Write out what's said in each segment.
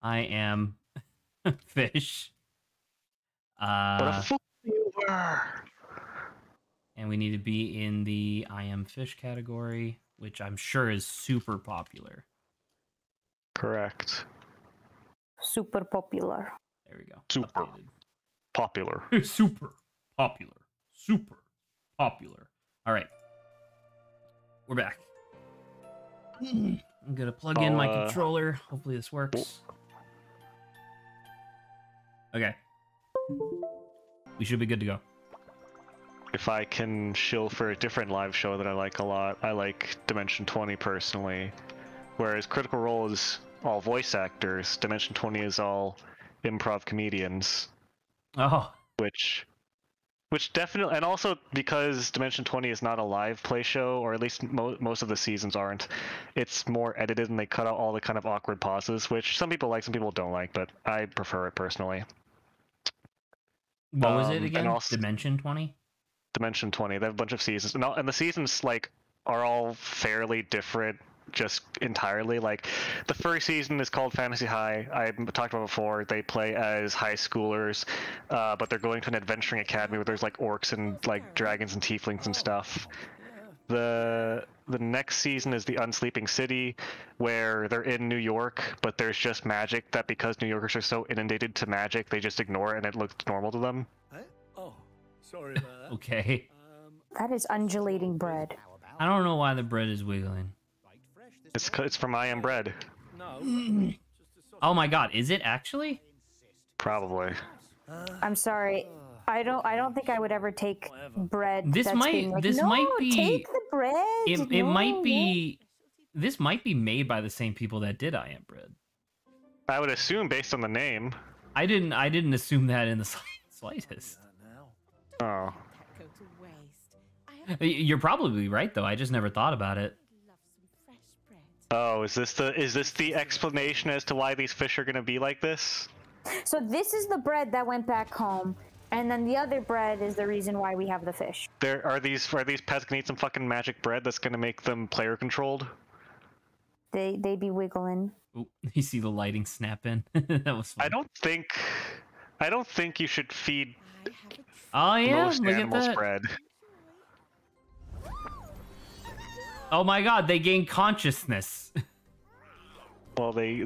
I am fish. What a fool you were! And we need to be in the I am fish category, which I'm sure is super popular. Correct. Super popular. There we go. Super popular. Super popular. Super popular. All right. We're back. I'm going to plug in my controller. Hopefully this works. Okay. We should be good to go. If I can shill for a different live show that I like a lot, I like Dimension 20 personally. Whereas Critical Role is all voice actors, Dimension 20 is all improv comedians. Oh. Which definitely, and also because Dimension 20 is not a live play show, or at least most of the seasons aren't, it's more edited and they cut out all the kind of awkward pauses, which some people like, some people don't like, but I prefer it personally. What was it again? Also, Dimension 20? Dimension 20. They have a bunch of seasons, and the seasons like are all fairly different, just entirely. Like the first season is called Fantasy High. I talked about before. They play as high schoolers, but they're going to an adventuring academy where there's like orcs and like dragons and tieflings and stuff. The next season is the Unsleeping City, where they're in New York, but there's just magic that because New Yorkers are so inundated to magic, they just ignore it and it looks normal to them. Oh, sorry about that. Okay. That is undulating bread. I don't know why the bread is wiggling. It's from I Am Bread. No. Oh my god, is it actually? Probably. I'm sorry. I don't think I would ever take bread. This might like, this no, might be take the bread. It might be this might be made by the same people that did I Am Bread. I would assume based on the name. I didn't assume that in the slightest. Oh. You're probably right though. I just never thought about it. Oh, is this the explanation as to why these fish are going to be like this? So this is the bread that went back home, and then the other bread is the reason why we have the fish. Are these pets gonna eat some fucking magic bread that's gonna make them player controlled? They be wiggling. Ooh, you see the lighting snap in. That was fun. I don't think you should feed most look animals at that. bread. Oh my god, they gain consciousness. Well, they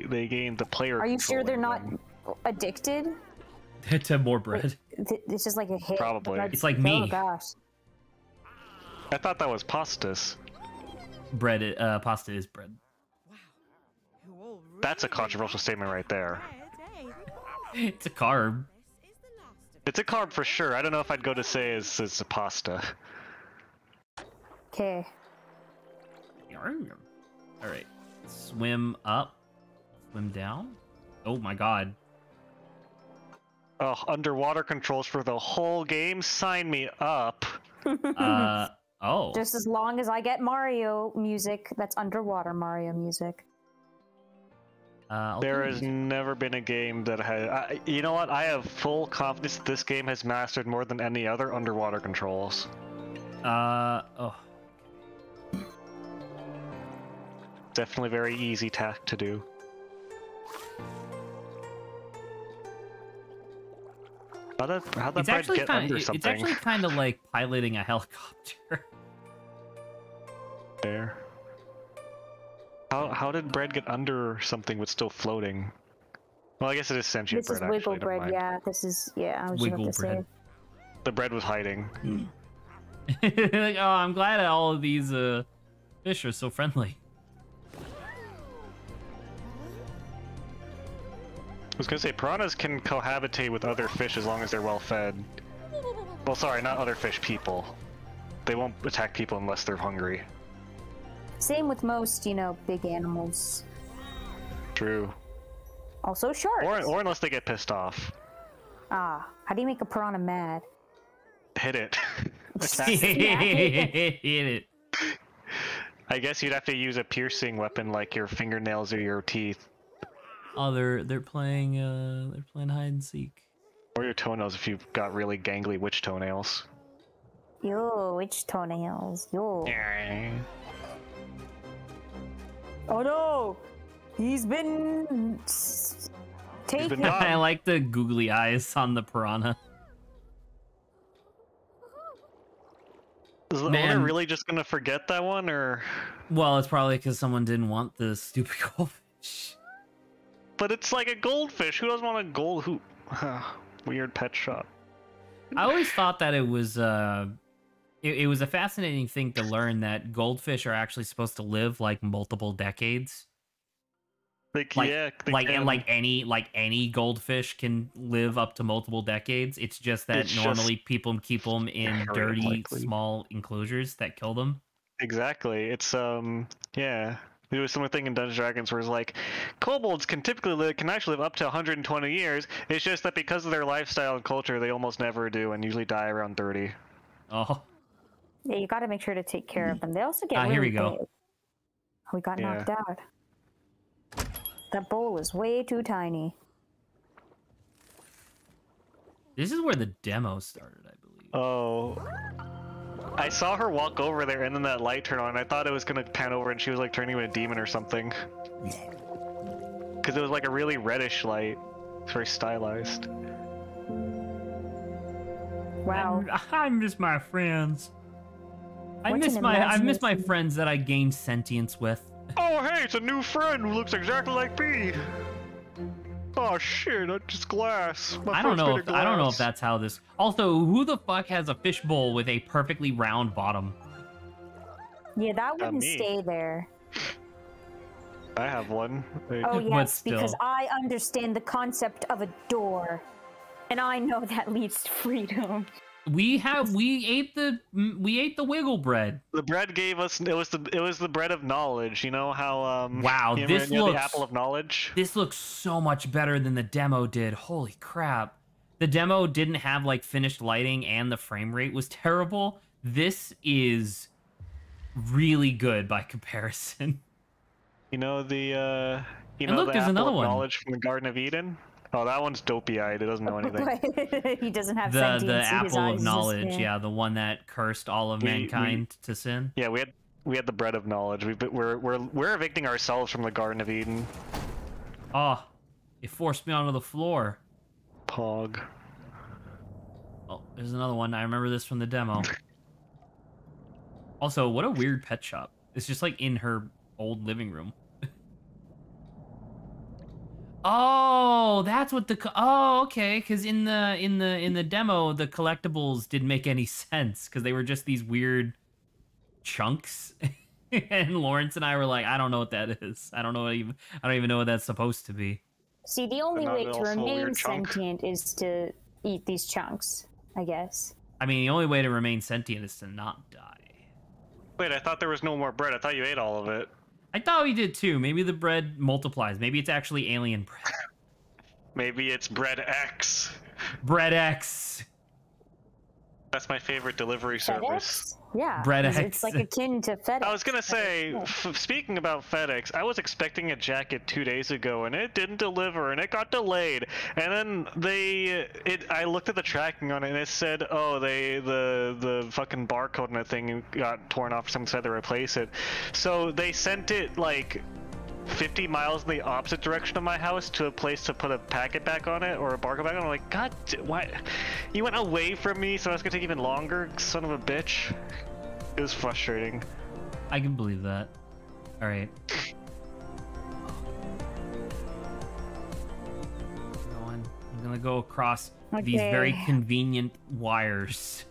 gain the player. Are you sure they're not addicted to more bread? This is like a hit. Probably. It's like me. Oh gosh. I thought that was pastas. Bread. Pasta is bread. That's a controversial statement right there. It's a carb. It's a carb for sure. I don't know if I'd go to say it's a pasta. Okay. All right. Swim up. Swim down. Oh my god. Oh, underwater controls for the whole game? Sign me up. Oh. Just as long as I get Mario music, that's underwater Mario music. There has never been a game that has... you know what? I have full confidence that this game has mastered more than any other underwater controls. Oh. Definitely very easy task to do. How'd that bread get under something? It's actually kind of like piloting a helicopter. There. How did bread get under something but still floating? Well, I guess it is sentient bread. This is wiggle bread, yeah. This is, yeah, I was just about to say. The bread was hiding. Like, oh, I'm glad all of these fish are so friendly. I was gonna say, piranhas can cohabitate with other fish as long as they're well fed. Well, sorry, not other fish, people. They won't attack people unless they're hungry. Same with most, big animals. True. Also sharks. Or unless they get pissed off. Ah, how do you make a piranha mad? Hit it. Hit it. I guess you'd have to use a piercing weapon like your fingernails or your teeth. Oh, they're playing hide and seek. Or your toenails if you've got really gangly witch toenails. Yo, witch toenails. Yo. Oh no! He's been taken. gone. I like the googly eyes on the piranha. Is the Man. owner really just gonna forget that one, or? Well, it's probably because someone didn't want the stupid goldfish. But it's like a goldfish. Who doesn't want a gold? Who? Weird pet shop. I always thought that it was it was a fascinating thing to learn that goldfish are actually supposed to live like multiple decades. Like, Like, yeah, they like can. like any goldfish can live up to multiple decades. It's just that It's normally people keep them in very dirty, unlikely. small enclosures that kill them. Exactly. It's yeah. There was similar thing in Dungeons & Dragons where it's like, kobolds can actually live up to 120 years. It's just that because of their lifestyle and culture, they almost never do and usually die around 30. Oh, Yeah, you got to make sure to take care of them. They also get really here we go. big. We got Yeah. knocked out. That bowl is way too tiny. this is where the demo started, I believe. Oh. I saw her walk over there and then that light turned on. And I thought it was going to pan over and she was like turning into a demon or something. Because it was like a really reddish light. It's very stylized. Wow. I miss my friends. I What miss an my imagination. friends that I gained sentience with. Oh, hey, it's a new friend who looks exactly like me. Oh shit, that's just glass. I don't know if that's how this. Also, who the fuck has a fishbowl with a perfectly round bottom? Yeah, that wouldn't me. stay there. I have one. Oh But yes, because still. I understand the concept of a door, and I know that leads to freedom. We ate the wiggle bread. The bread gave us it was the bread of knowledge. You know how Wow, you this know the looks- apple of knowledge. This looks so much better than the demo did. Holy crap. The demo didn't have like finished lighting and the frame rate was terrible. This is really good by comparison. You know the you And know look, the there's apple another of one. knowledge from the Garden of Eden. Oh, that one's dopey-eyed. It doesn't know anything. But he doesn't have The sentience. the His apple eyes of just- knowledge, yeah, the one that cursed all of We- mankind to sin. Yeah, we had the bread of knowledge. We're evicting ourselves from the Garden of Eden. Oh, it forced me onto the floor. Pog. Oh, there's another one. I remember this from the demo. Also, what a weird pet shop. It's just like in her old living room. Oh, that's what oh, okay. Because in the demo, the collectibles didn't make any sense because they were just these weird chunks. And Lawrence and I were like, I don't know what that is. I don't even know what that's supposed to be. See, the only But way not to also a remain weird chunk. sentient is to eat these chunks, I guess. I mean, the only way to remain sentient is to not die. Wait, I thought there was no more bread. I thought you ate all of it. I thought we did too. Maybe the bread multiplies. Maybe it's actually alien bread. Maybe it's bread X. Bread X. That's my favorite delivery service. FedEx? Yeah. Bread it's X. like akin to FedEx. I was gonna say, Yeah. speaking about FedEx, I was expecting a jacket 2 days ago, and it didn't deliver, and it got delayed. And then I looked at the tracking on it, and it said, oh, the fucking barcode on the thing got torn off. Someone said to replace it, so they sent it like 50 miles in the opposite direction of my house to a place to put a packet back on it or a barcode back on it. I'm like, God, why? You went away from me, so it's gonna take even longer, son of a bitch. It was frustrating. I can believe that. All right. I'm gonna go across these very Okay. convenient wires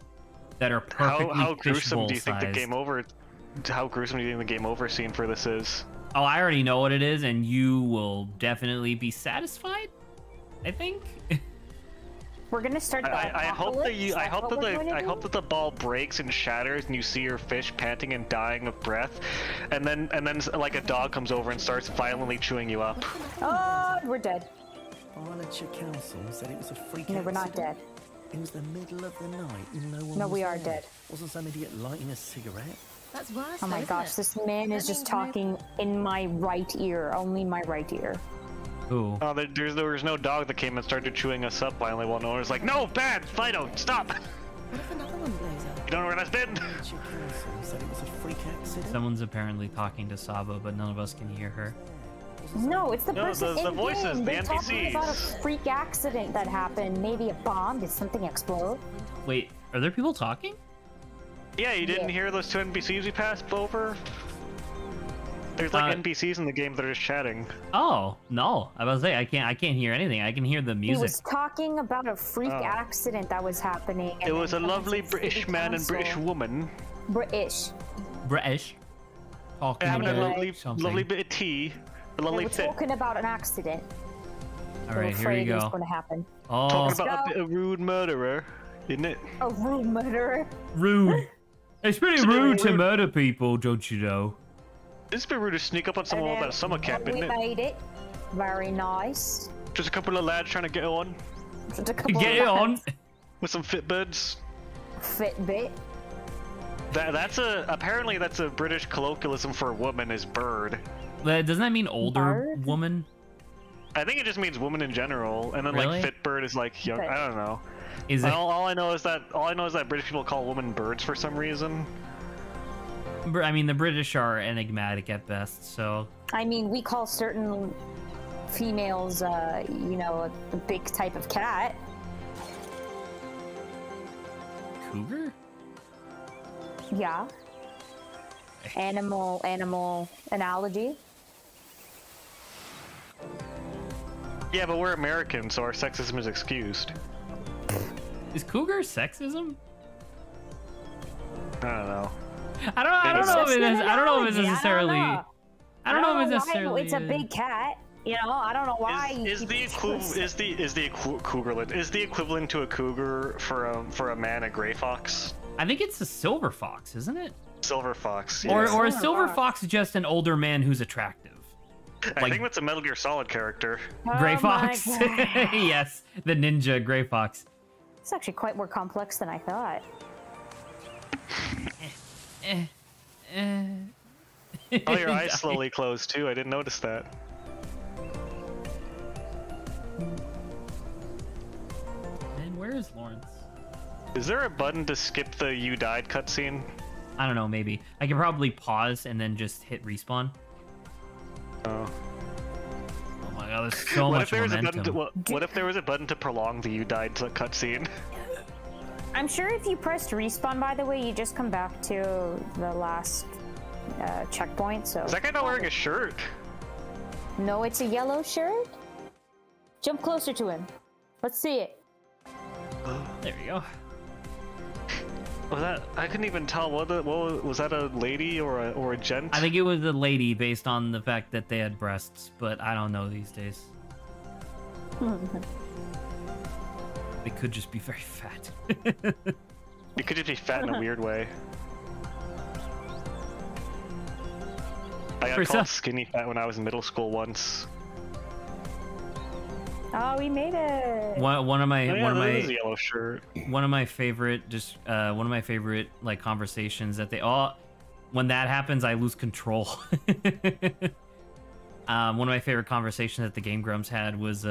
that are perfectly How gruesome fishbowl do you think the sized. game over? How gruesome do you think the game over scene for this is? Oh, I already know what it is, and you will definitely be satisfied. I think. We're gonna start. The I hope that apocalypse? I That's hope what that we're going to I do? hope that the ball breaks and shatters, and you see your fish panting and dying of breath, and then like a dog comes over and starts violently chewing you up. Oh, we're dead. Barnardshire Council said it was a freak No, we're not accident. dead. It was the middle of the night and no one No, was we are there. dead. Wasn't some idiot lighting a cigarette? That's worse. Oh my though, gosh, isn't this man is That just means no- talking in my right ear, only my right ear. Ooh. Oh, there was no dog that came and started chewing us up finally. While no one was like, "No, bad, Fido, stop! What if another one blows up? You don't know where that's been." Barnardshire Council said it was a freak accident. Someone's apparently talking to Saba, but none of us can hear her. No, it's the No, person the in voices, game. the They're talking about a NPCs. freak accident that happened. Maybe a bomb. Did something explode? Wait, are there people talking? Yeah, you didn't Yeah. hear those two NPCs we passed over? There's like Uh, NPCs in the game that are just chatting. Oh no, I was say I can't hear anything. I can hear the He music. was talking about a freak Oh. accident that was happening. and It was a then someone lovely said British city man and council. British woman British. British. Talking having a Anyway. lovely, something. lovely bit of tea, a They lovely were fit. talking about an accident. All They were right, here we afraid it was go. going to happen. Oh, Talking about go. a rude murderer, isn't it? A rude murderer. rude. It's pretty It's a bit rude to rude. murder people, don't you know? It's a bit rude to sneak up on someone And without a then summer camp, we isn't it? made it. Very nice. Just a couple of lads trying to get on Just a couple Get of it on. lads. with some Fitbirds. Fitbit. Apparently that's a British colloquialism for woman is bird. Doesn't that mean older Bird? woman? I think it just means woman in general, and then Really? like Fitbird is like young. I don't know. Is it? All I know is that British people call women birds for some reason. I mean, the British are enigmatic at best, so. I mean, we call certain females, you know, a big type of cat. Cougar? Yeah. Animal analogy. Yeah, but we're American, so our sexism is excused. Is cougar sexism? I don't know. I don't know if it is. I don't know if it's Analogy, necessarily. I don't know if it's why necessarily. It's a big cat. You know, I don't know why. Is the equivalent to a cougar for a man a gray fox? I think it's a silver fox, isn't it? Silver fox. Or Yeah. or is Silver silver fox just an older man who's attractive? I like- think that's a Metal Gear Solid character. Gray Oh fox. my God. Yes, the ninja gray fox. It's actually quite more complex than I thought. Oh, your eyes slowly close too. I didn't notice that. And where is Lawrence? Is there a button to skip the "you died" cutscene? I don't know. Maybe I can probably pause and then just hit respawn. Oh. Oh my god, there's so What if much there was a momentum. button to, what if there was a button to prolong the "you died" cutscene? I'm sure if you pressed respawn, by the way, you just come back to the last checkpoint. So Is that guy not wearing a shirt? no, it's a yellow shirt. Jump closer to him. Let's see it. There we go. Was that? I couldn't even tell. What was that? A lady or a gent? I think it was a lady based on the fact that they had breasts, but I don't know these days. They could just be very fat. You could just be fat in a weird way. I got For called some- skinny fat when I was in middle school once. Oh, we made it. one of my Oh, yeah, one of that my is a yellow shirt. one of my favorite one of my favorite like conversations that they all when that happens I lose control. One of my favorite conversations that the Game Grumps had was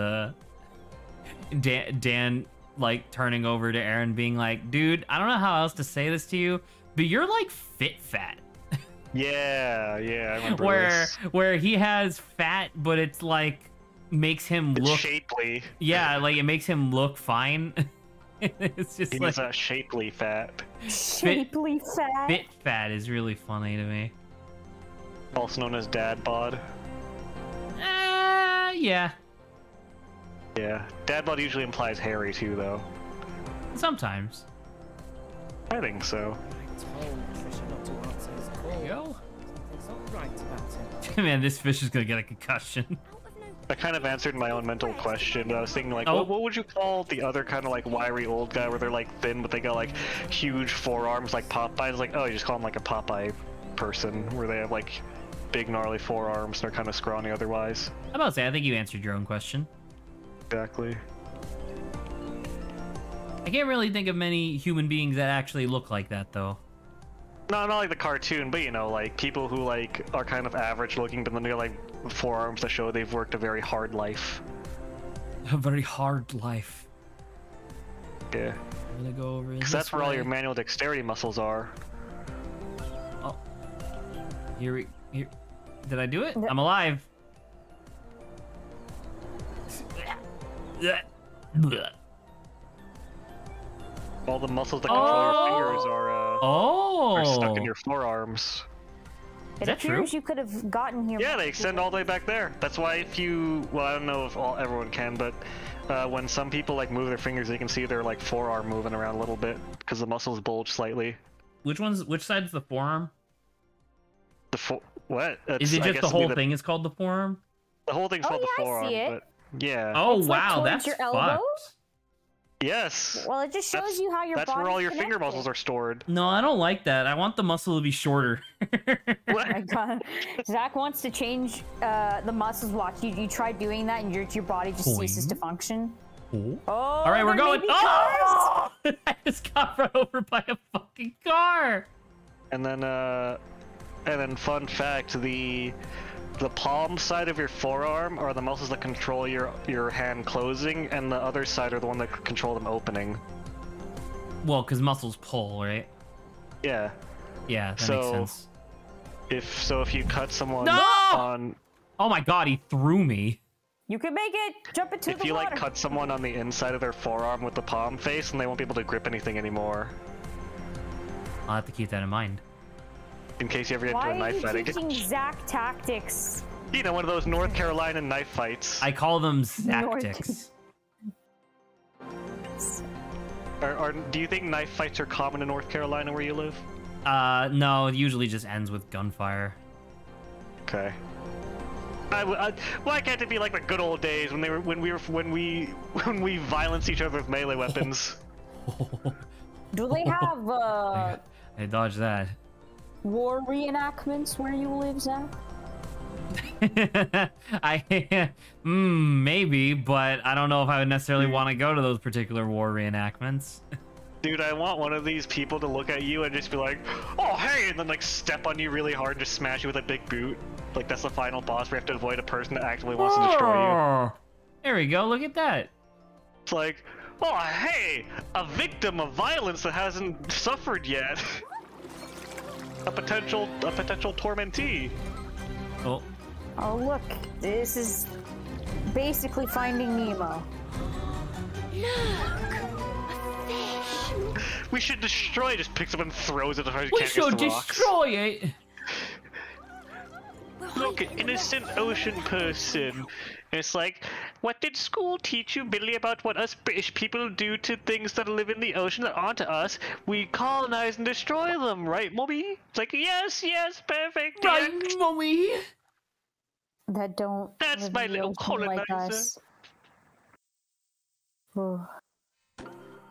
Dan like turning over to Aaron being like, dude, I don't know how else to say this to you, but you're like fit fat. Yeah, I remember where this. he has fat but it's like makes him It's look shapely. yeah, like it makes him look fine. It's just He's like a shapely fat. Shapely fat. fit fat is really funny to me. Also known as dad bod. Yeah, Yeah. Dad bod usually implies hairy too, though. sometimes. I think so. I told Trisha not to answer his call. Go. Something's not right about it. Man, this fish is gonna get a concussion. I kind of answered my own mental question, but I was thinking like, Oh. what would you call the other kind of like wiry old guy where they're like thin, but they got like huge forearms like Popeye? It's like, oh, you just call them like a Popeye person, where they have like big gnarly forearms. They're kind of scrawny otherwise. I'm about to say, I think you answered your own question. Exactly. I can't really think of many human beings that actually look like that, though. No, not like the cartoon, but you know, like people who like are kind of average looking, but then they got like forearms that show they've worked a very hard life. A very hard life. Yeah, I'm gonna go over because this that's where all way. your manual dexterity muscles are. Here. Did I do it? I'm alive. All the muscles that control your fingers are stuck in your forearms. It that true? appears you could have gotten here. Yeah, they extend all the way back there. That's why if you, well, I don't know if everyone can, but when some people like move their fingers, you can see their like forearm moving around a little bit because the muscles bulge slightly. Which side's the forearm? What? Is it just the whole thing is called the forearm? The whole thing's called the yeah, I forearm, see it. but yeah. Oh It's like wow, towards that's your fucked. elbow? Yes. Well, it just shows you how your That's where body's all your finger connected. muscles are stored. No, I don't like that. I want the muscle to be shorter. Oh my god. Zach wants to change the muscles. Watch, you try doing that and your body just ceases to function. Cool. Oh, All right, we're there may going. be Oh! I just got run over by a fucking car. And then fun fact, the palm side of your forearm are the muscles that control your hand closing, and the other side are the one that control them opening. Well, because muscles pull, right? Yeah. Yeah, that So- makes sense. If you cut someone No! on, Oh my god, he threw me. You can make it. Jump into if the you water. like cut someone on the inside of their forearm with the palm face, and they won't be able to grip anything anymore. I'll have to keep that in mind. In case you ever get Why into a are knife you fight, teaching Zach tactics? you know, one of those North Carolina knife fights. I call them tactics. Do you think knife fights are common in North Carolina where you live? No, it usually just ends with gunfire. Okay. Why can't it be like the good old days when we violence each other with melee weapons? Do they have I dodged that. war reenactments where you live, Zach? Maybe, but I don't know if I would necessarily want to go to those particular war reenactments. Dude, I want one of these people to look at you and just be like, "Oh, hey," and then like step on you really hard and just smash you with a big boot. Like that's the final boss where you have to avoid a person that actively wants to destroy you. Oh, there we go. Look at that. It's like, "Oh, hey, a victim of violence that hasn't suffered yet." a potential tormentee. Oh, Oh look, this is basically Finding Nemo. We should destroy. Just picks up and throws it. we should destroy it. Look, an innocent ocean person. And it's like, what did school teach you, Billy, about what us British people do to things that live in the ocean that aren't us? We colonize and destroy them, right, Mommy? It's like, yes, perfect. Right, yeah. mommy. That don't. That's live my in the little ocean like colonizer. us. Oh.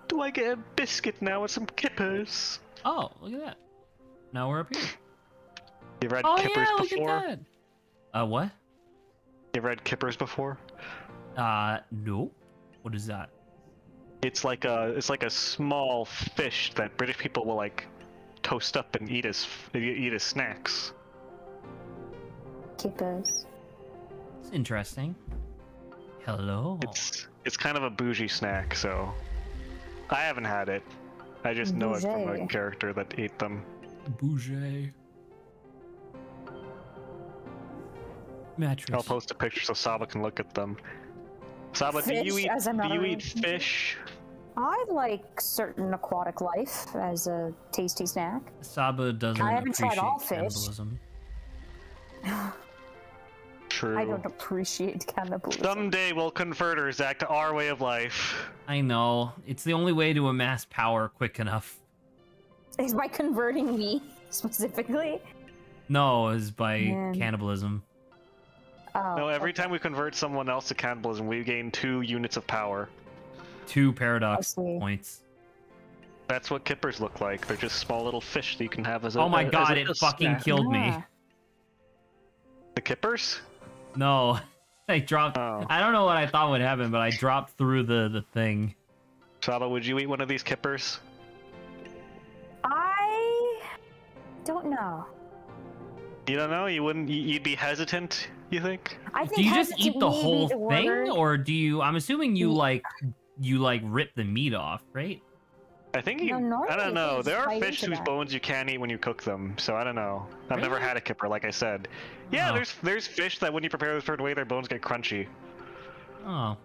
Do I get a biscuit now with some kippers? Oh, look at that. Now we're up here. You ever had Oh kippers yeah, look before? at that. What? You ever had kippers before? No. What is that? It's like a small fish that British people will like toast up and eat as snacks. Kippers. It's interesting. Hello. It's kind of a bougie snack, so I haven't had it. I just know it from a Bougie. character that ate them. Bouger. Mattress. I'll post a picture so Saba can look at them. Saba, do you Fish, eat as I'm not a fish? I like certain aquatic life as a tasty snack. Saba doesn't I haven't tried appreciate all fish. cannibalism. True. I don't appreciate cannibalism. Someday we'll convert her, Zach, to our way of life. I know. It's the only way to amass power quick enough. Is by converting me specifically? No, is by Man. cannibalism. Oh, No, every time we convert someone else to cannibalism, we gain 2 units of power. 2 paradox I see. points. That's what kippers look like. They're just small little fish that you can have as a. Oh my as god, a it fucking snack. killed me. Yeah. The kippers? No. I dropped. Oh. I don't know what I thought would happen, but I dropped through the thing. Saba, would you eat one of these kippers? I don't know. You don't know? You wouldn't? You'd be hesitant? You think? I think Do you just eat hesitant the may be whole the thing, word. or do you? I'm assuming you like rip the meat off, right? I think you. No, I don't normally know. things There are bite fish into whose that. bones you can't eat when you cook them, so I don't know. I've never Really? had a kipper, like I said. Yeah, Oh. there's fish that when you prepare them a certain way, their bones get crunchy. Oh,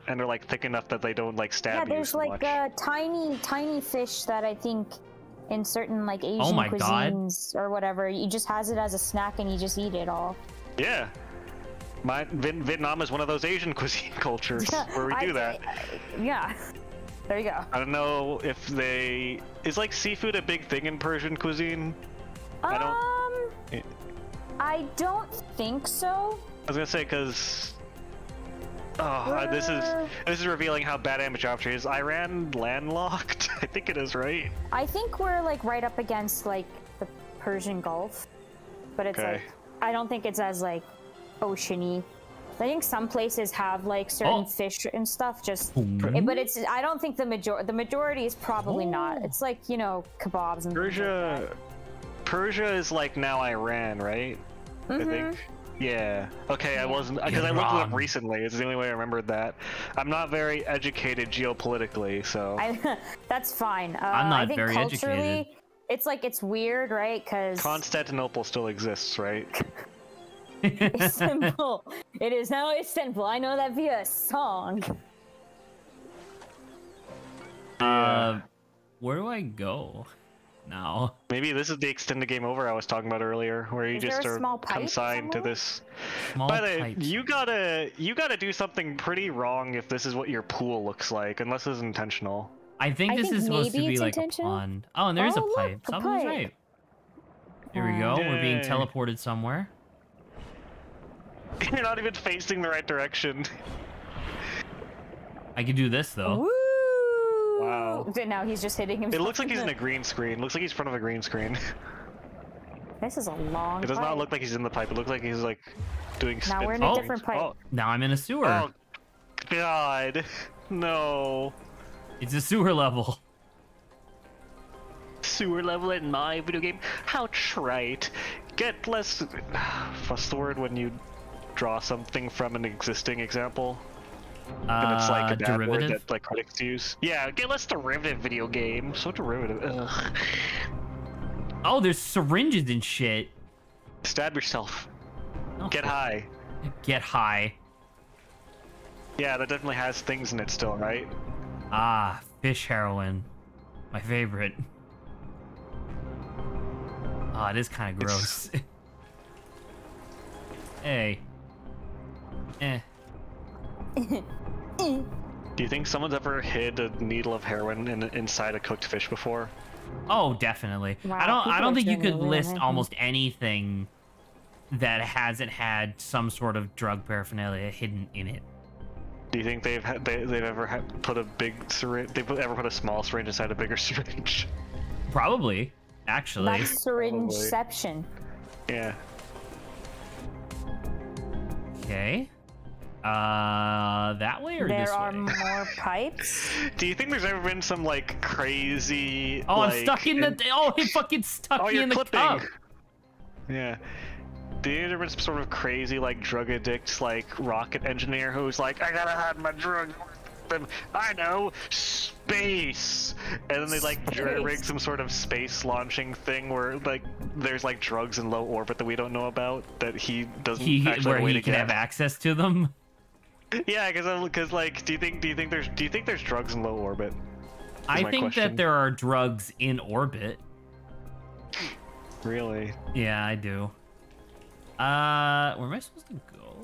and they're like thick enough that they don't like stab Yeah, you there's so like much. tiny fish that I think in certain like Asian Oh my God. cuisines or whatever, you just has it as a snack and you just eat it all. Yeah. Vietnam is one of those Asian cuisine cultures where we do that. Yeah. There you go. I don't know if they... Is like seafood a big thing in Persian cuisine? I don't think so. I was gonna say, because... Oh, this is revealing how bad amateur geometry is. Iran landlocked? I think it is, right? I think we're like right up against like the Persian Gulf, but it's Okay. like I don't think it's as like oceany. I think some places have like certain fish and stuff, just but it's I don't think the majority is probably not. It's like, you know, kebabs and things like that. Persia is like now Iran, right? I think. Yeah. Okay, I wasn't because I looked it up recently. It's the only way I remembered that. I'm not very educated geopolitically, so. That's fine. I'm not I think very culturally, educated. it's like it's weird, right? Because Constantinople still exists, right? Istanbul. It is now Istanbul. I know that via a song. Where do I go now? Maybe this is the extended game over I was talking about earlier, where you Is just there a are small pipe consigned to somewhere? this. Small By the way, pipes. you gotta do something pretty wrong if this is what your pool looks like, unless it's intentional. I think I this think is supposed to maybe be it's like intentional. a pond. Oh, and there's Oh, a look, pipe. a Someone's pipe. right. Here we go. We're being Yay. teleported somewhere. You're not even facing the right direction. I could do this though. Woo! Wow. Now he's just hitting himself. It looks like he's in a green screen. Looks like he's in front of a green screen. This is a long. It does not pipe. look like he's in the pipe. It looks like he's like doing spin. Now we're in a Oh. different pipe. Oh, Now I'm in a sewer. oh, God. No. It's a sewer level. Sewer level in my video game? How trite. Get less... What's the word when you draw something from an existing example? And it's like a bad word Derivative. that like critics use. Yeah, get less derivative video game. So derivative. Ugh. Oh, there's syringes and shit. Stab yourself. Oh. Get high. Get high. Yeah, that definitely has things in it still, right? Ah, fish heroin. My favorite. Oh, it is kind of gross. Hey. Eh. Do you think someone's ever hid a needle of heroin inside a cooked fish before? Oh, definitely. Wow, I people don't are think you could genuinely list unhappy. almost anything that hasn't had some sort of drug paraphernalia hidden in it. Do you think they've ever put a big syringe? Ever put a small syringe inside a bigger syringe? Probably, actually. That's syringeception. Yeah. Okay. That way or this There are way? more pipes. Do you think there's ever been some like crazy? Oh, like, I'm stuck in the. Oh, it fucking stuck Oh, me you're in the clipping. cup. Yeah. Do you think there been some sort of crazy like drug addict like rocket engineer who's like, I gotta hide my drug. I know, space, and then they like rig some sort of space launching thing where like there's like drugs in low orbit that we don't know about that he doesn't actually Where have a way he to can get. have access to them. Yeah, because like, do you think there's drugs in low orbit? I my think question. that there are drugs in orbit. Really? Yeah, I do. Where am I supposed to go?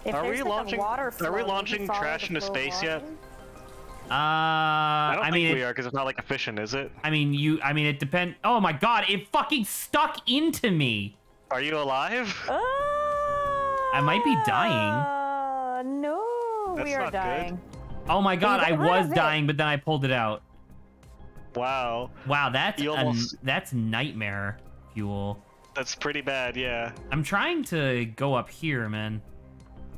If Are there's we like a launching? water Are flow, we you can launching follow trash the into flow of space yet? water. I don't I think mean, we are because it's not like efficient, is it? I mean, it depends. Oh my god, it fucking stuck into me. Are you alive? I might be dying. No, That's we are not good. dying. Oh my god, I got rid was of it. dying, but then I pulled it out. Wow, Wow, that's You almost- that's nightmare fuel. that's pretty bad. Yeah. I'm trying to go up here, man,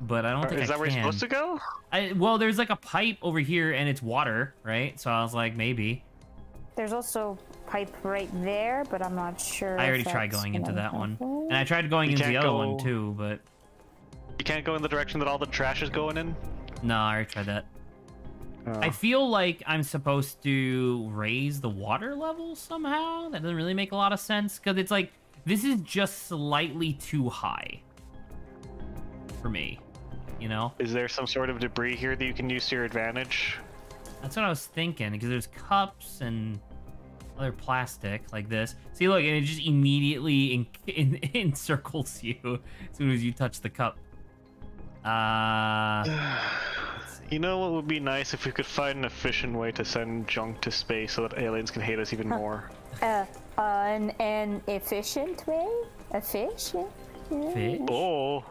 but I don't think Is I that where you're can. supposed to go? Well, there's like a pipe over here, and it's water, right? So I was like, maybe. There's also pipe right there, but I'm not sure. I if already tried that's going into gonna that one, help. and I tried going You into the can't other one go- too, but You can't go in the direction that all the trash is going in. no, I already tried that. Oh. I feel like I'm supposed to raise the water level somehow. That doesn't really make a lot of sense because it's like this is just slightly too high for me. you know? Is there some sort of debris here that you can use to your advantage? That's what I was thinking, because there's cups and other plastic like this. See, look, and it just immediately encircles you as soon as you touch the cup. Let's see. You know what would be nice if we could find an efficient way to send junk to space so that aliens can hate us even more. An efficient way? Efficient? Oh.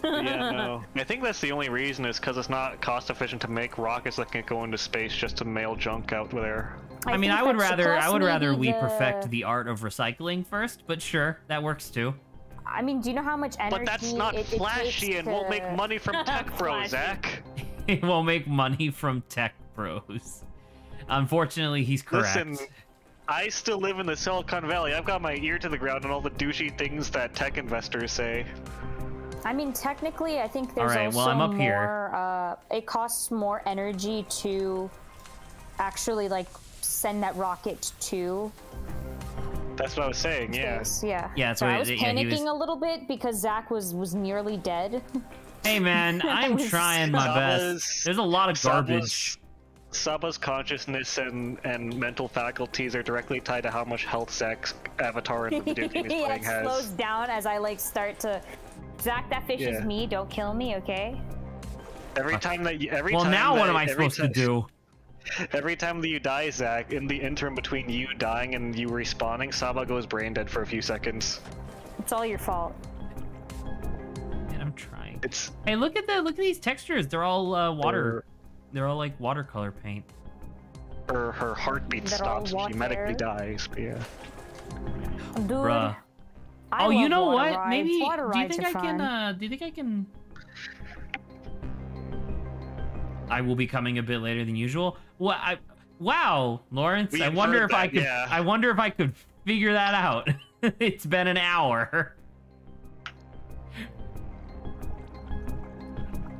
Yeah, no. I think that's the only reason is because it's not cost efficient to make rockets that can go into space just to mail junk out there. I mean, I would rather we perfect the art of recycling first, but sure, that works too. I mean, do you know how much energy But that's not flashy and won't make money from Tech Bro, Zach. It won't make money from Tech Bros. Unfortunately, he's correct. Listen, I still live in the Silicon Valley. I've got my ear to the ground on all the douchey things that tech investors say. I mean, technically, I think there's Alright, also well, I'm up more, here. It costs more energy to actually, like, send that rocket to That's what I was saying, yeah. space. Yeah. Yeah, that's so what I was he panicking was- a little bit because Zach was nearly dead. Hey man, I'm trying my best. There's a lot of garbage. Saba's consciousness and mental faculties are directly tied to how much health Zach's avatar in the video game he's Yeah, playing it has. slows down as I, like, start to... Zach, that fish is me. Don't kill me, okay? Every time that you, Well, now what am I supposed to do? Every time that you die, Zach, in the interim between you dying and you respawning, Saba goes brain dead for a few seconds. It's all your fault. Man, I'm trying. It's Hey, look at these textures. They're all water. They're all like watercolor paint. her heartbeat They're all stops and she water. medically dies. But yeah. Dude. Bruh. I Oh, you love know water what? rides. Maybe. Water Do you rides think I are can? fun. Do you think I can? I will be coming a bit later than usual. Wow, Lawrence. We I wonder inferred if I that, could. yeah. I wonder if I could figure that out. It's been an hour.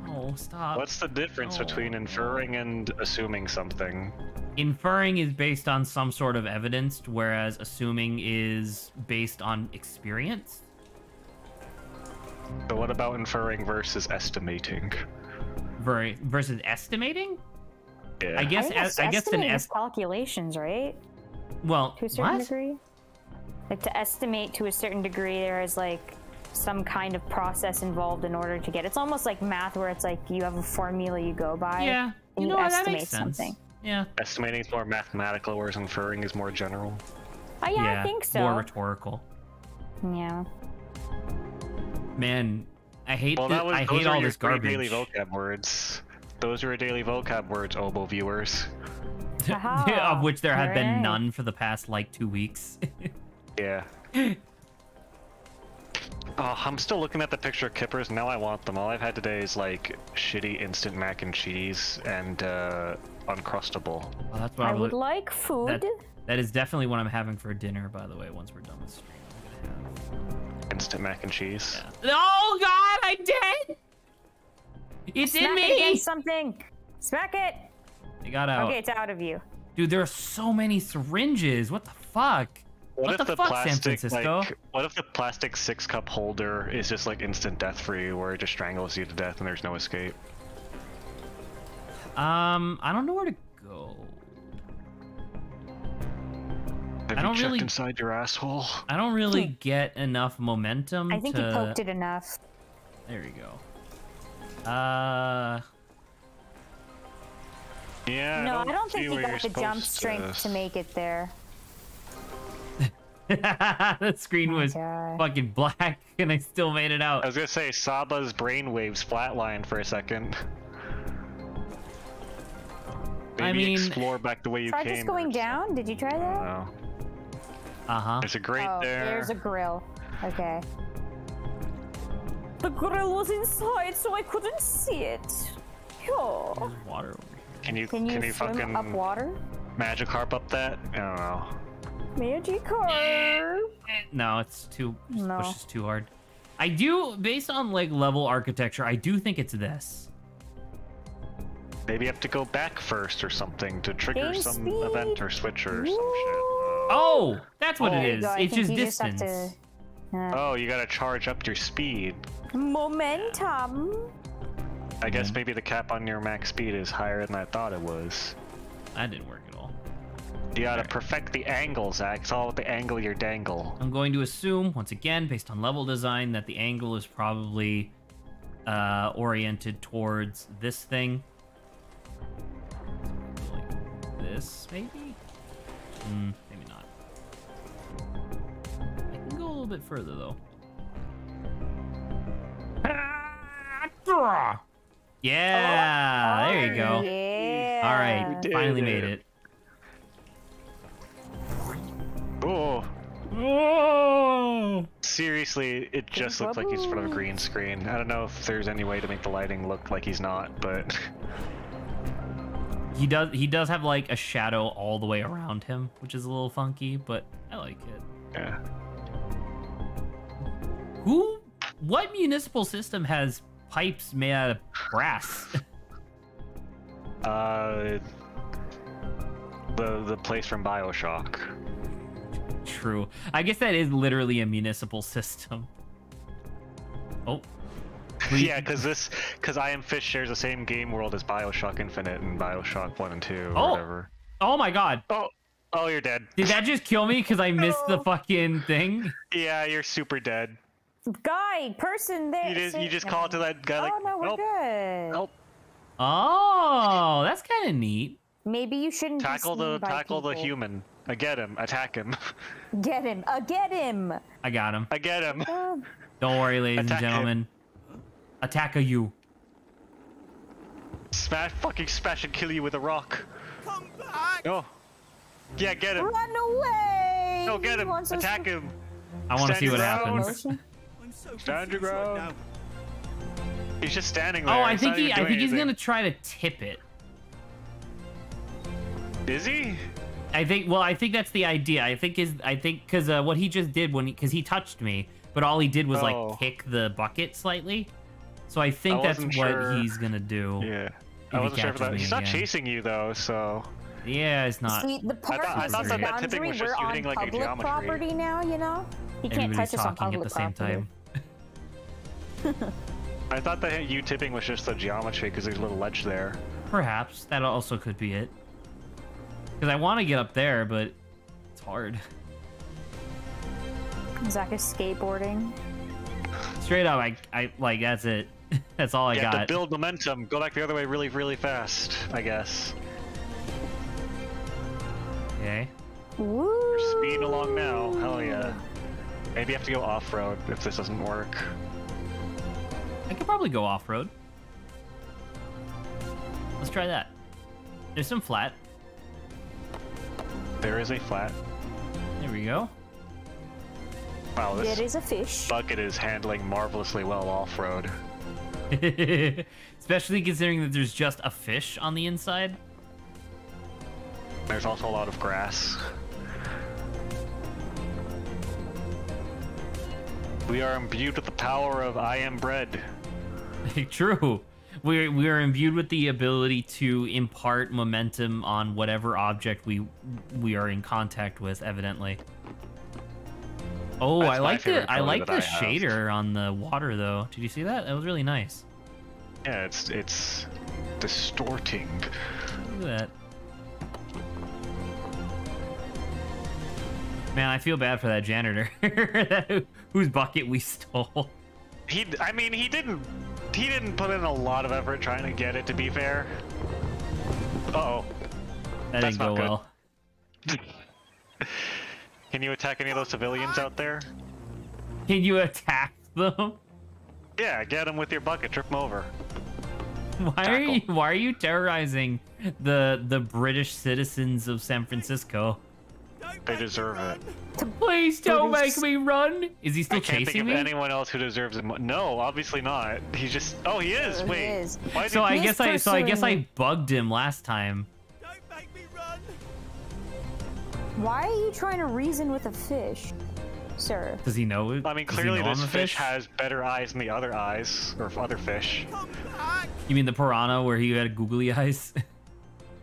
Oh, stop. What's the difference between inferring and assuming something? Inferring is based on some sort of evidence, whereas assuming is based on experience. So what about inferring versus estimating? Versus estimating? Yeah. I guess. I guess an estimating is calculations, right? well, To a certain what? degree. Like to estimate to a certain degree, there is like some kind of process involved in order to get. It's almost like math, where it's like you have a formula you go by. Yeah, And you you know what? That estimate makes sense. something. Yeah. Estimating is more mathematical, whereas inferring is more general. Oh yeah, I think so. More rhetorical. Yeah. Man, I hate. Well, I those hate are all your this three garbage. daily vocab words. Those are your daily vocab words, Obo viewers. Aha, of which there have been alright. none for the past like 2 weeks. Yeah. Oh, I'm still looking at the picture of kippers. Now I want them. All I've had today is like shitty instant mac and cheese and Uncrustable. Well, that's what I I'm would like food. that is definitely what I'm having for dinner, by the way, once we're done with stream. I'm gonna have... Instant mac and cheese. Oh god, I'm dead! It's Smack in it me! against something. Smack it. It got out. Okay, it's out of you. Dude, there are so many syringes. What the fuck? What the fuck, San Francisco? like, what if the plastic 6-cup holder is just like instant death for you, where it just strangles you to death and there's no escape? I don't know where to go. Have I don't you checked really- inside your asshole? I don't really get enough momentum I think to... you poked it enough. There you go. Yeah. No, I don't see think you where got you're the jump supposed strength to make it there. The screen was God. fucking black, and I still made it I out. was gonna say Saba's brainwaves flatlined for a second. Maybe I mean- explore back the way you Try came. just going or down. Did you try something. that? No. Uh-huh. There's a grate Oh, there. there's a grill. Okay. The grill was inside, so I couldn't see it. Oh. There's water over here. Can you swim fucking up water? Magikarp up that? I don't know. Magikarp. No, it's too... Just No. pushes too hard. I do, based on, like, level architecture, I do think it's this. Maybe you have to go back first or something to trigger Game some speed. event or switcher or some shit. Oh! That's what There it you is. go. I It's think just you distance. have to Oh, you gotta charge up your speed. Momentum. I guess maybe the cap on your max speed is higher than I thought it was. That didn't work at all. You gotta perfect the angle, Zach. It's all with the angle your dangle. I'm going to assume, once again, based on level design, that the angle is probably oriented towards this thing. Like this, maybe? Maybe not. I can go a little bit further, though. Yeah, there you go. Yeah. All right, did finally it. made it. Oh, Oh! seriously, it just looks like he's in front of a green screen. I don't know if there's any way to make the lighting look like he's not, but He does have like a shadow all the way around him, which is a little funky, but I like it. yeah. What municipal system has pipes made out of brass? The place from BioShock. True. I guess that is literally a municipal system. Oh. Yeah, because I Am Fish shares the same game world as BioShock Infinite and BioShock 1 and 2 or Oh. whatever. Oh my god. Oh, you're dead. Did that just kill me because I missed the fucking thing? Yeah, you're super dead. Guy, person there. You just call it to that guy like, Oh no, we're nope, good. nope. Oh, that's kind of neat. Maybe you shouldn't Tackle be seen by the people. human. I get him. Attack him. Get him. Get him. I got him. I get him. Don't worry, ladies and Attack him. gentlemen. Attack a you. Fucking smash and kill you with a rock. Come back! Oh. Yeah, get him. Run away. No, get He him. wants us Attack to- him. I want to see Stand what your ground. happens. I'm so Stand your confused right ground. now. He's just standing there. Oh, I He's think not even I doing think he's anything. gonna try to tip it. Is he? I think that's the idea. I think because what he just did because he touched me, but all he did was Oh. like kick the bucket slightly. So I think I that's wasn't what sure. he's gonna do. Yeah. he I wasn't sure if catches that. me He's not again. chasing you though, so. Yeah, it's not. See, the part I is thought the that tipping boundary. was just We're you on hitting, like, a public geometry. property now, you know? He can't Everybody's touch us on talking public at the same property. time. I thought that you tipping was just the geometry because there's a little ledge there. Perhaps that also could be it. Because I want to get up there, but it's hard. Zach is skateboarding. Straight up, I like that's it. That's all I You have to got. build momentum. Go back the other way really, really fast, I guess. Okay. Woo! You're speeding along now. Hell yeah. Maybe you have to go off-road if this doesn't work. I could probably go off road. Let's try that. There's some flat. There is a flat. There we go. Wow, It this is a fish. bucket is handling marvelously well off-road. Especially considering that there's just a fish on the inside. There's also a lot of grass. We are imbued with the power of I am bread. True. We are imbued with the ability to impart momentum on whatever object we are in contact with, evidently. Oh, That's I my like favorite the color like that the I have. shader on the water though. Did you see that? That was really nice. Yeah, it's distorting. Look at that. Man, I feel bad for that janitor whose bucket we stole. He didn't put in a lot of effort trying to get it, to be fair. Uh-oh. That That's didn't go not good. well. Can you attack any of those civilians out there? Can you attack them? Yeah, get them with your bucket, trip them over. Why are you terrorizing the British citizens of San Francisco? They deserve it. Please don't make me run. Is he still I can't think chasing of me? anyone else who deserves it. No, obviously not. He's just. Oh, he is. There he Wait. is. Why did So I He's guess I pursuing me. bugged him last time. Don't make me run! Why are you trying to reason with a fish, sir? Does he know? I mean, does he clearly know I'm this a fish has better eyes than the other eyes, or other fish. Come back! You mean the piranha where he had googly eyes?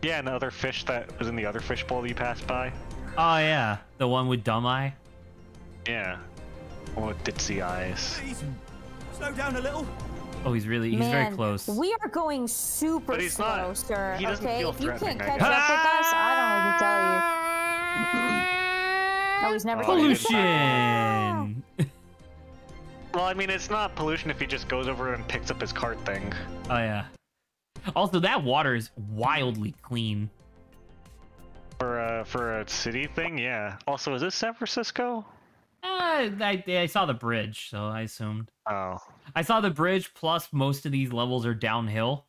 Yeah, and the other fish that was in the other fish bowl you passed by. Oh yeah, the one with dumb eye. Yeah. Oh, ditzy eyes. Please, slow down a little. Oh, he's very Man, close. we are going super But he's slow, not- sir. he doesn't Okay, feel if you can't threatening, I catch guess. up with us, I don't know what to tell you. Oh, he's never gonna do that. Pollution. Well, I mean, it's not pollution if he just goes over and picks up his cart thing. Oh yeah. Also, that water is wildly clean. For a city thing, yeah. Also, is this San Francisco? I saw the bridge, so I assumed. Oh. I saw the bridge, plus most of these levels are downhill.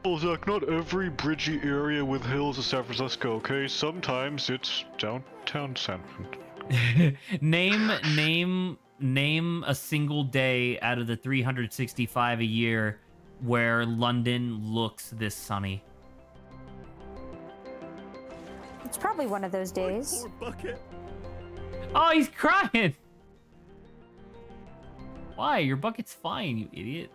Well, Zach, not every bridgy area with hills is San Francisco, okay? Sometimes it's downtown San Francisco. Name a single day out of the 365 a year where London looks this sunny. It's probably one of those days. Poor bucket. Oh, he's crying! Why? Your bucket's fine, you idiot.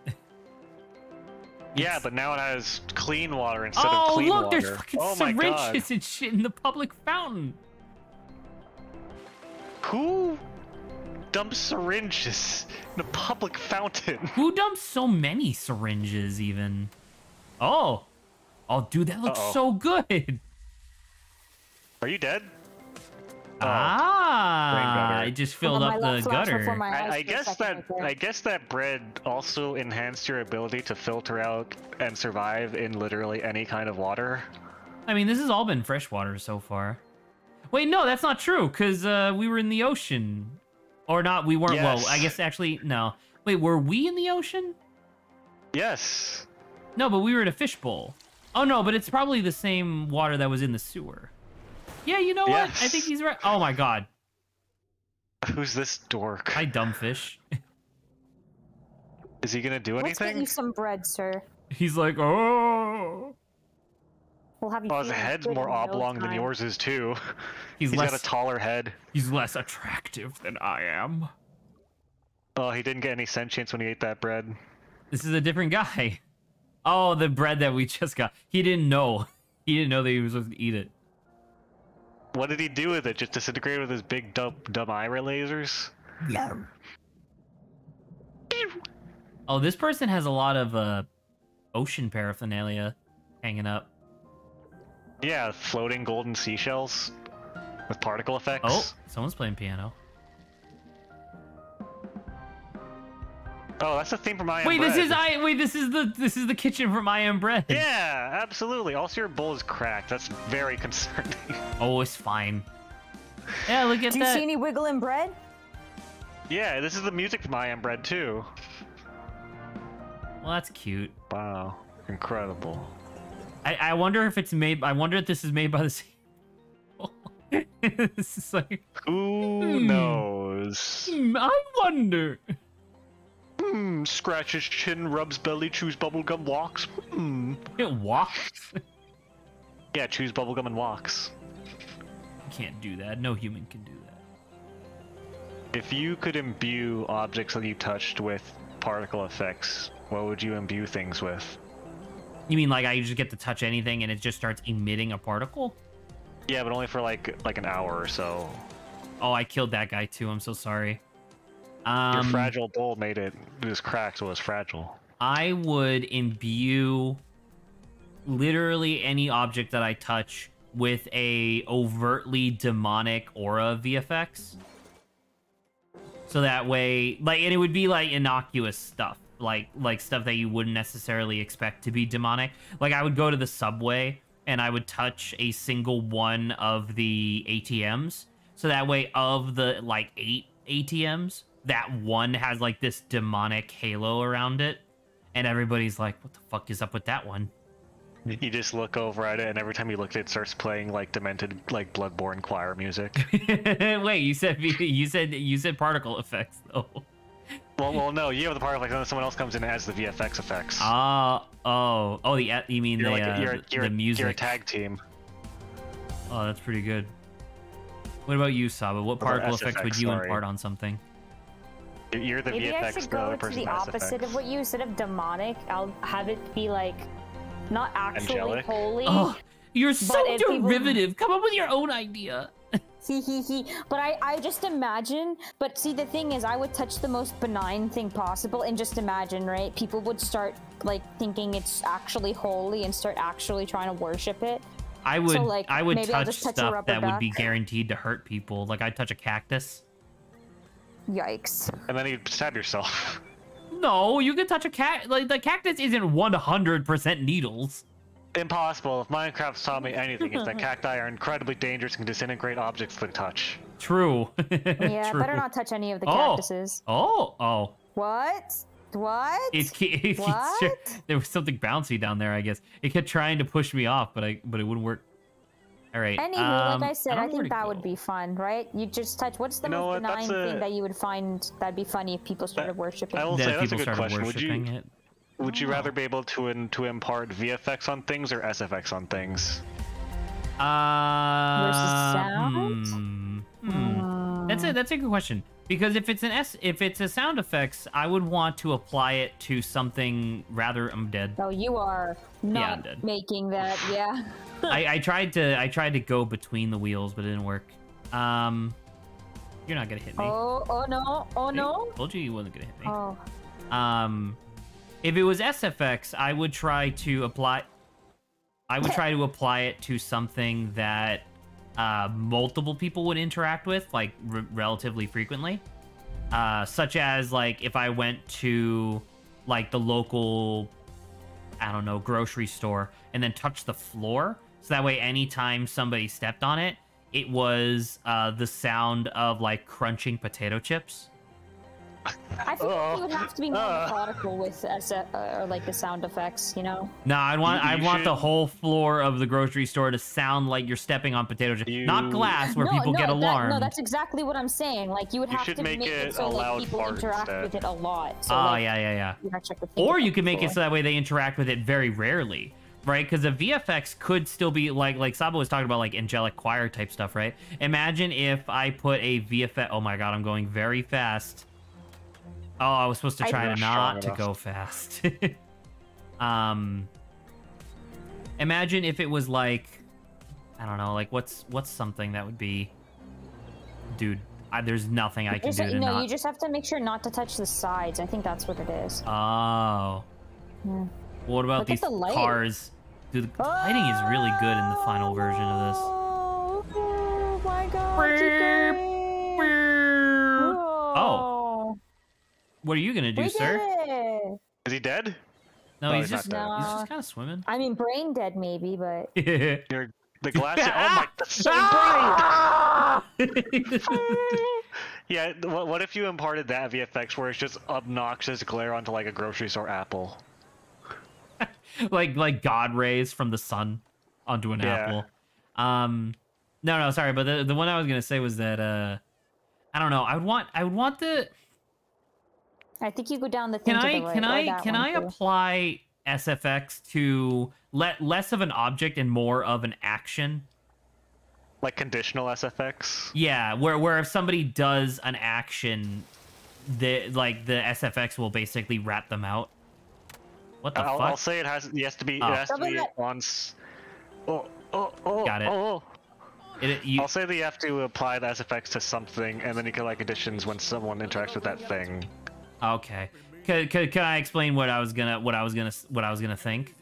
Yeah, but now it has clean water instead of Oh, clean look, water. there's fucking Oh my god. syringes and shit in the public fountain. Who dumps syringes in a public fountain? Who dumps so many syringes, even? Oh. Oh, dude, that looks Uh-oh. so good. Are you dead? Ah, gutter. it just filled Hold on, up my the left flash before gutter. my eyes I for a guess second that right there. I guess that bread also enhanced your ability to filter out and survive in literally any kind of water. I mean, this has all been freshwater so far. Wait, no, that's not true, because we were in the ocean. Or not, we weren't. Yes. Well, I guess actually, no. Wait, were we in the ocean? Yes. No, but we were in a fishbowl. Oh, no, but it's probably the same water that was in the sewer. Yeah, you know what? I think Yes. he's right. Oh, my God. Who's this dork? Hi, dumb fish. Is he gonna do Let's get anything? you some bread, sir. He's like, oh. We'll have you. Oh, his feeling head's good more in no oblong than time. yours is too. He's He's less, got a taller head. he's less attractive than I am. Oh, he didn't get any sentience when he ate that bread. This is a different guy. Oh, the bread that we just got. He didn't know. He didn't know that he was supposed to eat it. What did he do with it? Just disintegrate with his big dumb eye lasers? Oh, this person has a lot of ocean paraphernalia hanging up. Yeah, floating golden seashells with particle effects. Oh, someone's playing piano. Oh, that's the theme from I Am Wait, Bread. this is the kitchen from I Am Bread. Yeah, absolutely. Also, your bowl is cracked. That's very concerning. Oh, it's fine. Yeah, look at Do you that. see any wiggling bread? Yeah, this is the music from I Am Bread too. Well, that's cute. Wow, incredible. I wonder if it's made. I wonder if this is made by the same. This is like. Who knows? I wonder. Scratches chin, rubs belly, chews bubblegum, walks. It walks. Yeah, chews bubblegum and walks. You can't do that. No human can do that. If you could imbue objects that you touched with particle effects, what would you imbue things with? You mean like I just get to touch anything and it just starts emitting a particle? Yeah, but only for like an hour or so. Oh, I killed that guy too. I'm so sorry. Your fragile bowl made it. It was cracked, so it was fragile. I would imbue literally any object that I touch with a overtly demonic aura VFX. So that way, like, and it would be like innocuous stuff, like stuff that you wouldn't necessarily expect to be demonic. Like I would go to the subway and I would touch a single one of the ATMs. So that way, of the like 8 ATMs, that one has like this demonic halo around it, and everybody's like, "What the fuck is up with that one?" You just look over at it, and every time you look at it, it starts playing like demented, like Bloodborne choir music. Wait, you said particle effects though. well, no, you have the particle effects, and then someone else comes in and adds the VFX effects. You mean You're the music? You're a tag team. Oh, that's pretty good. What about you, Saba? What Or particle SFX, effect would you sorry. impart on something? You're the Maybe VFX. I should the other go to person's the opposite SFX. of what you instead of demonic. I'll have it be like not actually Angelic? holy. Oh, you're so if people- derivative. Come up with your own idea. But I just imagine, but see, the thing is, I would touch the most benign thing possible and just imagine, right? People would start, like, thinking it's actually holy and start actually trying to worship it. I would, So, like, I would maybe I'll touch just touch a stuff rubber that would be duck. guaranteed to hurt people. Like, I'd touch a cactus. Yikes. And then you'd stab yourself. No, you can touch a cat. Like, the cactus isn't 100% needles. Impossible. If Minecraft's taught me anything, it's that cacti are incredibly dangerous and can disintegrate objects with touch. True. Yeah, True. better not touch any of the Oh. cactuses. Oh. What? What? What? There was something bouncy down there, I guess. It kept trying to push me off, but it wouldn't work. All right. Anywho, like I said, I think that would be fun, right? You just touch. What's the You know most what, benign that's thing that you would find that'd be funny if people started worshiping? I will That say that's a people good started question. worshiping it. Would you rather be able to impart VFX on things or SFX on things? sound? That's a good question. Because if it's a sound effects, I would want to apply it to something rather. I'm dead. Oh, you are I'm not dead. making that. Yeah. I tried to go between the wheels, but it didn't work. You're not gonna hit me. Oh no! Oh no! Told you wasn't gonna hit me. Oh. If it was SFX, I would try to apply it to something that multiple people would interact with, like relatively frequently. Such as, like, if I went to, like, the local, I don't know, grocery store and then touched the floor, so that way anytime somebody stepped on it, it was the sound of, like, crunching potato chips. I think you would have to be more methodical with or like the sound effects, you know? No, I want should- the whole floor of the grocery store to sound like you're stepping on potato chips, not glass where people get alarmed. No, that's exactly what I'm saying. Like, you would have should to make make it it so a like loud people fart interact instead. with it a lot. So, Oh, like, yeah. you actually have to think Or about you can make it before. so that way they interact with it very rarely, right? Because the VFX could still be like Sabo was talking about, like angelic choir type stuff, right? Imagine if I put a VFX. Oh my god, I'm going very fast. Oh, I was supposed to try I'm to not not strong to enough. go fast. Imagine if it was like, I don't know, like what's something that would be, dude. There's nothing I can do to not. You just have to make sure not to touch the sides. I think that's what it is. Oh. Yeah. What about Look at these the light. cars? Dude, the lighting is really good in the final version of this. Oh my god. Oh. What are you gonna do, We sir? did it. Is he dead? No, Oh, he's he's just not dead. kind of swimming. I mean, brain dead maybe, but You're the glass. Oh my! That's so bright. Yeah. What if you imparted that VFX where it's just obnoxious glare onto like a grocery store apple? like God rays from the sun onto an Yeah. apple. No, sorry, but the one I was gonna say was that I don't know. I would want the. I think you go down the thing to the right. Can or I that can one I too. apply SFX to less of an object and more of an action? Like conditional SFX? Yeah, where if somebody does an action, the SFX will basically rat them out. What the fuck? I'll say it has to be Oh. it has to be Double on. Got it. Oh. You, I'll say that you have to apply the SFX to something, and then you can like conditions when someone interacts with that thing. okay. Can I explain what I was gonna think?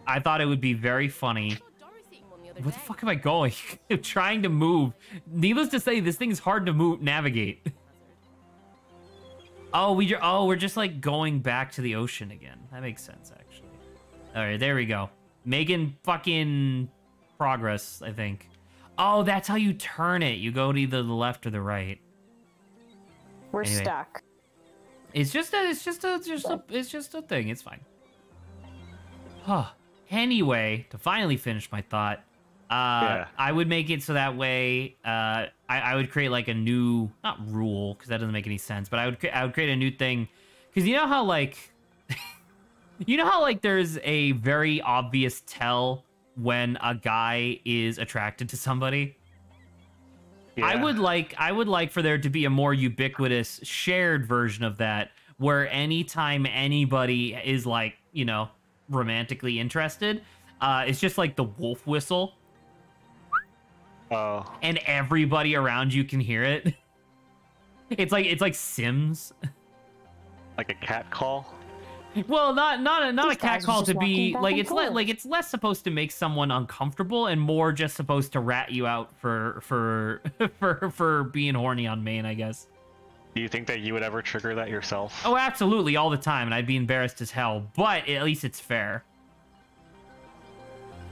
I thought it would be very funny. Where the fuck am I going? I'm trying to move. Needless to say, this thing's hard to navigate. Oh, we're just like going back to the ocean again. That makes sense, actually. All right, there we go. Making fucking progress, I think. Oh, that's how you turn it. You go to either the left or the right. We're Anyway. stuck. It's just a thing. It's fine. Huh. Anyway, to finally finish my thought, I would make it so that way I would create like a new, not rule because that doesn't make any sense, but I would create a new thing because you know how like there's a very obvious tell when a guy is attracted to somebody. Yeah. I would like for there to be a more ubiquitous shared version of that where anytime anybody is like, you know, romantically interested, it's just like the wolf whistle. Oh. and everybody around you can hear it. It's like Sims. Like a cat call? Well, not a These cat guys are call just to be walking back like and it's forth. like it's less supposed to make someone uncomfortable and more just supposed to rat you out for for being horny on main, I guess. Do you think that you would ever trigger that yourself? Oh, absolutely, all the time, and I'd be embarrassed as hell. But at least it's fair.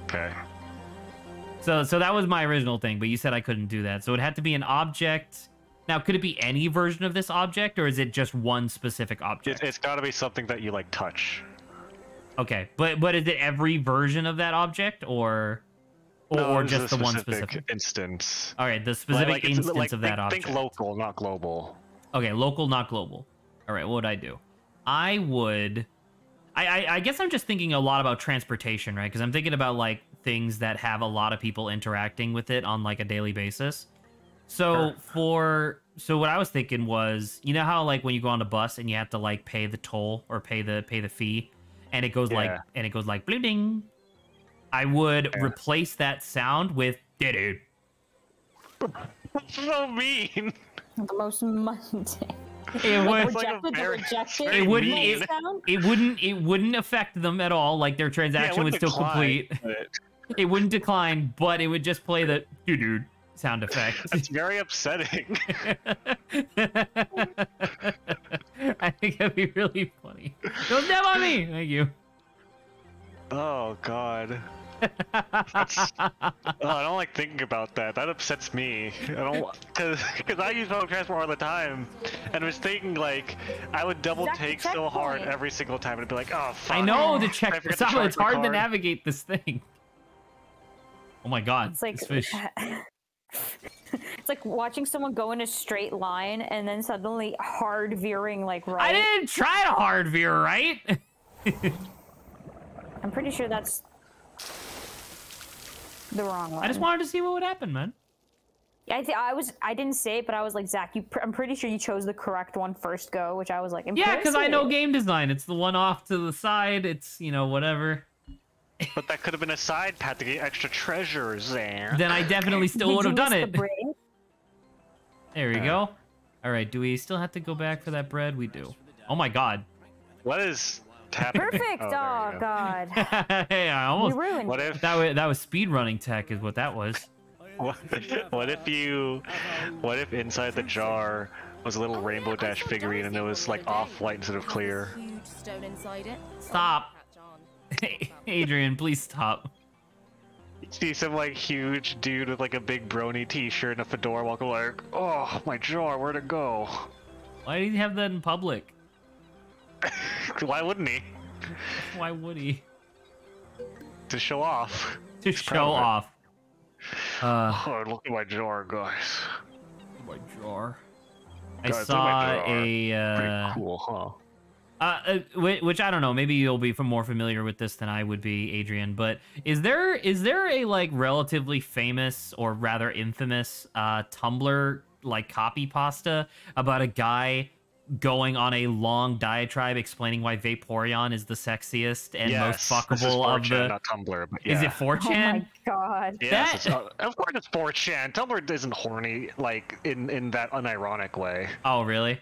Okay. So that was my original thing, but you said I couldn't do that. So it had to be an object. Now, could it be any version of this object, or is it just one specific object? It's got to be something that you like touch. Okay, but is it every version of that object, or No, this just is the a one specific specific? instance. All right, the specific it's instance of that object. Think local, not global. Okay, local, not global. All right, what would I do? I would. I guess I'm just thinking a lot about transportation, right? Because I'm thinking about like things that have a lot of people interacting with it on like a daily basis. So so what I was thinking was, you know how like when you go on a bus and you have to like pay the toll or pay the fee, and it goes like bling ding. I would replace that sound with dude. That's so mean. The most mundane. It would. very It wouldn't. mean. It wouldn't affect them at all. Like their transaction would still complete. It wouldn't decline, but it would just play the dude sound effect. That's very upsetting. I think that'd be really funny. Don't step on me. Thank you. Oh God. I don't like thinking about that. That upsets me. I don't, because I use public transport all the time, and was thinking like I would double take so hard every single time and be like, oh fuck. I know the I check. forgot to It's charge my hard to card. navigate this thing. Oh my God! It's like this fish. it's like watching someone go in a straight line and then suddenly hard veering like I right. didn't try to hard veer, right? I'm pretty sure that's the wrong one. I just wanted to see what would happen, man. Yeah, I didn't say it, but I was like, Zach, I'm pretty sure you chose the correct one first go, which I was like, Yeah, because I know impressive. game design. It's the one off to the side. It's, you know, whatever. But that could have been a side path to get extra treasures there. Then I definitely still Did would you have done miss it. the brain? There we go. All right, do we still have to go back for that bread? We do. Oh my God. What is happening? Perfect. Oh, Oh, there we go. God. Hey, I You almost. ruined What it. if That was speed running tech, is what that was. what if inside the jar was a little Rainbow Dash figurine and it was like off-white instead of clear? Huge stone inside it. Stop. Catch on. Adrian, please stop. You see some like huge dude with like a big brony t-shirt and a fedora walking like, oh my jar, where'd it go? Why did he have that in public? Why wouldn't he? Why would he? To show off. To proud show of it. off. Oh, look at my jar, guys. My jar. I Guys, look at saw my jar. a Pretty cool, huh? which I don't know. Maybe you'll be more familiar with this than I would be, Adrian. But is there a like relatively famous or rather infamous Tumblr like copy pasta about a guy going on a long diatribe explaining why Vaporeon is the sexiest and Yes, most this is fuckable of 4chan, the? not Tumblr, but yeah. Is it 4chan? Oh my God. Yes, That- of course it's 4chan. Tumblr isn't horny, like, in that unironic way. Oh, really?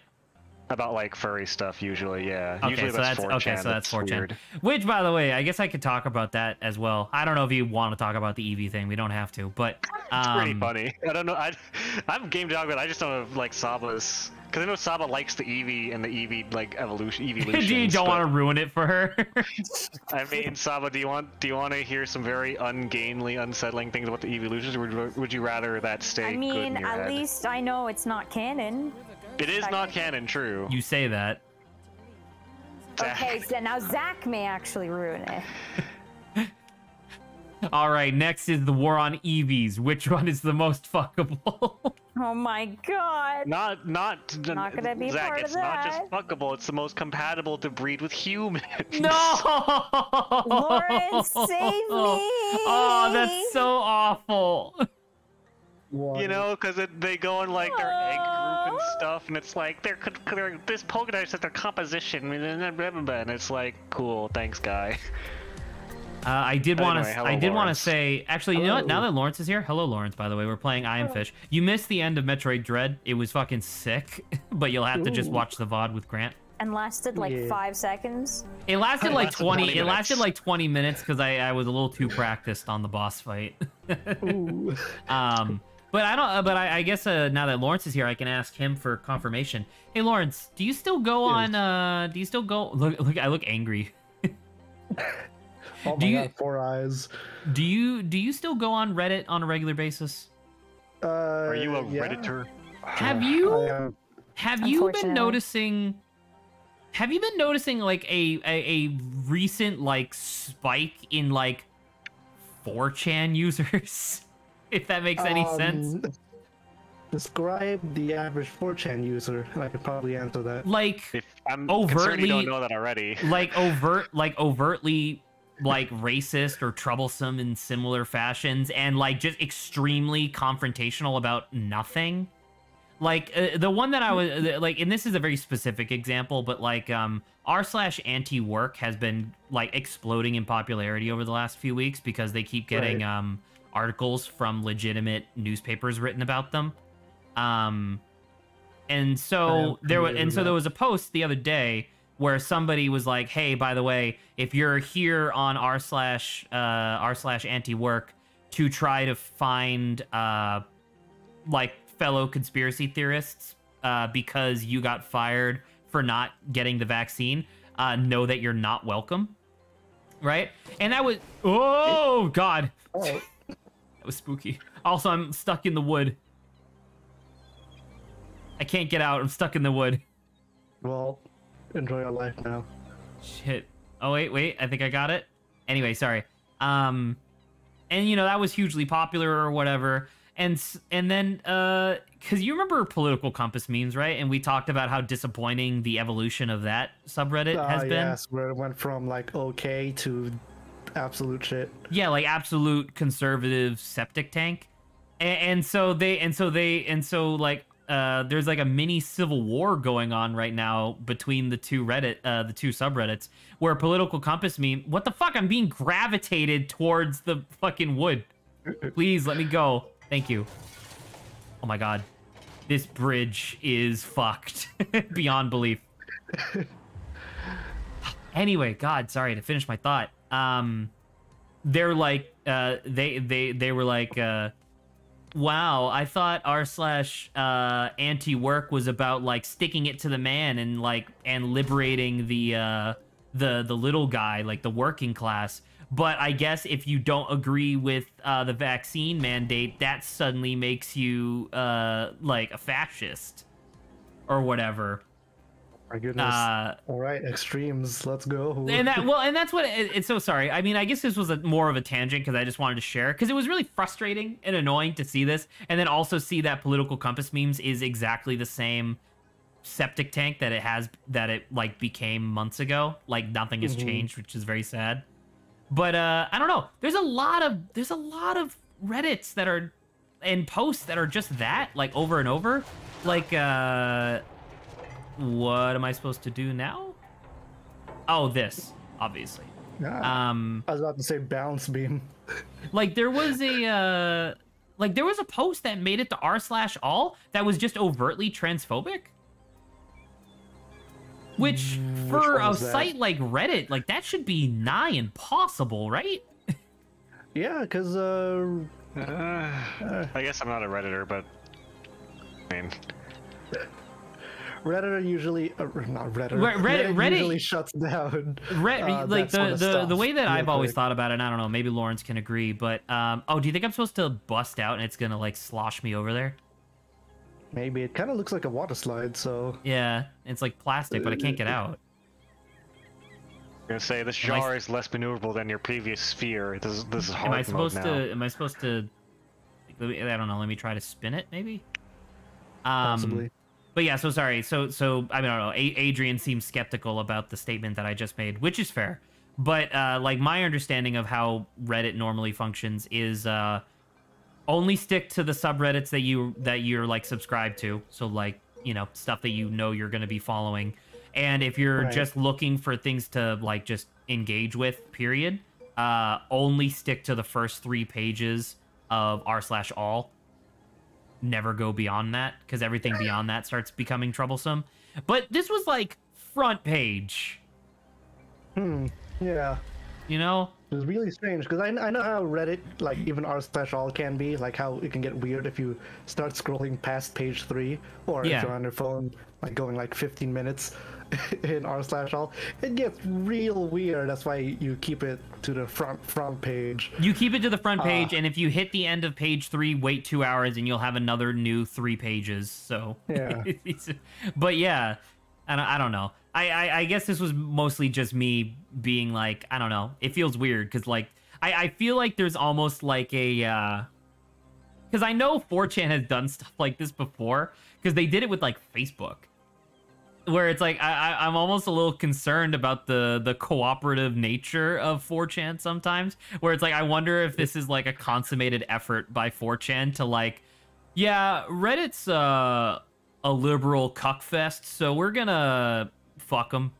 About, like, furry stuff, usually, yeah. Okay, Usually so that's 4chan. okay, so that's 4chan. Weird. Which, by the way, I guess I could talk about that as well. I don't know if you want to talk about the Eevee thing. We don't have to, but It's pretty funny. I don't know. I'm game dog, but I just don't know if, like, Saba's... Because I know Saba likes the Eevee and the Eevee, like, evolutions. you don't but, want to ruin it for her. I mean, Saba, do you want to hear some very ungainly, unsettling things about the evolutions, or would you rather that stay I good mean, in your at head? least I know it's not canon. It is not canon, true. You say that. Okay, so now Zach may actually ruin it. All right, next is the war on Eevees. Which one is the most fuckable? Oh my God. Not gonna be Zach, part of it's not just that. fuckable, it's the most compatible to breed with humans. No! Lauren, save me! Oh, that's so awful. You know, because they go in like their egg group and stuff, and it's like they're this Pokédex says their composition, and it's like, cool, thanks, guy. I did want Anyway, to. hello, I did want to Lawrence. say. Actually, you know what? Now Hello. that Lawrence is here, hello, Lawrence. By the way, we're playing I Am Fish. You missed the end of Metroid Dread. It was fucking sick, but you'll have to just Ooh. watch the VOD with Grant. And lasted like Yeah. 5 seconds. It lasted like lasted 20. 20 It lasted minutes. like 20 minutes because I was a little too practiced on the boss fight. Ooh. But I don't. But I guess now that Lawrence is here, I can ask him for confirmation. Hey, Lawrence, do you still go Yes. on? Do you still go? Look! I look angry. Oh Do my you- god, 4 eyes. Do you still go on Reddit on a regular basis? Are you a yeah. Redditor? Have you? I am. Have you been Unfortunately. noticing? Have you been noticing like a recent like spike in like 4chan users? If that makes any sense. Describe the average 4chan user, and I could probably answer that. Like If I'm concerned Overtly- you don't know that already. overtly like racist or troublesome in similar fashions, and like just extremely confrontational about nothing. Like the one that I was like, and this is a very specific example, but like r/anti-work has been like exploding in popularity over the last few weeks because they keep getting articles from legitimate newspapers written about them. And so there was a post the other day where somebody was like, "Hey, by the way, if you're here on r/anti-work to try to find like fellow conspiracy theorists because you got fired for not getting the vaccine, know that you're not welcome." Right? And that was God, Oh, that was spooky. Also, I'm stuck in the wood. I can't get out. I'm stuck in the wood. well, enjoy your life now. Shit. Oh wait. I think I got it. Anyway, sorry. And you know that was hugely popular or whatever. And then because you remember Political Compass memes, right? And we talked about how disappointing the evolution of that subreddit has been. Yes, where it went from like okay to absolute shit. Yeah, like absolute conservative septic tank. And so there's like a mini civil war going on right now between the two subreddits, where Political Compass meme, what the fuck? I'm being gravitated towards the fucking wood. Please let me go. Thank you. Oh my god. This bridge is fucked beyond belief. Anyway, God, sorry to finish my thought. They're like, they were like, wow, I thought r/anti-work was about like sticking it to the man and like liberating the little guy, like the working class. But I guess if you don't agree with the vaccine mandate, that suddenly makes you like a fascist or whatever. My goodness. All right, extremes. Let's go. And that's what it's so sorry. I mean, I guess this was more of a tangent because I just wanted to share because it was really frustrating and annoying to see this, and then also see that Political Compass memes is exactly the same septic tank that it like became months ago. Like nothing has changed, which is very sad. But I don't know. There's a lot of Reddits that are and posts that are just that, like over and over. Like what am I supposed to do now? Oh, this, obviously. Yeah, I was about to say bounce beam. Like there was a post that made it to r/all that was just overtly transphobic. Which for one a was that? site like Reddit, like that should be nigh impossible, right? Yeah, because I guess I'm not a Redditor, but I mean, Redditor usually not Redditor. Reddit- usually shuts down. Like that sort of the stuff way that real I've always quick. thought about it, and I don't know, maybe Lawrence can agree, but do you think I'm supposed to bust out and it's gonna like slosh me over there? Maybe it kind of looks like a water slide. So Yeah, it's like plastic, but I can't get out. I'm gonna say this jar is less maneuverable than your previous sphere. This is hard Am I mode supposed now. to? Am I supposed to? I don't know. Let me try to spin it, maybe. possibly. But yeah, so sorry. So I mean, I don't know. Adrian seems skeptical about the statement that I just made, which is fair. But like my understanding of how Reddit normally functions is only stick to the subreddits that you're like subscribed to. So like, you know, stuff that you know you're going to be following. And if you're Right. just looking for things to like just engage with, period, only stick to the first 3 pages of r/all. Never go beyond that, because everything beyond that starts becoming troublesome. But this was like front page. Yeah. You know? It was really strange because I know how Reddit, like even r/all can be, like how it can get weird if you start scrolling past page 3, or if you're on your phone, like going like 15 minutes in r/all. It gets real weird. That's why you keep it to the front page. You keep it to the front page, and if you hit the end of page 3, wait 2 hours, and you'll have another new 3 pages. So yeah. But yeah, I don't know. I guess this was mostly just me being like, I don't know. It feels weird because like I feel like there's almost like a because I know 4chan has done stuff like this before because they did it with like Facebook, where it's like I'm almost a little concerned about the cooperative nature of 4chan sometimes, where it's like I wonder if this is like a consummated effort by 4chan to like, yeah, Reddit's a liberal cuckfest, so we're gonna fuck them.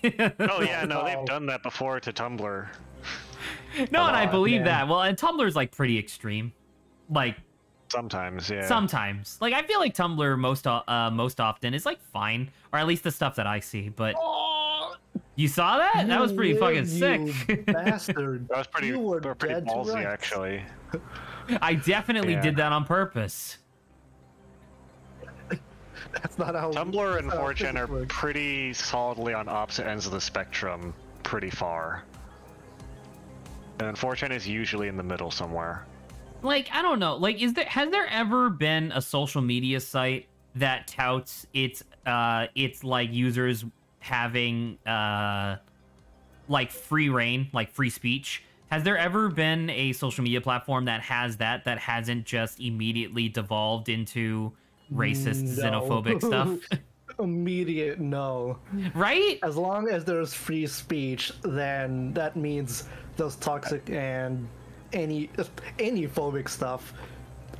Oh yeah, no, they've done that before to Tumblr. No, and I believe that. Well, and Tumblr's like pretty extreme. Like sometimes, yeah. Sometimes. Like I feel like Tumblr most often is like fine, or at least the stuff that I see, but you saw that? That was pretty fucking sick. Bastard. That was pretty ballsy actually. I definitely did that on purpose. That's not how Tumblr and 4chan are pretty solidly on opposite ends of the spectrum, pretty far. And 4chan is usually in the middle somewhere. Like, I don't know. Like, has there ever been a social media site that touts its like users having like free reign, like free speech? Has there ever been a social media platform that has that hasn't just immediately devolved into racist, xenophobic stuff? Immediate no. Right? As long as there's free speech, then that means those toxic and any phobic stuff.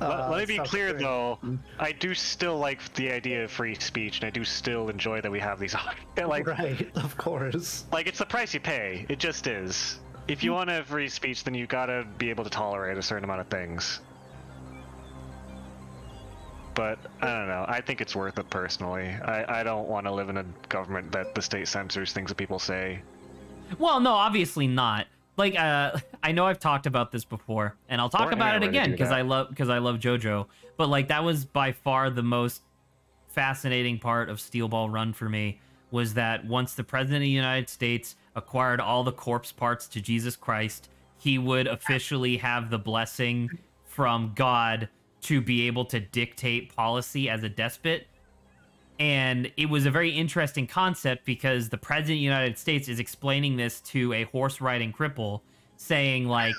Let me be clear though, I do still like the idea of free speech, and I do still enjoy that we have these. Like, right, of course. Like, it's the price you pay. It just is. If you want to have free speech, then you gotta be able to tolerate a certain amount of things. But I don't know. I think it's worth it personally. I don't want to live in a government that the state censors things that people say. Well, no, obviously not. Like, I know I've talked about this before, and I'll talk about it again because I love JoJo. But like, that was by far the most fascinating part of Steel Ball Run for me, was that once the President of the United States acquired all the corpse parts to Jesus Christ, he would officially have the blessing from God to be able to dictate policy as a despot. And it was a very interesting concept because the President of the United States is explaining this to a horse riding cripple, saying like,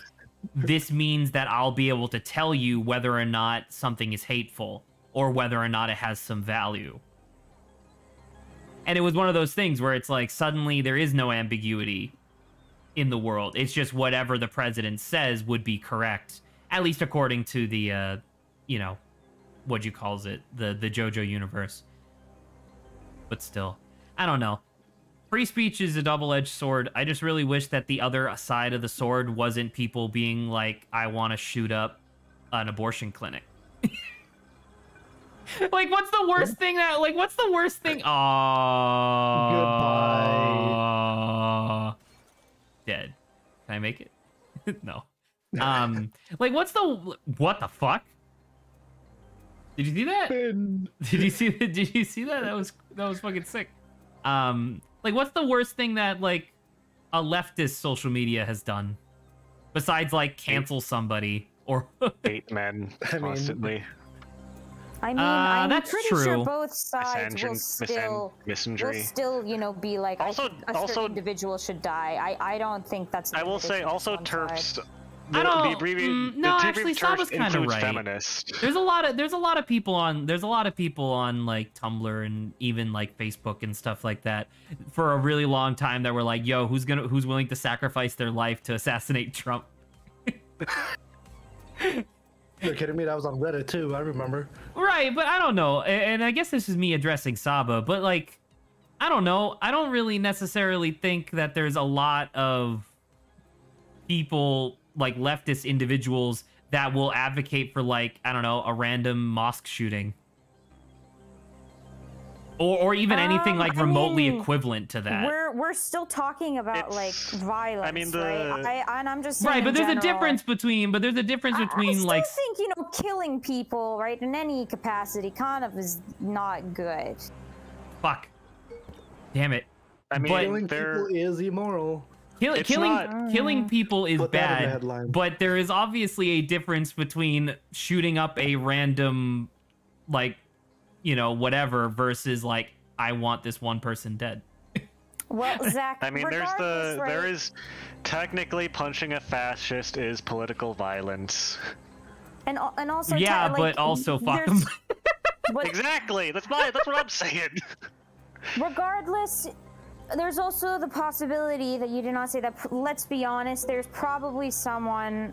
this means that I'll be able to tell you whether or not something is hateful or whether or not it has some value. And it was one of those things where it's like, suddenly there is no ambiguity in the world. It's just whatever the president says would be correct, at least according to the, you know, what you calls it, the JoJo universe. But still, I don't know. Free speech is a double-edged sword. I just really wish that the other side of the sword wasn't people being like, I want to shoot up an abortion clinic. Like, what's the worst thing that, like, what's the worst thing? Goodbye. Dead. Can I make it? No. Like, what the fuck? Did you see that? Did you see that? That was fucking sick. Like, what's the worst thing that, like, a leftist social media has done? Besides, like, cancel somebody or... hate men constantly. I mean, I'm that's pretty true. sure both sides will misandry. still, you know, be like, also, a certain individual should die. I don't think that's... I will say, also, TERFs... No, actually, Saba's kind of right. Feminist. There's a lot of people on like Tumblr and even like Facebook and stuff like that for a really long time that were like, yo, who's willing to sacrifice their life to assassinate Trump? You're kidding me? That was on Reddit too, I remember. Right, but I don't know. And I guess this is me addressing Saba, but like, I don't know. I don't really necessarily think that there's a lot of people, like leftist individuals, that will advocate for, like, I don't know, a random mosque shooting. Or even anything like remotely equivalent to that. We're still talking about like violence, I mean, right? And I'm just saying right, but there's a difference between. But there's a difference between I still like. think killing people, right, in any capacity, kind of is not good. Fuck. Damn it. I mean, killing people is immoral. Killing people is bad, but there is obviously a difference between shooting up a random, like, whatever, versus like, I want this one person dead. Well, Zach, I mean, there is technically punching a fascist is political violence. And also yeah, but also fuck them. Exactly. That's what I'm saying. Regardless, there's also the possibility that you did not say that. Let's be honest. There's probably someone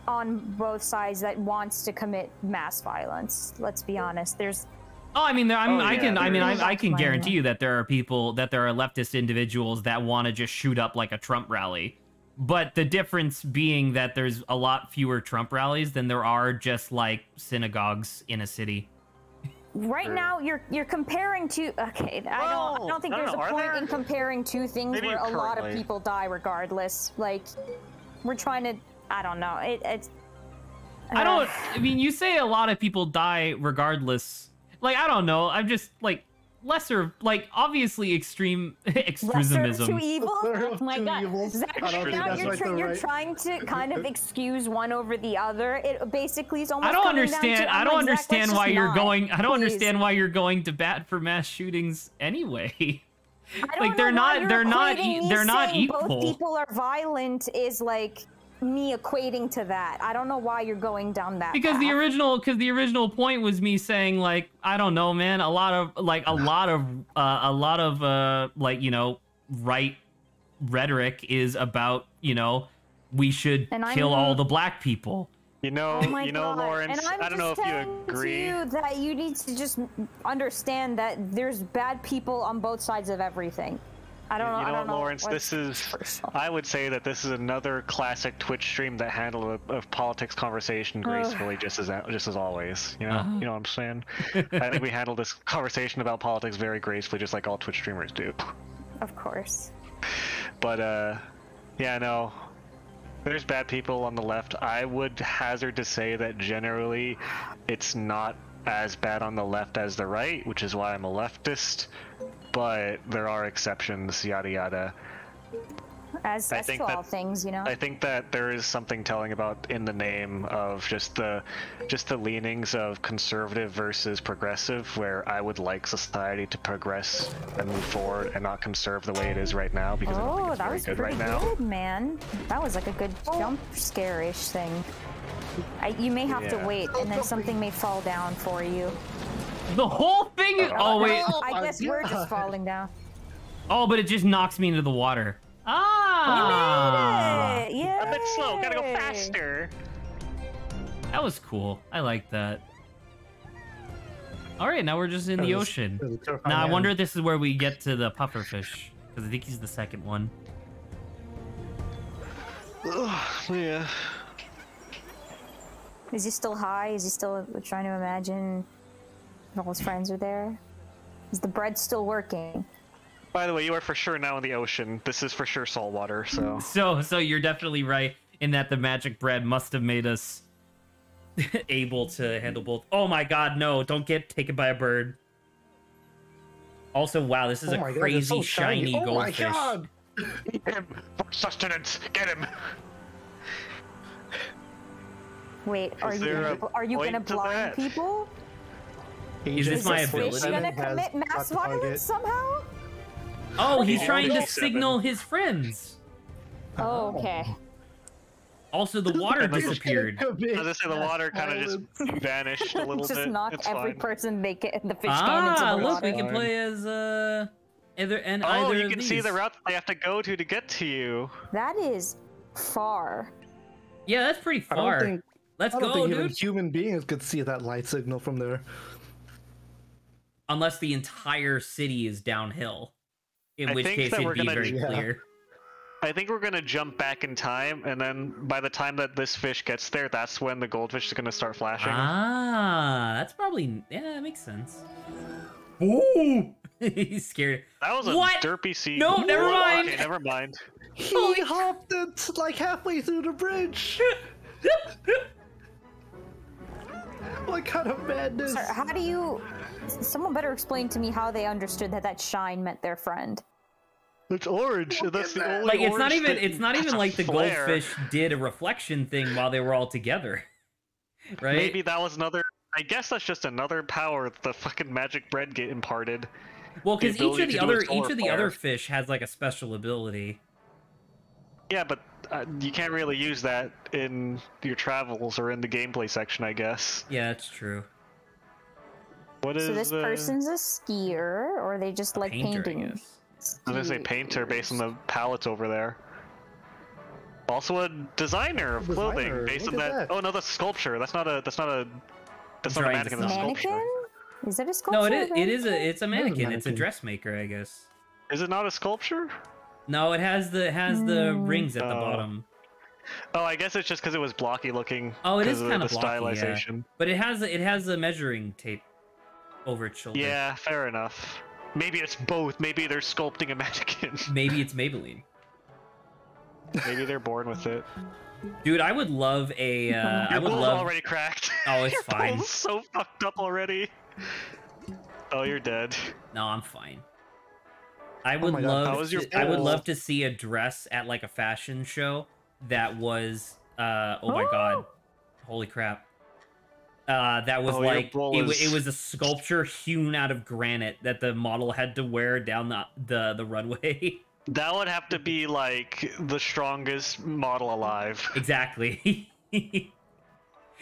on both sides that wants to commit mass violence. Let's be honest. There's. Oh, I mean, I can guarantee you that there are leftist individuals that want to just shoot up like a Trump rally. But the difference being that there's a lot fewer Trump rallies than there are just like synagogues in a city. Right now, you're comparing two. Okay, I don't think there's a point in comparing two things where a lot of people die regardless. Like, we're trying to. I don't know. I mean, you say a lot of people die regardless. Like, I don't know. I'm just like lesser, like obviously extremism. Lesser to evil? Oh my god. Zach, now you're trying to kind of excuse one over the other. It basically is almost I don't understand why you're going to bat for mass shootings anyway. Like they're not equal. Both people are violent is like me equating to that. I don't know why you're going down that because path. the original point was me saying, like, I don't know, man, a lot of right rhetoric is about, we should kill all the black people. Lawrence, I don't know if you agree. That you need to just understand that there's bad people on both sides of everything. I don't know, Lawrence, I would say that this is another classic Twitch stream that handled a politics conversation gracefully, just as always. You know what I'm saying? I think we handled this conversation about politics very gracefully, just like all Twitch streamers do. Of course. But there's bad people on the left. I would hazard to say that generally, it's not as bad on the left as the right, which is why I'm a leftist. But there are exceptions, yada yada. As to all things, I think that there is something telling about in the name of just the leanings of conservative versus progressive, where I would like society to progress and move forward and not conserve the way it is right now, because I don't think it's very good right now. Good, man. That was like a good jump scare-ish thing. You may have to wait, and then something may fall down for you. The whole thing is... Oh, wait. I guess we're just falling down. Oh, but it just knocks me into the water. Ah! You made it! Yeah. A bit slow. Gotta go faster. That was cool. I like that. All right, now we're just in the ocean. Now, I wonder if this is where we get to the pufferfish, because I think he's the second one. Yeah. Is he still high? Is he still trying to imagine... all his friends are there? Is the bread still working? By the way, you are for sure now in the ocean. This is for sure saltwater, so... So you're definitely right in that the magic bread must have made us able to handle both. Oh my god, no, don't get taken by a bird. Also, wow, this is a crazy so shiny goldfish. Oh my god! Eat him for sustenance! Get him! Wait, are you gonna blind people? Is this my ability? Is he gonna commit mass violence somehow? Oh, he's trying to signal his friends. Oh, okay. Also, the water disappeared. As I say, the water kind of just vanished a little bit. Just knock it's every fine. person they get in the fish can into the look, water. we can play as either you of can these. see the route they have to go to get to you. That is far. Yeah, that's pretty far. Let's go, dude. Even human beings could see that light signal from there. Unless the entire city is downhill, in which case it'd be very clear. I think we're gonna jump back in time, and then by the time that this fish gets there, that's when the goldfish is gonna start flashing. Ah, that's probably that makes sense. Ooh, he's scared. That was a what? derpy sea. No, never mind. Okay, never mind. He hopped it like halfway through the bridge. What kind of madness? Sorry, how do you... Someone better explain to me how they understood that that shine meant their friend. It's orange. That's the only Like it's not orange even that- it's not even that's a like the flare. goldfish did a reflection thing while they were all together, right? Maybe that was another. I guess that's just another power the fucking magic bread get imparted. Well, because the each of ability the to do a other solar flare. other fish has like a special ability. Yeah, but you can't really use that in your travels or in the gameplay section, I guess. Yeah, that's true. What is So this person's a skier, or they just like Painter, I painting? guess. I was gonna say painter based on the palettes over there. Also a designer of clothing Designer, based look on at that. that. Oh no, that's sculpture. That's not a Drawing mannequin. That's a sculpture. Mannequin? Is it a sculpture? No, it's a mannequin. It's a mannequin. dressmaker, I guess. Is it not a sculpture? No, it has the rings at the Oh. bottom. Oh, I guess it's just because it was blocky looking. Oh, it is 'cause kind the of blocky, yeah. stylization. But it has a measuring tape over its shoulder. Yeah, fair enough. Maybe it's both. Maybe they're sculpting a mannequin. Maybe it's Maybelline. Maybe they're born with it. Dude, I would love a. I Your would bull's love. already cracked. Oh, it's Your fine. bull's so fucked up already. Oh, you're dead. No, I'm fine. I would my God, love. how was your I would bull? love to see a dress at like a fashion show that was. Oh my god! Holy crap! That was Oh, your like bull is- it was a sculpture hewn out of granite that the model had to wear down the runway. That would have to be like the strongest model alive. Exactly.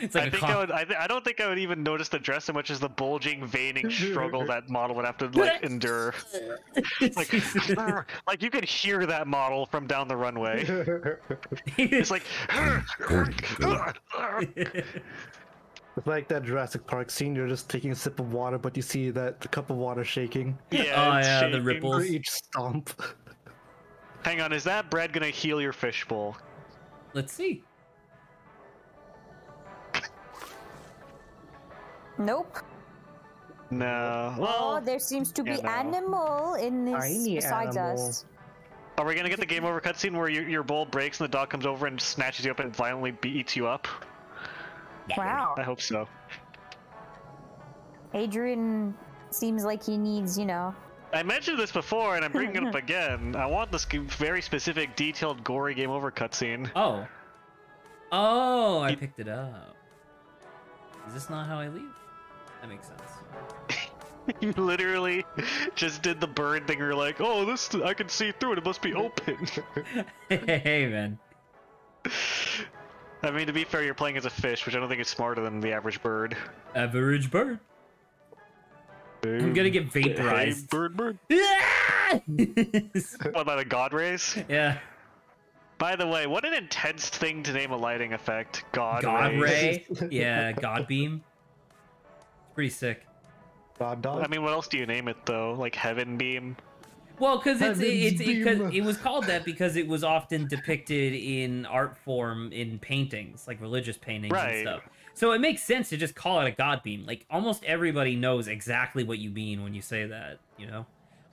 It's like I think I would. I don't think I would even notice the dress so much as the bulging, veining struggle that model would have to like endure. Like, like you could hear that model from down the runway. It's like. It's like that Jurassic Park scene. You're just taking a sip of water, but you see that the cup of water shaking Yeah. Oh, it's yeah, the shaking. ripples. for each stomp. Hang on, is that bread gonna heal your fishbowl? Let's see. Nope. No. Oh, Well, there seems to be yeah, no. animal in this Tiny besides animal. us. are we gonna get the game over cutscene where your bowl breaks and the dog comes over and snatches you up and violently beats you up? Wow. I hope so. Adrian seems like he needs, you know. I mentioned this before, and I'm bringing it up again. I want this very specific, detailed, gory game over cutscene. Oh. Oh, I picked it up. Is this not how I leave? That makes sense. You literally just did the bird thing. You're like, oh, this I can see through it. It must be open. Hey, man. I mean, to be fair, you're playing as a fish, which I don't think is smarter than the average bird. Average bird. I'm gonna get Hey, vaporized. bird. Ah! What, by the god rays? Yeah. By the way, what an intense thing to name a lighting effect. God God rays. ray. Yeah, God beam. It's pretty sick. God dog. I mean, what else do you name it, though? Like Heaven Beam? Well, because Heaven's beam. it was called that because it was often depicted in art form in paintings, like religious paintings and Right. stuff. So it makes sense to just call it a god beam. Like almost everybody knows exactly what you mean when you say that, you know?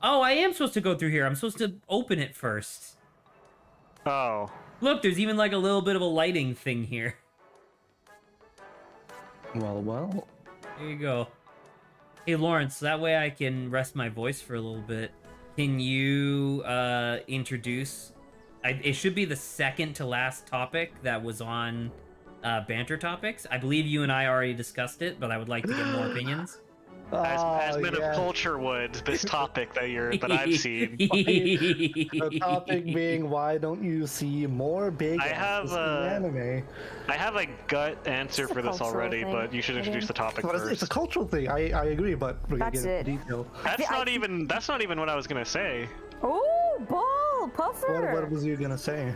Oh, I am supposed to go through here. I'm supposed to open it first. Oh. Look, there's even like a little bit of a lighting thing here. Well. There you go. Hey, Lawrence, that way I can rest my voice for a little bit. Can you introduce... it should be the second to last topic that was on Banter Topics. I believe you and I already discussed it, but I would like to get more opinions. As men yeah. of culture would, this topic that I've seen. The topic being, why don't you see more big I have, asses in anime? I have a gut answer It's a for this cultural already, thing, but you should introduce the topic But it's a first. cultural thing. I agree, but we're gonna That's get it. into detail. That's not even what I was gonna say. Oh, ball, puffer. What was you gonna say?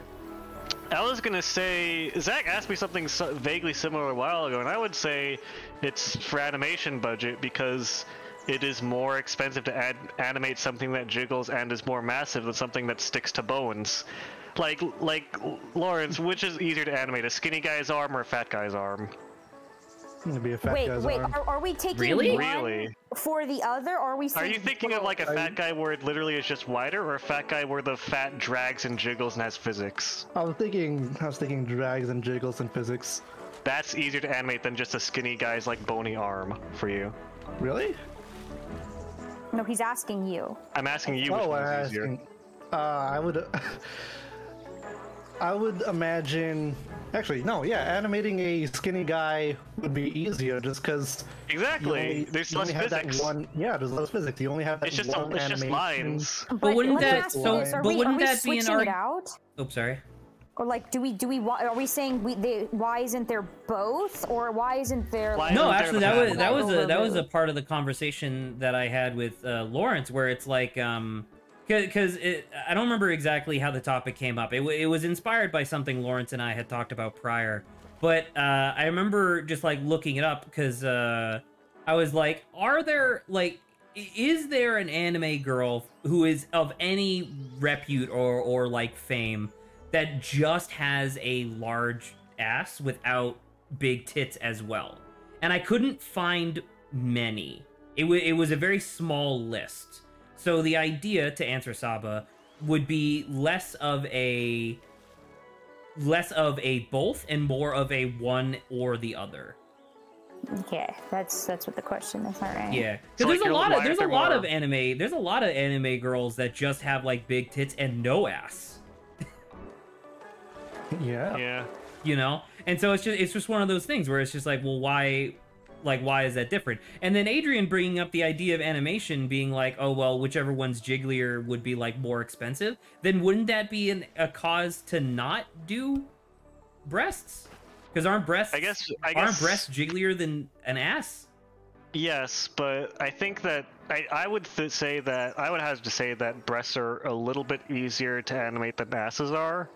I was gonna say, Zach asked me something vaguely similar a while ago, and I would say it's for animation budget because it is more expensive to animate something that jiggles and is more massive than something that sticks to bones. Like Lawrence, which is easier to animate, a skinny guy's arm or a fat guy's arm? It'd be a fat Wait, guy's wait. arm. Are we taking Really? one Really? for the other, or are we? Are saying you thinking of like a I- fat guy where it literally is just wider, or a fat guy where the fat drags and jiggles and has physics? I was thinking drags and jiggles and physics. That's easier to animate than just a skinny guy's like bony arm for you. Really? No, he's asking you. I'm asking you which Oh, one I'm is easier. asking. I would. I would imagine. Actually, no. Yeah, animating a skinny guy would be easier, just because. Exactly. There's less physics. Yeah, there's less physics. You only have that It's just one it's just animation. lines. But wouldn't let me that- ask you so- this, but wouldn't that be an switching it arg- out? Oops, sorry. Or like, are we saying why isn't there both, or why isn't there? Why Like, No, isn't there actually, the that fat was one? that was a part of the conversation that I had with Lawrence, where it's like, because I don't remember exactly how the topic came up. It was inspired by something Lawrence and I had talked about prior, but I remember just like looking it up because I was like, is there an anime girl who is of any repute or like fame that just has a large ass without big tits as well? And I couldn't find many. It was a very small list. So the idea, to answer Saba, would be less of a both and more of a one or the other. okay, that's what the question is, all right? Yeah, So, because like, there's a you're lot more- of anime. There's a lot of anime girls that just have like big tits and no ass. Yeah. Yeah. You know, and so it's just one of those things where it's just like, well, why is that different? And then Adrian bringing up the idea of animation being like, oh well, whichever one's jigglier would be like more expensive. Then wouldn't that be a cause to not do breasts? Because aren't breasts aren't breasts jigglier than an ass? Yes, but I think that I would say that I would have to say that breasts are a little bit easier to animate than asses are,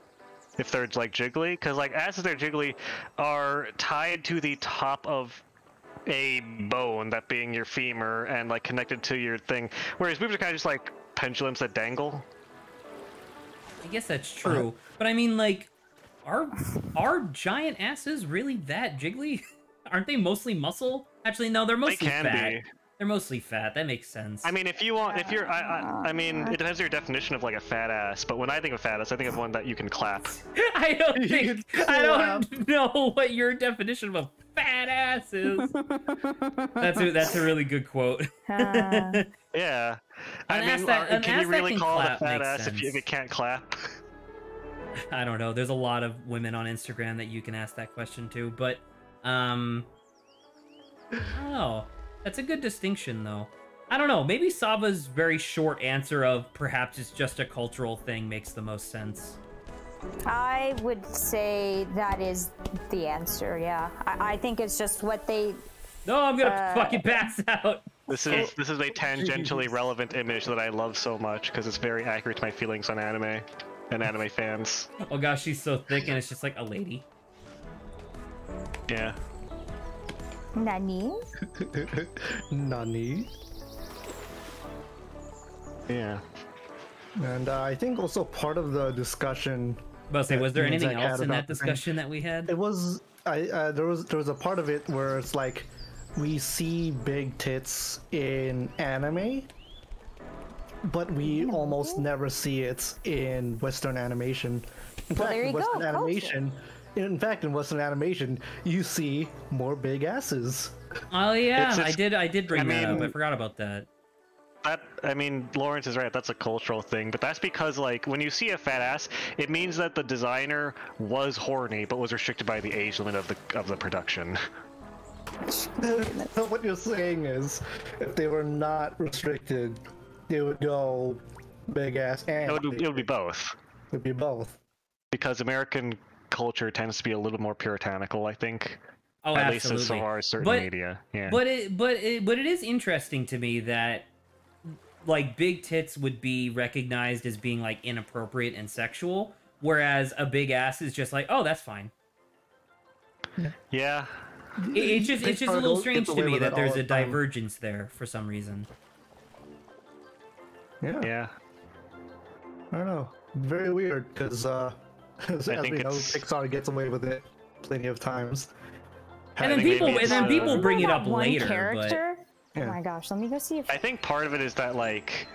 if they're like jiggly, because like asses that are jiggly are tied to the top of a bone, that being your femur, and like connected to your thing, whereas boobs are kind of just like pendulums that dangle. I guess that's true, but I mean, like, are giant asses really that jiggly? Aren't they mostly muscle? Actually, no, they're mostly can fat. be. They're mostly fat. That makes sense. I mean, if you're, I mean, it depends on your definition of like a fat ass. But when I think of fat ass, I think of one that you can clap. I don't know what your definition of a fat ass is. That's a really good quote. Yeah, I An mean, ass that can you really can call it a clap fat makes ass if sense. it can't clap? I don't know. There's a lot of women on Instagram that you can ask that question to, but I don't know. That's a good distinction, though. I don't know. Maybe Saba's very short answer of perhaps it's just a cultural thing makes the most sense. I would say that is the answer. Yeah, I think it's just what they. No, I'm gonna fucking pass out. This is a tangentially relevant image that I love so much because it's very accurate to my feelings on anime and anime fans. Oh gosh, she's so thick, and it's just like a lady. Yeah. Nani? Nani? Yeah. And I think also part of the discussion. But say, was there Zach anything had else in about that the thing. discussion that we had? It was there was a part of it where it's like we see big tits in anime, but we almost never see it in Western animation. In Well, fact, there in you go, Western culture. animation, in fact, in Western animation, you see more big asses. Oh yeah, It's I just- did bring I that up. mean- I forgot about that. I mean, Lawrence is right. That's a cultural thing, but that's because, like, when you see a fat ass, it means that the designer was horny, but was restricted by the age limit of the production. So what you're saying is, if they were not restricted, they would go big ass and It would be both, it would be both. because American culture tends to be a little more puritanical, I think. Oh, At absolutely. least as far as certain But- media. Yeah. But it is interesting to me that like big tits would be recognized as being like inappropriate and sexual, whereas a big ass is just like, oh, that's fine. Yeah. It's just a little strange to me that there's a all the time. divergence there for some reason. Yeah, Yeah. I don't know. very weird because as we think know, it's- Pixar gets away with it plenty of times. And then maybe people it's, bring it That up one later. character? Yeah. Oh my gosh, let me go see if I think part of it is that like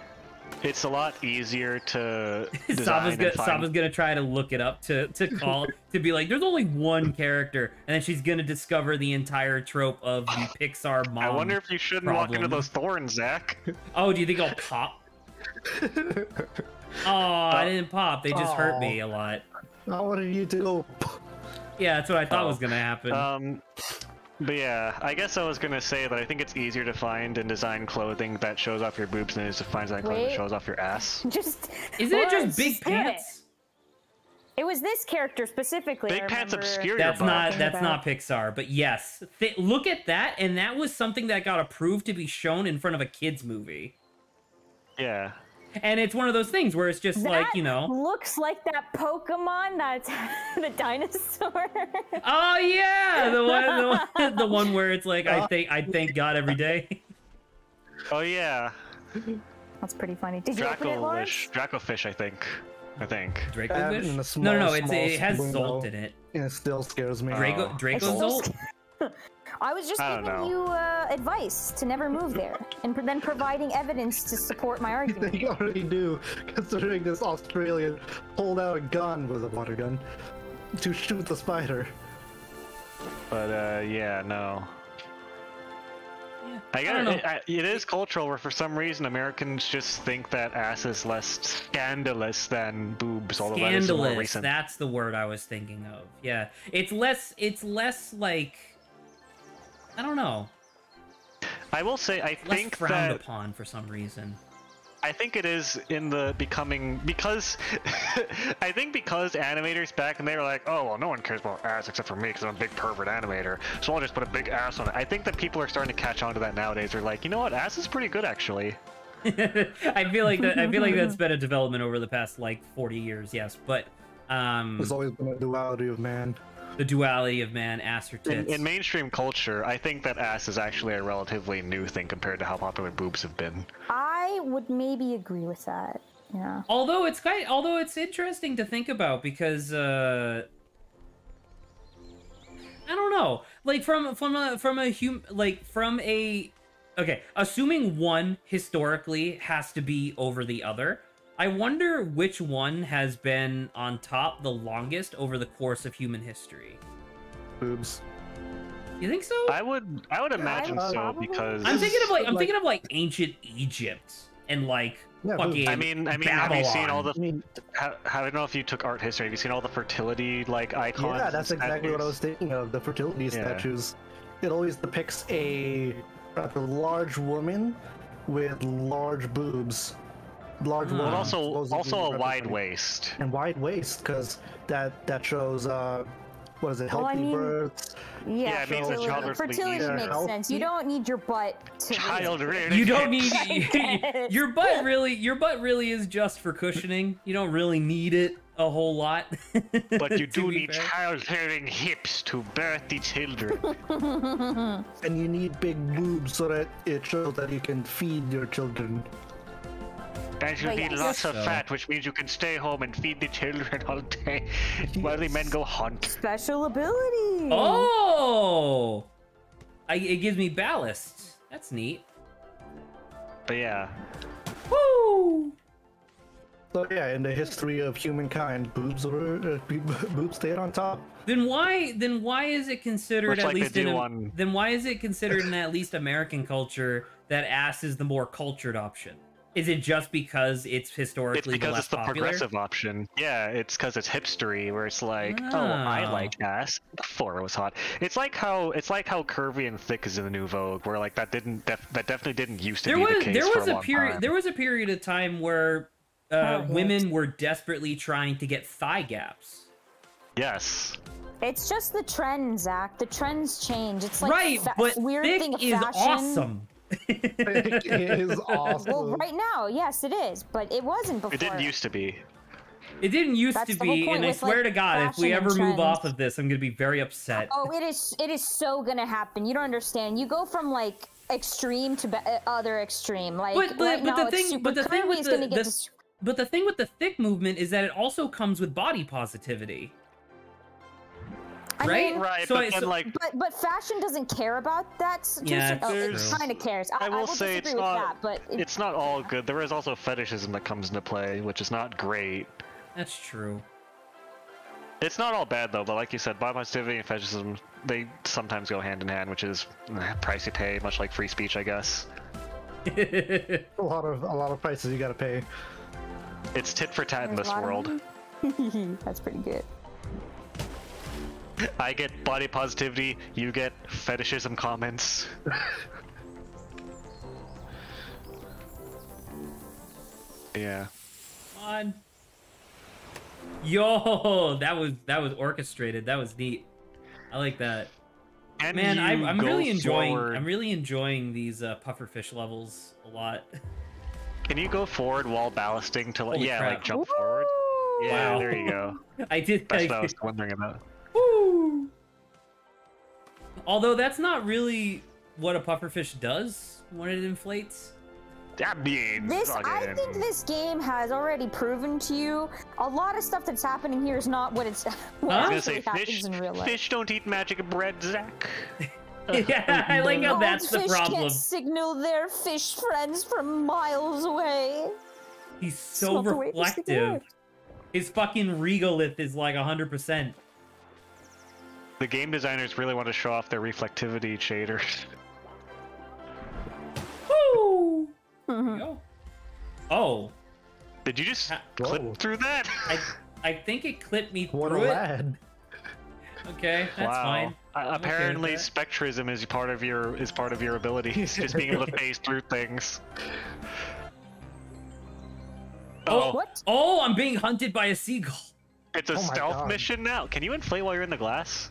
it's a lot easier to But design and find. Sava's gonna try to look it up to call to be like, there's only one character, and then she's gonna discover the entire trope of the Pixar mom. I wonder if you shouldn't walk into problem. those thorns, Zach. Oh, do you think I'll pop? Oh, I didn't pop. They just hurt me a lot. I wanted you to go. Yeah, that's what I thought was gonna happen. But yeah, I guess I was gonna say that I think it's easier to find and design clothing that shows off your boobs than it is to find design clothing that Wait. shows off your ass. just Isn't it Well, just big do it. pants? It was this character specifically. I Big pants remember. obscure your That's butt. not Pixar, but yes, look at that, and that was something that got approved to be shown in front of a kids movie. Yeah. And it's one of those things where it's just like, you know, looks like that Pokemon that's the dinosaur. oh yeah, the one where it's like I thank God every day. Oh yeah. That's pretty funny. Did you open it, Lawrence? Dracofish, I think. Dracofish? In a No, small, it has small Zolt in it. And it still scares me. Draco Zolt? I was just I don't giving know. you advice to never move there, and then providing evidence to support my argument. They already do, considering this Australian pulled out a gun with a water gun to shoot the spider. But yeah, no. Yeah, I don't know. guess it is cultural where for some reason Americans just think that ass is less scandalous than boobs, although that is more Scandalous. recent. That's the word I was thinking of. Yeah, it's less like, I don't know, I will say I less think frowned that upon for some reason. I think it is in the becoming because I think because animators back and they were like, oh well, no one cares about ass except for me because I'm a big pervert animator, so I'll just put a big ass on it. I think that people are starting to catch on to that nowadays. They're like, you know what, ass is pretty good actually. I feel like that's been a development over the past like 40 years. Yes, but There's always been a duality of man. the duality of man, ass or tits. In mainstream culture, I think that ass is actually a relatively new thing compared to how popular boobs have been. I would maybe agree with that. Yeah. Although it's interesting to think about because I don't know, like okay, assuming one historically has to be over the other, I wonder which one has been on top the longest over the course of human history. Boobs. You think so? I would imagine so probably. because I'm thinking of like ancient Egypt and like Yeah, fucking I mean, have you seen all the? I don't know if you took art history. Have you seen all the fertility like icons? Yeah, that's and exactly what I statues? was thinking of. The fertility statues. It always depicts a large woman with large boobs. Large woman. But also supposedly a wide representing- waist. And wide waist, because that shows what is it? Well, I Healthy mean- births. Yeah, it means that childbirth fertility easier. makes Healthy. sense. You don't need your butt to Child rearing. you don't need Yes. your butt really is just for cushioning. You don't really need it a whole lot. But you to do be need fair. child-rearing hips to birth the children. And you need big boobs so that it shows that you can feed your children. And you But need yes. lots of So- fat, which means you can stay home and feed the children all day while the men go hunt. Special ability. Oh, it gives me ballast. That's neat. But yeah, Woo! So yeah, in the history of humankind, boobs stayed on top. Then why is it considered Much at like they least do in on- then why is it considered in at least American culture that ass is the more cultured option? Is it just because it's it's historically because less it's the popular? progressive option. Yeah, it's because it's hipstery, where it's like, oh, I Oh. like ass before it was hot. It's like how curvy and thick is in the new vogue, where like that definitely didn't used to be the case for a long time. There was a period of time where yes. women were desperately trying to get thigh gaps. Yes. It's just the trend, Zach. The trends change. It's like Right, but weird thick thing of is fashion. awesome. It is awesome. Well, right now, yes, it is, but it wasn't before. It didn't used to be. It didn't used That's to the whole be, point and I with, swear like, to God, if we fashion ever and move trends. off of this, I'm gonna be very upset. Oh, it is so gonna happen. You don't understand. You go from like extreme to other extreme. Like But right now, the it's thing, super but the thing curvy, with it's gonna get But the thing with the thick movement is that it also comes with body positivity. Right? Right, So but then, like... But fashion doesn't care about that. Yeah, it kind of cares. I will say disagree with that, but it's not all good. There is also fetishism that comes into play, which is not great. That's true. It's not all bad though, but like you said, body positivity and fetishism, they sometimes go hand in hand, which is price you pay, much like free speech, I guess. A lot of prices you gotta pay. It's tit for tat in this world. That's pretty good. I get body positivity, you get fetishism comments. Yeah. Come on. Yo, that was orchestrated. That was neat. I like that. Can Man, I'm really enjoying. forward? I'm really enjoying these pufferfish levels a lot. Can you go forward while ballasting to like Holy crap. like jump forward? Yeah, Wow. there you go. I did. That's what I was wondering about. Woo! Although that's not really what a pufferfish does when it inflates. That means I think this game has already proven to you a lot of stuff that's happening here is not what it's what I was actually gonna say happens in real life. fish don't eat magic bread, Zach. Yeah, I like how that's the Goldfish problem. can't signal their fish friends from miles away. He's It's so not the way it used to reflective. go. His fucking regolith is like 100%. The game designers really want to show off their reflectivity shaders. Woo! There you go. Oh, Did you just Ha- clip Whoa. through that? I think it clipped me What a through it. lad. Okay, that's wow. fine. I'm okay with Apparently, that. spectrism is part of your abilities, just being able to phase through things. Oh, What? oh, I'm being hunted by a seagull. It's a Oh my stealth God. mission now. Can you inflate while you're in the glass?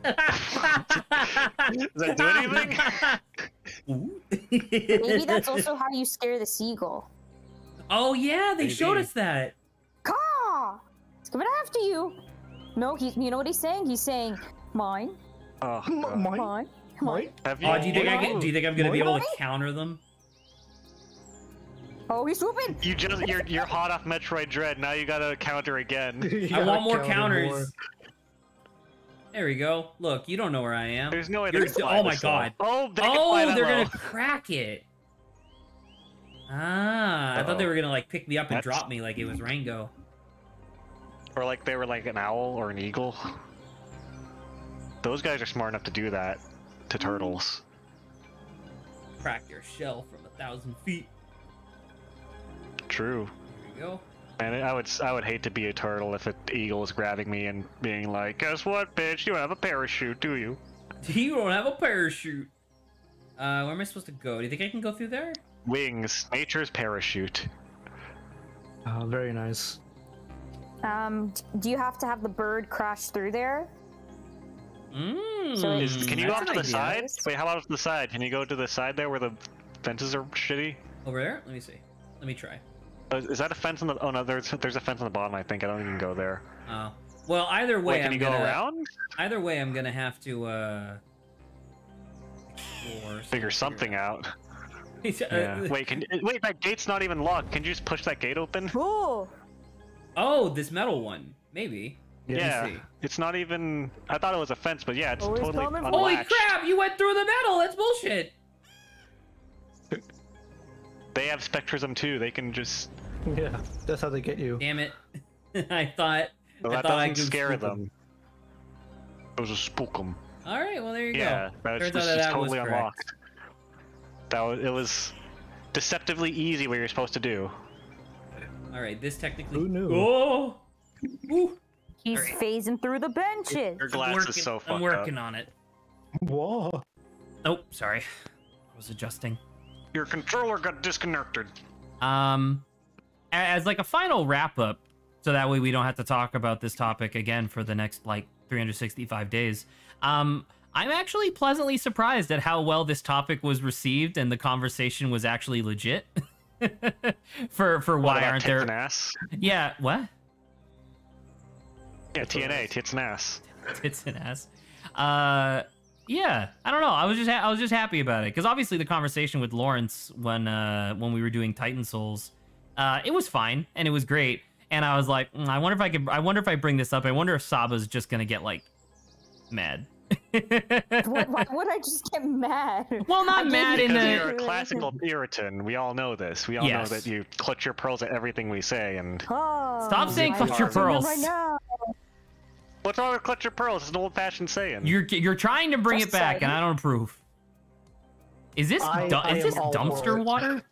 Does that do anything? Ooh. Maybe that's also how you scare the seagull. Oh yeah, they showed Maybe. us that. Caw! It's coming after you. No, you know what he's saying? He's saying, mine, Oh, God. Mine? mine. Mine? Have you? Oh, do you think I'm gonna be able to Really? counter them? Oh, he's swooping. You're hot off Metroid Dread. Now you gotta counter again. You I gotta want more counter counters. more. There we go. Look, you don't know where I am. There's no way You're- they can fly oh my this low. god. Oh, they can fly that they're low. gonna crack it. Ah, I thought they Uh-oh. were gonna like pick me up and That's- drop me like it was Rango. Or like they were like an owl or an eagle. Those guys are smart enough to do that to turtles. Crack your shell from 1,000 feet. True. There we go. And I would hate to be a turtle if an eagle was grabbing me and being like, "Guess what, bitch? You don't have a parachute, do you?" You don't have a parachute. Where am I supposed to go? Do you think I can go through there? Wings, nature's parachute. Oh, very nice. Do you have to have the bird crash through there? Mmm. So Can you go that's off to an the idea. side? Wait, how about to the side? Can you go to the side there where the fences are shitty? Over there? Let me see. Let me try. Is that a fence on the? Oh no, there's a fence on the bottom. I think I don't even go there. Oh. Well, either way, Wait, can I'm you gonna. go around? Either way, I'm gonna have to explore, Figure something out. Yeah. Wait, wait, that gate's not even locked. Can you just push that gate open? Oh, Oh, this metal one, maybe. Yeah. Yeah, see. it's not even. I thought it was a fence, but yeah, it's Oh, he's totally coming for- unlatched. Holy crap! You went through the metal. That's bullshit. They have spectrism too. They can just. Yeah, that's how they get you. Damn it! I thought. Well, I that thought I doesn't could scare spook 'em. them. It was a spook 'em. All right. Well, there you Yeah, go. that's Turns out just that totally was correct. unlocked. It was deceptively easy what you're supposed to do. All right. This technically. Who knew? Oh. Ooh. he's Alright. phasing through the benches. Your glass is so fucked I'm working up. on it. Whoa. Oh, sorry. I was adjusting. Your controller got disconnected. As like a final wrap up, so that way we don't have to talk about this topic again for the next like 365 days. I'm actually pleasantly surprised at how well this topic was received and the conversation was actually legit. for What why about aren't tits there? and ass? Yeah, what? Yeah, TNA, tits and ass. Tits and ass. Yeah, I don't know. I was just happy about it because obviously the conversation with Lawrence when we were doing Titan Souls, It was fine and it was great. And I was like, I wonder if I bring this up. I wonder if Saba's just gonna get like mad. Why would I just get mad? Well, not mad in because the. you're a classical Puritan. We all know this. We all know that you clutch your pearls at everything we say. And Oh, stop saying clutch your pearls. right now. what's wrong with clutch your pearls? It's an old-fashioned saying. You're trying to bring Just it back, saying. and I don't approve. Is this is this dumpster water?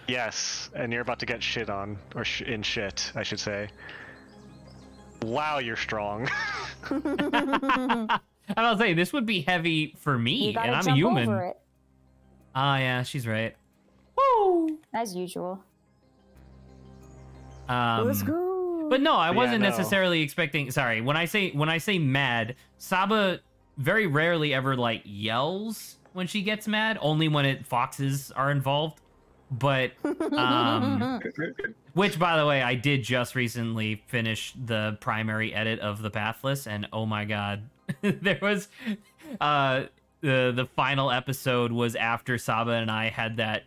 Yes, and you're about to get shit on, or in shit, I should say. Wow, you're strong. I was saying this would be heavy for me, You gotta and I'm a jump human. over it, Ah, yeah, she's right. Woo! as usual. Let's go. But no, I Yeah, wasn't no. necessarily expecting. Sorry, when I say mad, Saba very rarely ever like yells when she gets mad. Only when foxes are involved. But which, by the way, I did just recently finish the primary edit of the Pathless, and oh my god, there was the final episode was after Saba and I had that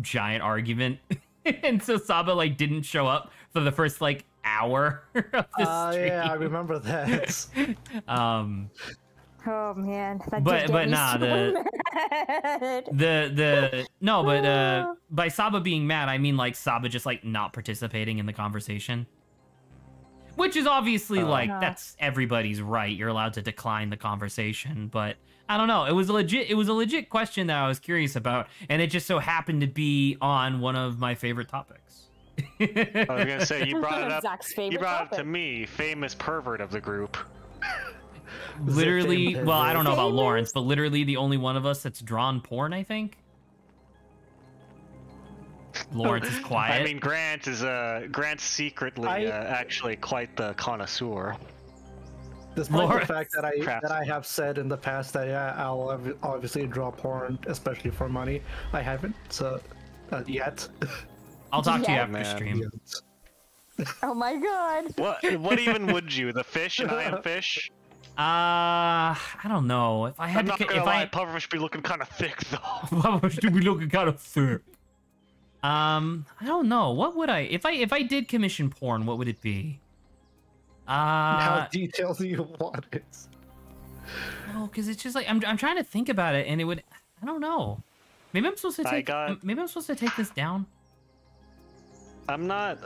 giant argument, and so Saba like didn't show up for the first like hour of the stream. Yeah, I remember that. Oh man, that But- did get but me nah, so mad. By Saba being mad, I mean like Saba just like not participating in the conversation, which is obviously like that's everybody's right. You're allowed to decline the conversation, but I don't know. It was a legit question that I was curious about, and it just so happened to be on one of my favorite topics. I was gonna say you brought it up. Zach's You favorite brought it to topic. me, famous pervert of the group. Literally, well, I don't know about Famous? Lawrence, but literally the only one of us that's drawn porn, I think. Lawrence is quiet. I mean, Grant's secretly actually quite the connoisseur. Despite Lawrence. the fact that I have said in the past that I'll obviously draw porn, especially for money, I haven't yet. I'll talk to you Yeah. after Man. stream. Oh my god. What even would you? The fish and I am fish? I don't know. If I had I'm not to, gonna if lie, I pufferfish be looking kind of thick though. How much do we looking kind of thick? I don't know. What would I if I did commission porn? What would it be? How detailed do you want it? No, because it's just like I'm trying to think about it, and it would. I don't know. Maybe I'm supposed to take. Maybe I'm supposed to take this down. I'm not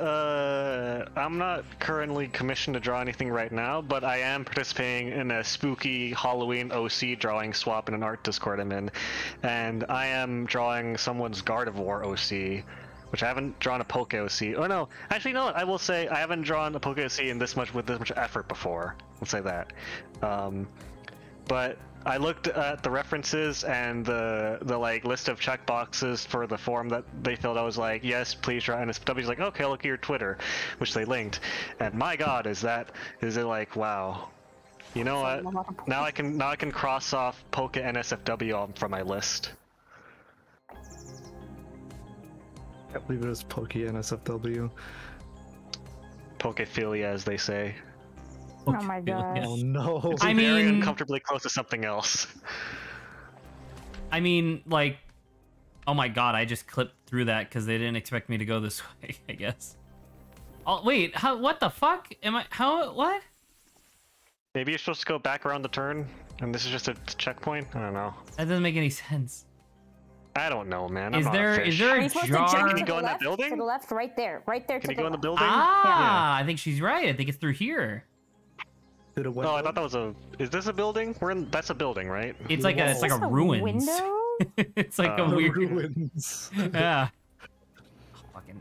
currently commissioned to draw anything right now, but I am participating in a spooky Halloween OC drawing swap in an art Discord I'm in, and I am drawing someone's Gardevoir OC, which I haven't drawn a Poke OC. Oh no, actually no, I will say I haven't drawn a Poke OC with this much effort before. Let's say that. But I looked at the references and the like list of checkboxes for the form that they filled. I was like, yes, please try. And W's like, okay, look at your Twitter, which they linked. And my God, is it like, wow. You know what? Now I can cross off Poke NSFW from my list. I believe it was Poke NSFW. Pokephilia, as they say. Oh my god. Oh no. It's I very mean- uncomfortably close to something else. I mean, like, oh my god, I just clipped through that because they didn't expect me to go this way. I guess. Oh wait, how? What the fuck? Am I? How? What? Maybe you're supposed to go back around the turn, and this is just a checkpoint. I don't know. That doesn't make any sense. I don't know, man. Is I'm not a there fish. a Are you supposed to jar? jump Can to you go the in that left? building? To the left, right there. Right there Can to you go in the left. building? Ah, I think she's right. I think it's through here. To the Oh, window. I thought that was a. Is this a building? That's a building, right? It's like Is a this ruins. window? It's like a The weird. ruins. Yeah. Fucking.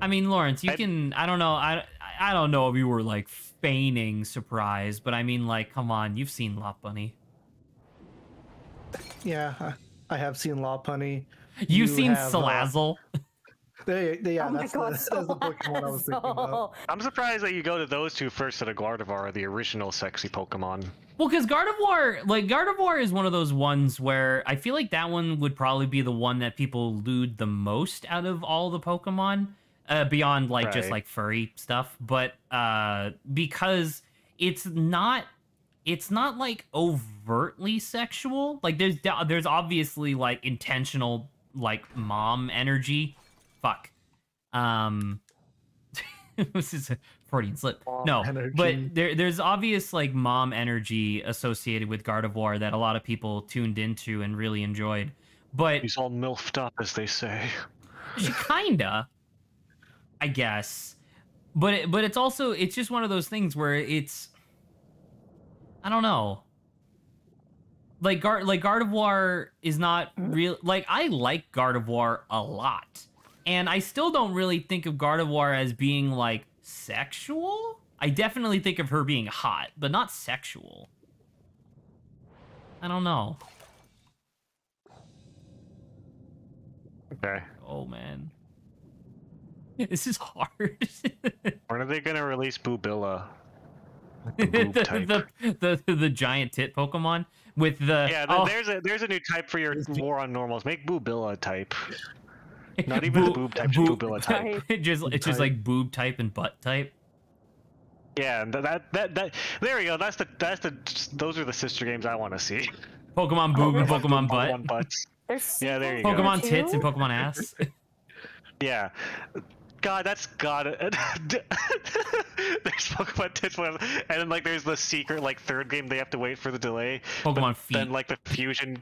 I mean, Lawrence, you can. I don't know. I don't know if you were like feigning surprise, but I mean, like, come on, you've seen Lot Bunny. Yeah, I have seen Lopunny. You've seen have, Salazzle. Yeah, Oh my that's god, that's the Pokemon I was thinking about. so- I'm surprised that you go to those two first to the Gardevoir, the original sexy Pokemon. Well, because Gardevoir is one of those ones where I feel like that one would probably be the one that people lewd the most out of all the Pokemon, beyond like just Right. like furry stuff. But because it's not like overtly sexual. Like there's obviously like intentional like mom energy. Fuck. This is a Freudian slip. No, energy. but there's obvious like mom energy associated with Gardevoir that a lot of people tuned into and really enjoyed. But he's all milfed up, as they say. Kinda, I guess. But it's also, it's just one of those things where it's, I don't know. Like Gardevoir is not real. Like, I like Gardevoir a lot. And I still don't really think of Gardevoir as being, like, sexual. I definitely think of her being hot, but not sexual. I don't know. Okay. Oh, man. This is hard. When are they gonna release Boobilla? The giant tit Pokemon with the... Yeah, there's a new type for your war on normals. Make Boobilla a type. Not even the boob type, Boobilla type. It's just like boob type and butt type. Yeah, that there we go. Those are the sister games I want to see. Pokemon boob and Pokemon butt. Pokemon butts. Yeah, there you Pokemon go. tits and Pokemon ass. Yeah. God, that's gotta. There's Pokemon tits, and then like there's the secret like third game they have to wait for the delay. Pokemon feet. Then like the fusion.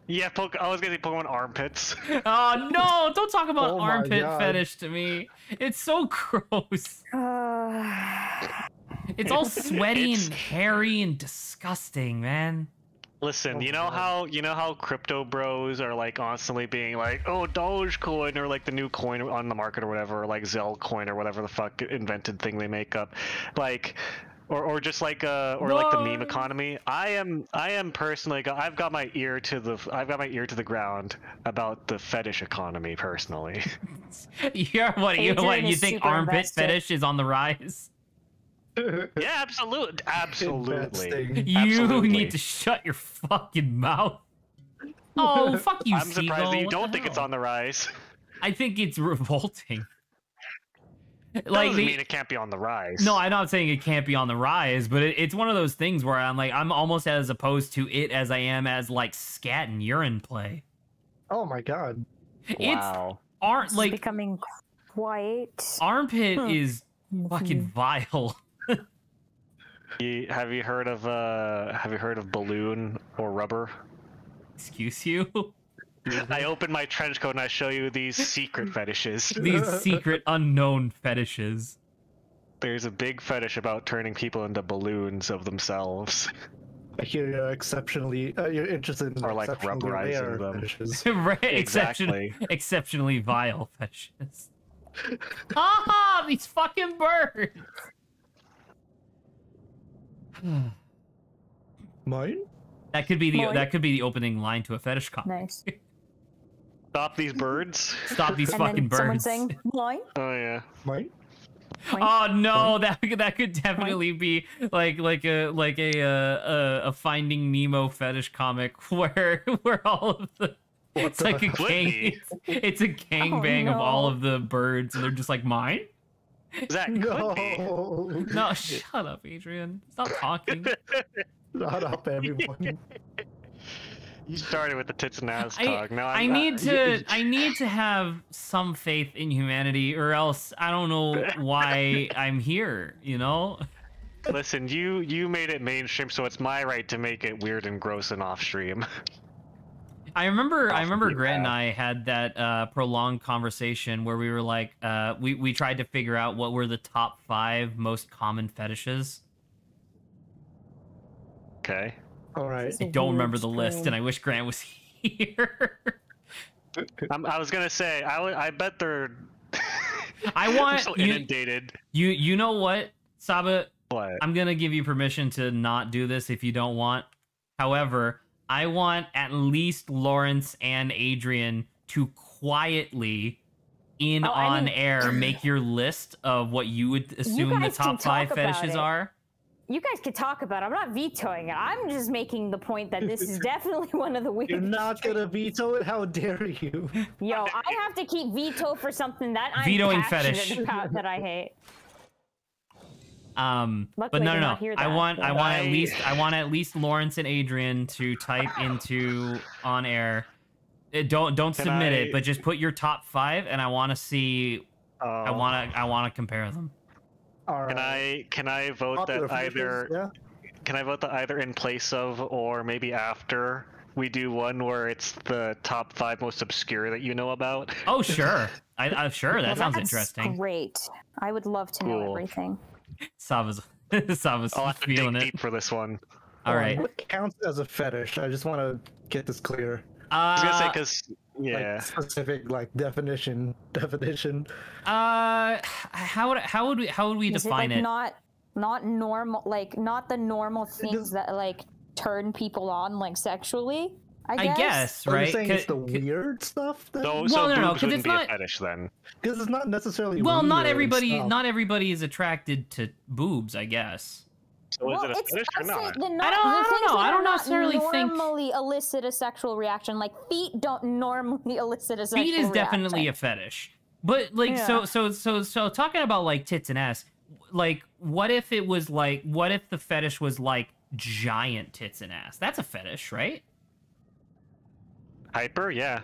Yeah, I was gonna say Pokemon armpits. Oh no! Don't talk about Oh armpit fetish to me. It's so gross. It's all sweaty and hairy and disgusting, man. Listen, you know how crypto bros are like constantly being like, oh, Dogecoin or like the new coin on the market or whatever, or like Zellcoin or whatever the fuck invented thing they make up, like, or just like like the meme economy. I am personally, I've got my ear to the ground about the fetish economy personally. You think armpit fetish is on the rise? Yeah, absolutely. You need to shut your fucking mouth. Oh, fuck you, I'm surprised Seagull. that you don't think it's on the rise. I think it's revolting. Like, doesn't mean it can't be on the rise. No, I'm not saying it can't be on the rise, but it's one of those things where I'm almost as opposed to it as I am as like scat and urine play. Oh my god. Wow. It's becoming quite. Armpit is fucking vile. Have you heard of balloon or rubber? Excuse you? I open my trench coat and I show you these secret fetishes. These secret unknown fetishes. There's a big fetish about turning people into balloons of themselves. I hear you're you're interested in or like rubberizing them. Fetishes. Exactly. Exceptionally vile fetishes. Ah, these fucking birds. Mine? That could be the opening line to a fetish comic. Nice. Stop these birds. Stop these fucking birds. Someone saying mine. Oh yeah. Mine? Oh no, that could definitely be like a Finding Nemo fetish comic where all of the it's like a gang it's a gangbang of all of the birds and they're just like mine. That could be. No, shut up, Adrian. Stop talking. Shut up, everyone. You started with the tits and ass talk. Now I need to have some faith in humanity, or else I don't know why I'm here. You know. Listen, you made it mainstream, so it's my right to make it weird and gross and off stream. I remember Grant and I had that prolonged conversation where we were like, we tried to figure out what were the top 5 most common fetishes. Okay. All right. I don't remember the list, and I wish Grant was here. I was gonna say, I bet they're. I want so inundated. You know what, Saba? What? I'm gonna give you permission to not do this if you don't want. However, I want at least Lawrence and Adrian to quietly, on air, make your list of what you would assume the top 5 fetishes are. You guys can talk about it. I'm not vetoing it. I'm just making the point that this is definitely one of the weirdest. You're not gonna veto it? How dare you? Yo, I have to keep veto for something that I'm Vetoing passionate fetish. about that I hate. But no. I want at least Lawrence and Adrian to type into on air Don't submit it, but just put your top 5, and I want to see. I want to compare them. All right. Can I vote Popular that either? features, yeah? Can I vote that either in place of or maybe after we do one where it's the top 5 most obscure that you know about? Oh sure, sure that sounds That's interesting. Great. I would love to know everything. Sava's I'll have to feeling dig it. deep for this one. All right. What counts as a fetish? I just want to get this clear. I was gonna say because Like specific like definition. how would we Is define it it? Not normal, like not the normal things that like turn people on like sexually. I guess. Are you Right? saying it's the weird stuff? Then? so Well, no, boobs 'cause wouldn't it's be not- a fetish then. Because it's not necessarily. Well, not weird everybody stuff. is attracted to boobs, I guess. So is it a fetish or not? I don't know. I don't necessarily think normally elicit a sexual reaction. Like feet don't normally elicit a sexual feet reaction. is definitely a fetish. But like so talking about like tits and ass, like what if the fetish was like giant tits and ass? That's a fetish, right? Hyper, yeah.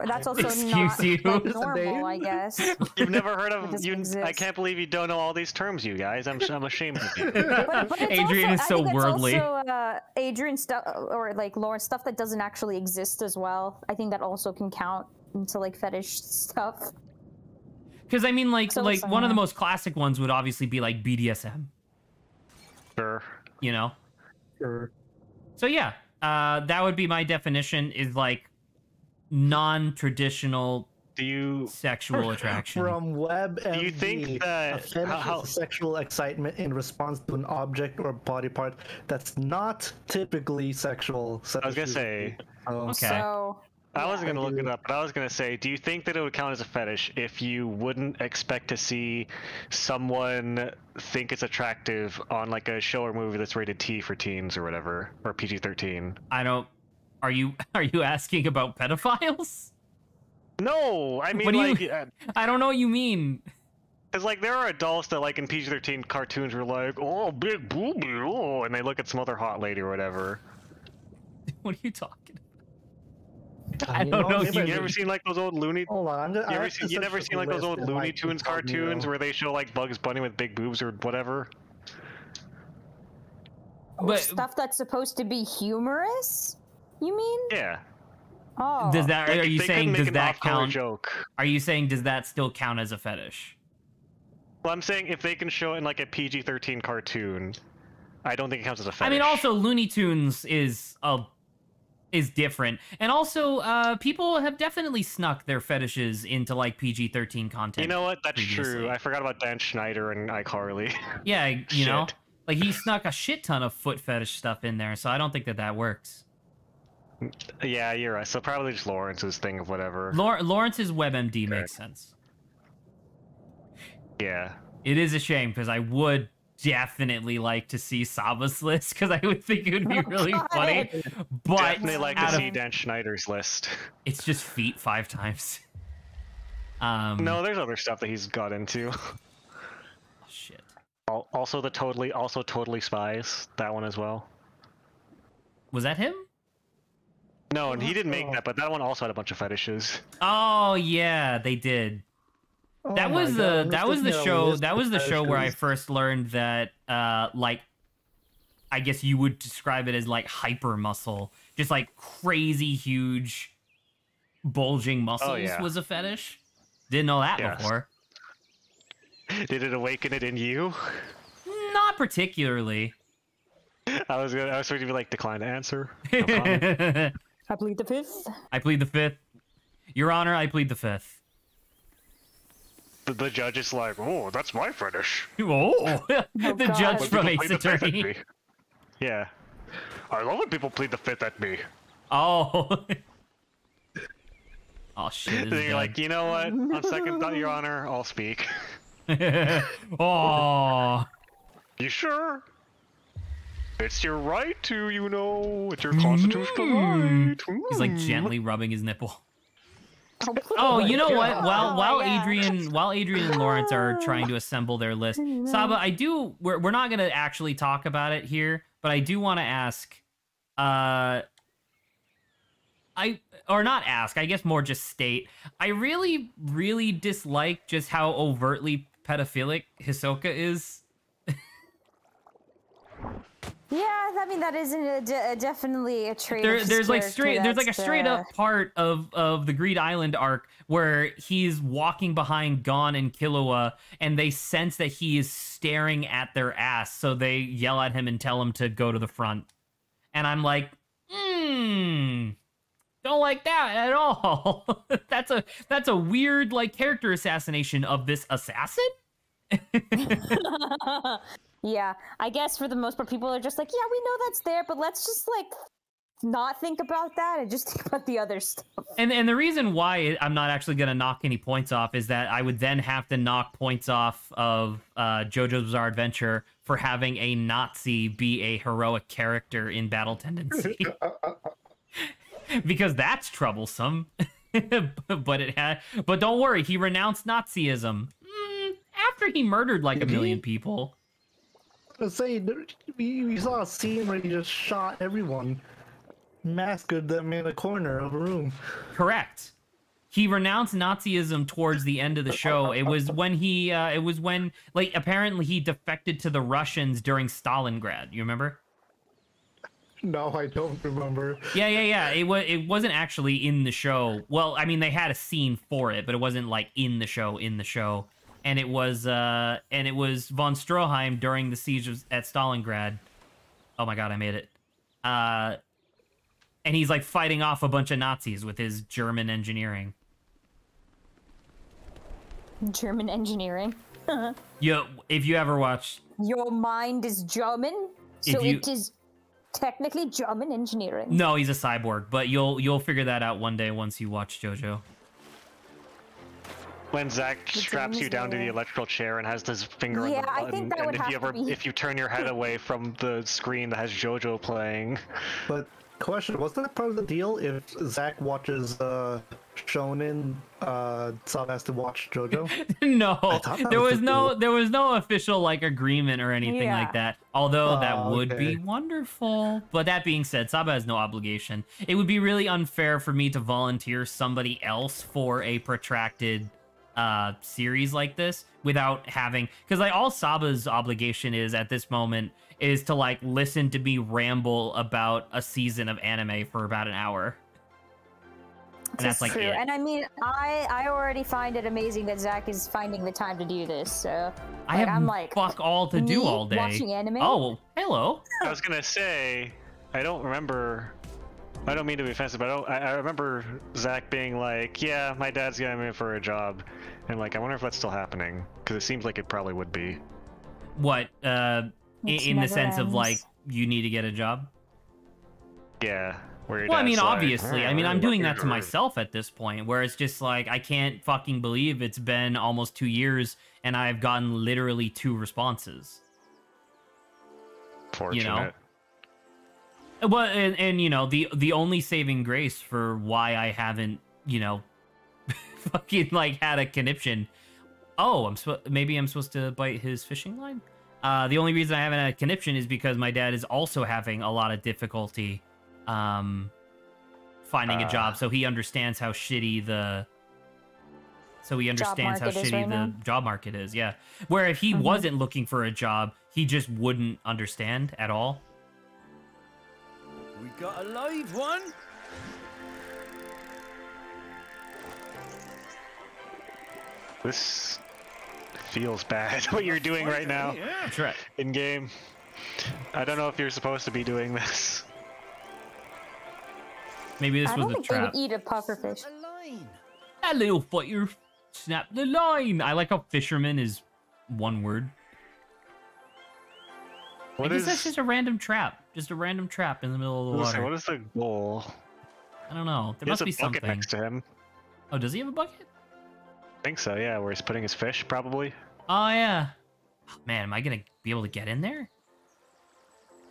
That's also Excuse not you. like, normal, I guess. You've never heard It of doesn't you? exist. I can't believe you don't know all these terms, you guys. I'm ashamed of you. But it's Adrian also, is so I think worldly. It's also, Adrian stuff or like Lauren stuff that doesn't actually exist as well. I think that also can count into like fetish stuff. Because I mean, like So one of the most classic ones would obviously be like BDSM. Sure. You know. Sure. So yeah, that would be my definition. Is like non-traditional sexual attraction. From WebMD, Do you think that a fetish is sexual excitement in response to an object or body part that's not typically sexual? I was gonna say. Okay. So I wasn't gonna look it up, but I was gonna say, do you think that it would count as a fetish if you wouldn't expect to see someone think it's attractive on like a show or movie that's rated T for teens or whatever, or PG-13? I don't. Are you asking about pedophiles? No, I mean What do like, you? I don't know what you mean. because like there are adults that like in PG-13 cartoons are like, oh, big booby, oh, and they look at some other hot lady or whatever. What are you talking about? I I don't know. You ever seen like those old Looney? Hold on, You never seen like those old Looney Tunes cartoons where they show like Bugs Bunny with big boobs or whatever? But stuff that's supposed to be humorous? You mean? Yeah. Oh. does that? Are you They saying couldn't make does an that off-color count? joke. Are you saying does that still count as a fetish? Well, I'm saying if they can show it in like a PG-13 cartoon, I don't think it counts as a fetish. I mean, also Looney Tunes is different, and also people have definitely snuck their fetishes into like PG-13 content. You know what? That's previously. true. I forgot about Dan Schneider and iCarly. Yeah, you know, Shit. like he snuck a shit ton of foot fetish stuff in there, so I don't think that works. Yeah, you're right. So probably just Lawrence's thing of whatever. Lawrence's WebMD makes sense. Yeah. It is a shame because I would definitely like to see Saba's list because I would think it would be really funny. But Definitely like to out see of- Dan Schneider's list. it's just feet 5 times. No, there's other stuff that he's got into. Shit. Also Totally Spies. That one as well. Was that him? No, and he didn't make that, but that one also had a bunch of fetishes. Oh yeah, they did. Oh That my was God, the I'm just looking at a show. list That of was the show where I fetishes. first learned that like I guess you would describe it as like hyper muscle, just like crazy huge bulging muscles yeah. was a fetish. Didn't know that Yes. before. Did it awaken it in you? Not particularly. I was supposed to be like, decline to answer. No comment. I plead the fifth. I plead the fifth. Your Honor, I plead the fifth. The judge is like, oh, that's my fetish. Oh, the God. judge When from people Ace plead the fifth at Attorney. me. Yeah. I love when people plead the fifth at me. Oh. Oh shit. Then This you're like, you know what? On second thought, Your Honor, I'll speak. is oh. You sure? It's your right to, you know, it's your constitutional right. He's like gently rubbing his nipple. Oh, you know what? While Adrian and Lawrence are trying to assemble their list, Saba, we're not gonna actually talk about it here, but I do want to ask, or not ask, I guess more just state, I really, really dislike just how overtly pedophilic Hisoka is. Yeah, I mean that isn't definitely a trait. There's like a straight up part of the Greed Island arc where he's walking behind Gon and Killua, and they sense that he is staring at their ass, so they yell at him and tell him to go to the front. And I'm like, don't like that at all. That's a weird like character assassination of this assassin. Yeah, I guess for the most part, people are just like, yeah, we know that's there, but let's just like not think about that and just think about the other stuff. And the reason why I'm not actually going to knock any points off is that I would then have to knock points off of JoJo's Bizarre Adventure for having a Nazi be a heroic character in Battle Tendency. Because that's troublesome. But don't worry, he renounced Nazism after he murdered like a million people. I was saying, we saw a scene where he just shot everyone, massacred them in a corner of a room. Correct. He renounced Nazism towards the end of the show. It was when like apparently he defected to the Russians during Stalingrad. You remember? No, I don't remember. Yeah. It wasn't actually in the show. Well, I mean, they had a scene for it, but it wasn't like in the show. And it was von Stroheim during the siege at Stalingrad. Oh my god, I made it. And he's like fighting off a bunch of Nazis with his German engineering. German engineering. Yeah, if you ever watch. Your mind is German, so it is technically German engineering. No, he's a cyborg, but you'll figure that out one day once you watch JoJo. When Zack straps you down to the electrical chair and has his finger on the button, I think that would if you turn your head away from the screen that has JoJo playing. But question, was that part of the deal? If Zack watches Shonen, Sab has to watch JoJo? No, there was no official like agreement or anything like that. Although that would be wonderful. But that being said, Saba has no obligation. It would be really unfair for me to volunteer somebody else for a protracted series like this without having, because like all Saba's obligation is at this moment is to like listen to me ramble about a season of anime for about an hour. And that's like true. it. And I mean, I already find it amazing that Zack is finding the time to do this. So like, I'm like fuck all to do all day. Watching anime. Oh, hello. I was gonna say, I don't mean to be offensive, but I remember Zack being like, yeah, my dad's getting me for a job. And like, I wonder if that's still happening. Because it seems like it probably would be. What, in the sense of like, you need to get a job? Yeah. Well, I mean, obviously. I mean, I'm doing that to myself at this point, where it's just like, I can't fucking believe it's been almost 2 years and I've gotten literally 2 responses. Fortunate. You know? Well, and you know, the only saving grace for why I haven't, you know, fucking like had a conniption. Oh, maybe I'm supposed to bite his fishing line? The only reason I haven't had a conniption is because my dad is also having a lot of difficulty finding a job, so he understands how shitty the job market is. Yeah, where if he wasn't looking for a job, he just wouldn't understand at all. We got a live one. This feels bad, what you're doing right now. Yeah. That's right. In game. I don't know if you're supposed to be doing this. Maybe this was a trap. I don't think they would eat a pufferfish. That little fighter snapped the line. I like how fisherman is one word. I guess that's just a random trap. Just a random trap in the middle of the water. What is the goal? I don't know. There must be something. He has a bucket next to him. Oh, does he have a bucket? I think so, yeah, where he's putting his fish, probably. Oh, yeah. Oh, man, am I going to be able to get in there?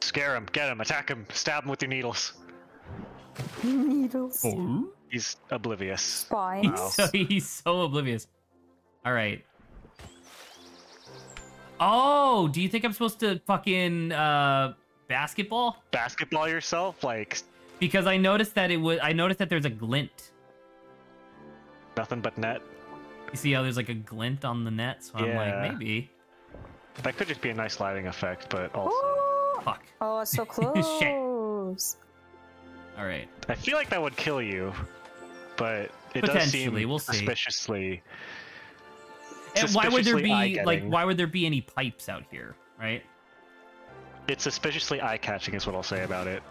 Scare him, get him, attack him, stab him with your needles. Needles. Oh. He's oblivious. Spine. Wow. He's so oblivious. All right. Oh, do you think I'm supposed to fucking basketball? Basketball yourself? Like, Because I noticed that I noticed that there's a glint. Nothing but net. You see how there's like a glint on the net, so I'm like, maybe. That could just be a nice lighting effect, but also... Ooh. Fuck. Oh, so close. Shit. Alright. I feel like that would kill you, but it does seem we'll see. suspiciously... And why would there be, like, why would there be any pipes out here, right? It's suspiciously eye-catching is what I'll say about it.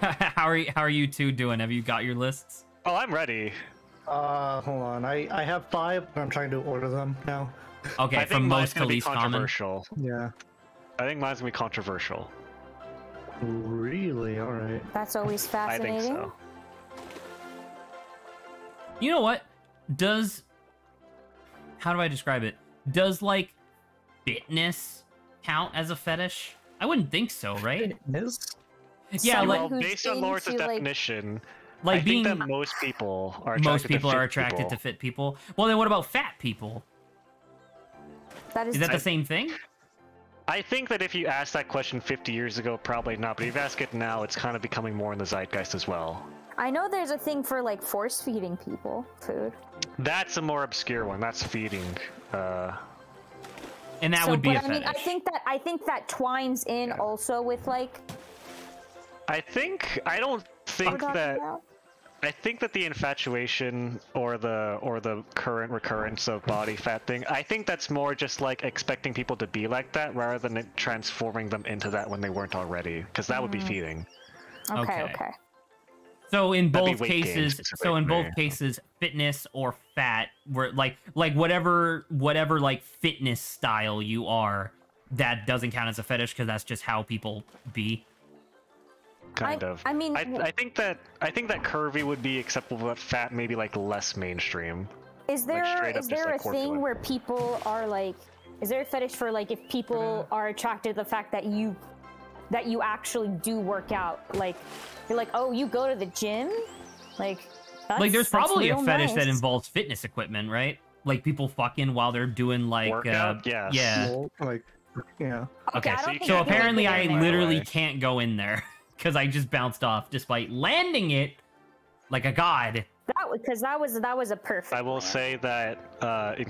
How are you two doing? Have you got your lists? Oh, I'm ready. Hold on. I have 5, but I'm trying to order them now. Okay, from most to least common. Controversial. Yeah. I think mine's gonna be controversial. Really? All right. That's always fascinating. I think so. You know what? How do I describe it? Does, like, fitness count as a fetish? I wouldn't think so, right? Fitness? Yeah, Someone well, based on Lawrence's definition, like I being, think that most people are attracted to fit people. Well, then what about fat people? Is that the same thing? I think that if you asked that question 50 years ago, probably not. But if you ask it now, it's kind of becoming more in the zeitgeist as well. I know there's a thing for like force feeding people food. That's a more obscure one. That's feeding. And that would be a fetish. I mean, I think that twines in also with like. I don't think that. I think that the infatuation or the current recurrence of body fat thing, I think that's more just like expecting people to be like that rather than it transforming them into that when they weren't already, because that would be feeding. Okay. So in both cases, fitness or fat, were like whatever like fitness style you are, that doesn't count as a fetish because that's just how people be. Kind of. I mean, I think that curvy would be acceptable, but fat maybe like less mainstream. Is there a thing where people are like? Is there a fetish for like if people are attracted to the fact that you actually do work out? Like you're like, oh, you go to the gym, like there's probably a fetish that involves fitness equipment, right? Like people fucking while they're doing like workout, yeah. Well, like, yeah. Okay, so apparently I literally can't go in there. Because I just bounced off despite landing it like a god. That was a perfect. I will say that in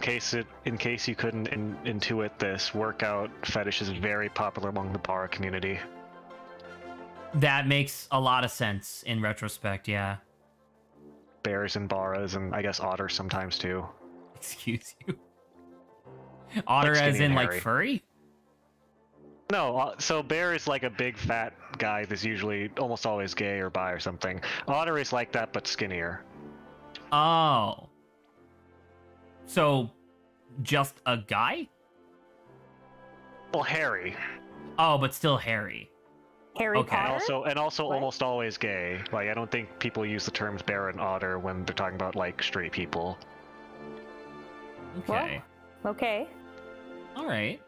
case you couldn't intuit this, workout fetish is very popular among the bar community. That makes a lot of sense in retrospect, yeah. Bears and baras, and I guess otters sometimes too. Excuse you. Otter like as in like hairy. furry? No, so bear is like a big fat guy that's usually almost always gay or bi or something. Otter is like that but skinnier. Oh. So, just a guy? Well, hairy. Oh, but still hairy. Harry Potter? And also almost always gay. Like, I don't think people use the terms bear and otter when they're talking about, like, straight people. Okay. Well, okay. Alright.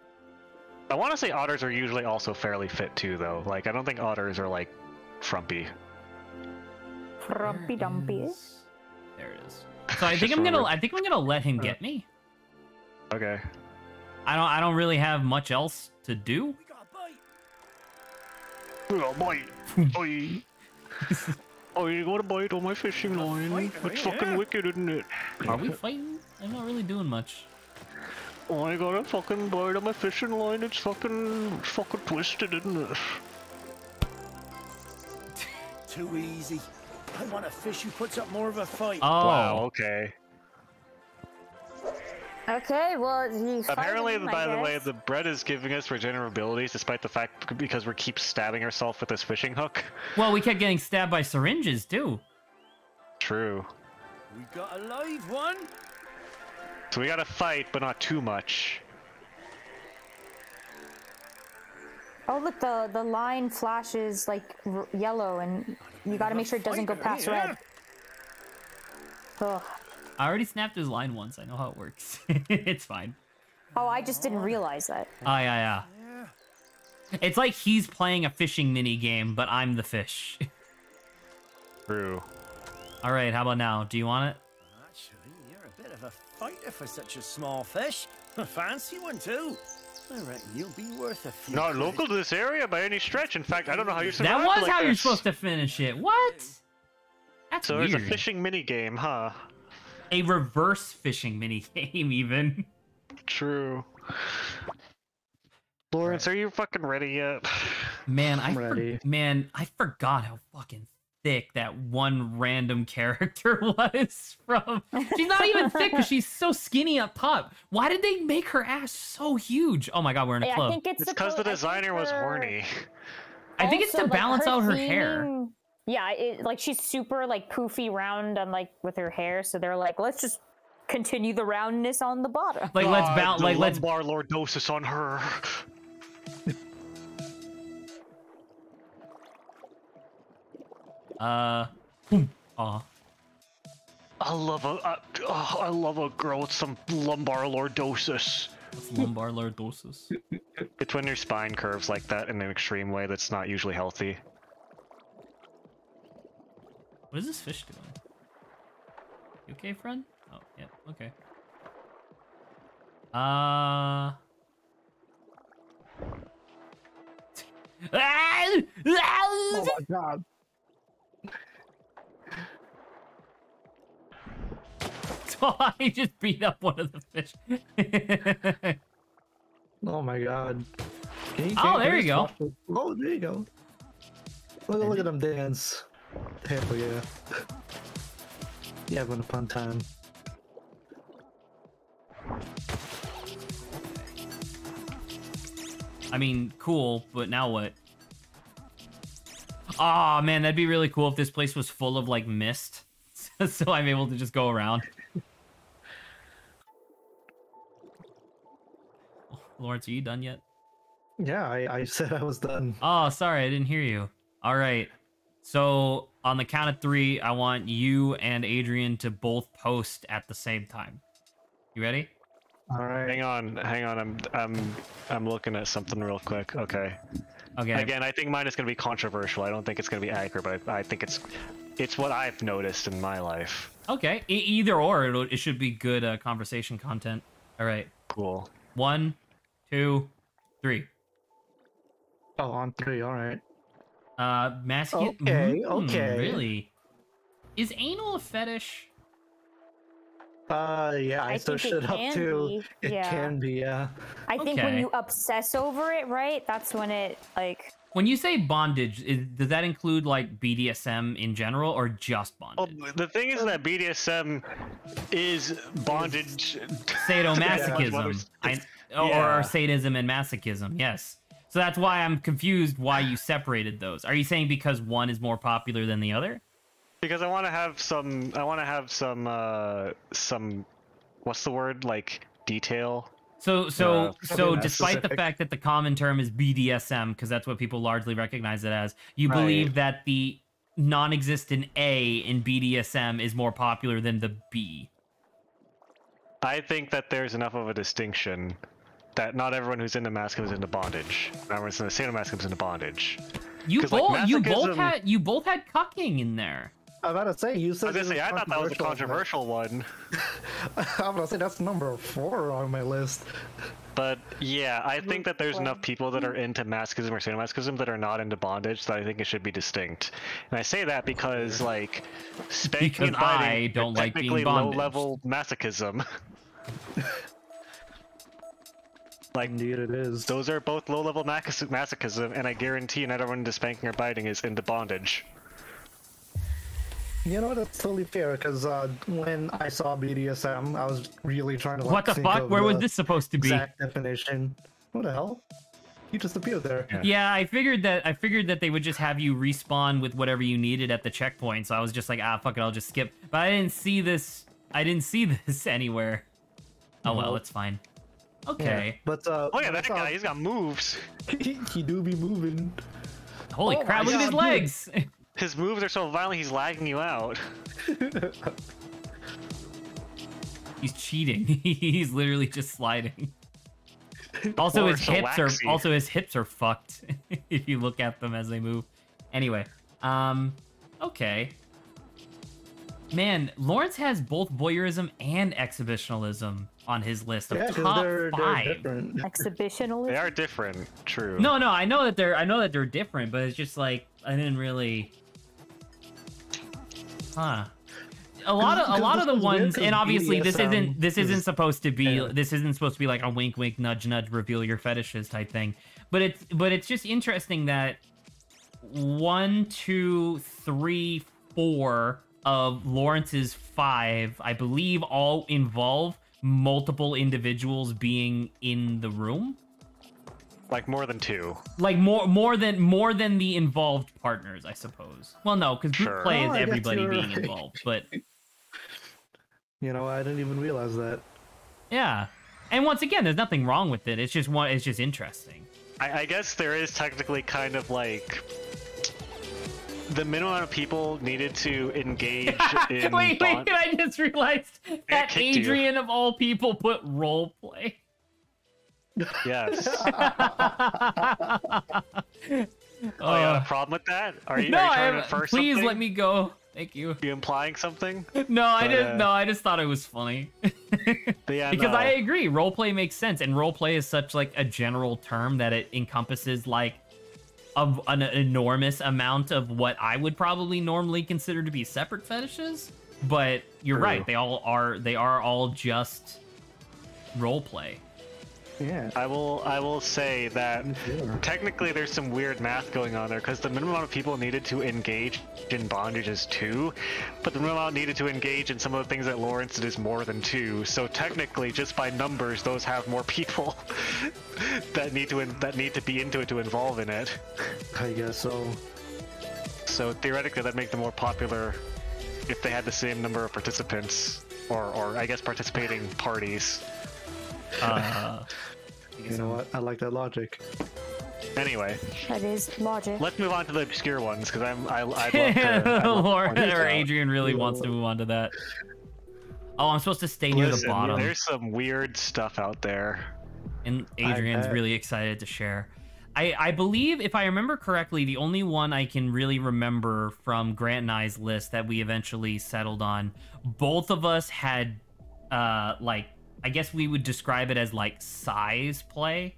I want to say otters are usually also fairly fit too, though. Like, I don't think otters are like frumpy. Frumpy dumpy. There it is. So I think I'm gonna let him get me. Okay. I don't really have much else to do. We got a bite. Oi. Oh, you got a bite on my fishing line. It's fucking wicked, isn't it? Are we fighting? I'm not really doing much. Oh, I got a fucking bite on my fishing line. It's fucking twisted, isn't it? Too easy. I want a fish who puts up more of a fight. Oh. Wow, okay. Okay, well, apparently, by the way, the bread is giving us regenerative abilities, despite the fact because we keep stabbing ourselves with this fishing hook. Well, we kept getting stabbed by syringes too. True. We got a live one. So we gotta fight, but not too much. Oh, look, the line flashes like yellow, and you gotta make sure it doesn't go past red. Ugh. I already snapped his line once. I know how it works. It's fine. Oh, I just didn't realize that. Oh, yeah. It's like he's playing a fishing mini game, but I'm the fish. True. All right, how about now? Do you want it? Actually, you're a bit of a fighter for such a small fish. A fancy one, too. I reckon you'll be worth a few. Not local to this area by any stretch. In fact, I don't know how you survived That was like how you're this. supposed to finish it. What? That's So weird. there's a fishing mini game, huh? A reverse fishing mini game, even. True. Lawrence, are you fucking ready yet? Man, I'm ready. I forgot how fucking thick that one random character was from. She's not even thick because she's so skinny up top. Why did they make her ass so huge? Oh my god, we're in a club. I think it's It's because the designer was horny. I think it's to also, like, balance out her hair. theming- Yeah, like she's super like poofy round and like with her hair, so they're like, let's just continue the roundness on the bottom. Like let's balance. The Like let's. lumbar lordosis on her. Boom. Aw. I love a girl with some lumbar lordosis. What's lumbar lordosis? It's when your spine curves like that in an extreme way that's not usually healthy. What is this fish doing? You okay, friend? Oh, yeah, okay. Oh my god. I just beat up one of the fish. Oh my god. Can Oh, there you go. watch it? Oh, there you go. Look at them dance. Hell yeah. Yeah, having a fun time. I mean, cool, but now what? Oh man, that'd be really cool if this place was full of like mist, so I'm able to just go around. Lawrence, are you done yet? Yeah, I said I was done. Oh, sorry, I didn't hear you. All right, so on the count of 3, I want you and Adrian to both post at the same time. You ready? All right. Hang on. I'm looking at something real quick. Okay. Okay. Again, I think mine is going to be controversial. I don't think it's going to be accurate, but I think it's what I've noticed in my life. Okay. Either or, it should be good conversation content. All right. Cool. 1, 2, 3. Oh, on 3. All right. Masculine. Okay, okay. Really? Is anal a fetish? Yeah, I I searched think it it up can too. be, It yeah. can be, yeah. I think when Okay. you obsess over it, right? That's when it like. When you say bondage, does that include like BDSM in general or just Well, bondage? the thing is that BDSM is bondage. Sadomasochism. Or Yeah. sadism and masochism, yes. So that's why I'm confused why you separated those. Are you saying because one is more popular than the other? Because I want to have some. What's the word? Like detail. So that's despite the specific. fact that the common term is BDSM, because that's what people largely recognize it as, you Right. believe that the non-existent A in BDSM is more popular than the B. I think that there's enough of a distinction that not everyone who's into masochism is into bondage. Not everyone's into sadomasochism is into bondage. You 'Cause, like, you both had cucking in there. I'm about to say, you I said was gonna it say I thought that was a controversial. controversial one, I'm gonna say that's number 4 on my list. but yeah, I think that there's enough people that are into masochism or sadomasochism that are not into bondage that I think it should be distinct. And I say that because like spanking Because and biting I are don't like being technically bondaged. low-level masochism. Like Indeed it is. those are both low-level masochism, and I guarantee not everyone into spanking or biting is into bondage. You know, that's totally fair, because when I saw BDSM, I was really trying to like, What the think fuck? of Where was the this supposed to be? exact definition. What the hell? You just appeared there. Yeah, I figured that they would just have you respawn with whatever you needed at the checkpoint. So I was just like, fuck it, I'll just skip. But I didn't see this. I didn't see this anywhere. Oh well, it's fine. Okay. Yeah, but Oh yeah, when I that saw- guy, he's got moves. he do be moving. Holy Oh crap! my Look at his God, legs. His moves are so violent, he's lagging you out. He's cheating. He's literally just sliding. Also, Or his hips are chillaxy. fucked if you look at them as they move. Anyway, okay. Man, Lawrence has both voyeurism and exhibitionalism on his list of Yeah, 'cause top they're 5. different. Exhibitionalism. They are different. True. No, I know that they're different, but it's just like I didn't really. Huh. A lot of the ones, and obviously this isn't supposed to be like a wink wink nudge nudge reveal your fetishes type thing, but it's just interesting that 1, 2, 3, 4 of Lawrence's 5, I believe, all involve multiple individuals being in the room. Like more than 2. Like more than the involved partners, I suppose. Well, no, because group play is everybody being involved, but you know, I didn't even realize that. Yeah, and once again, there's nothing wrong with it. It's just interesting. I guess there is technically kind of like the minimum amount of people needed to engage in. Wait! I just realized that Adrian of all people put role play. Yes. You got a problem with that? Are you trying to infer please something? let me go. Thank you. You implying something? No, I just thought it was funny. Yeah, because I agree, roleplay makes sense, and roleplay is such like a general term that it encompasses like an enormous amount of what I would probably normally consider to be separate fetishes. But you're right, they are all just roleplay. Yeah. I will say that technically there's some weird math going on there, because the minimum amount of people needed to engage in bondage is 2, but the minimum amount needed to engage in some of the things that Lawrence did is more than 2. So technically, just by numbers, those have more people that need to be into it to involve in it. I guess so. So theoretically, that'd make them more popular if they had the same number of participants, or I guess participating parties. You know what? I like that logic. Anyway, That is logic. let's move on to the obscure ones, because I'd love to. Lauren or Adrian really wants to move on to that. Oh, I'm supposed to stay near the bottom. There's some weird stuff out there. And Adrian's really excited to share. I believe, if I remember correctly, the only one I can really remember from Grant and I's list that we eventually settled on, both of us had, like, I guess we would describe it as, like, size play.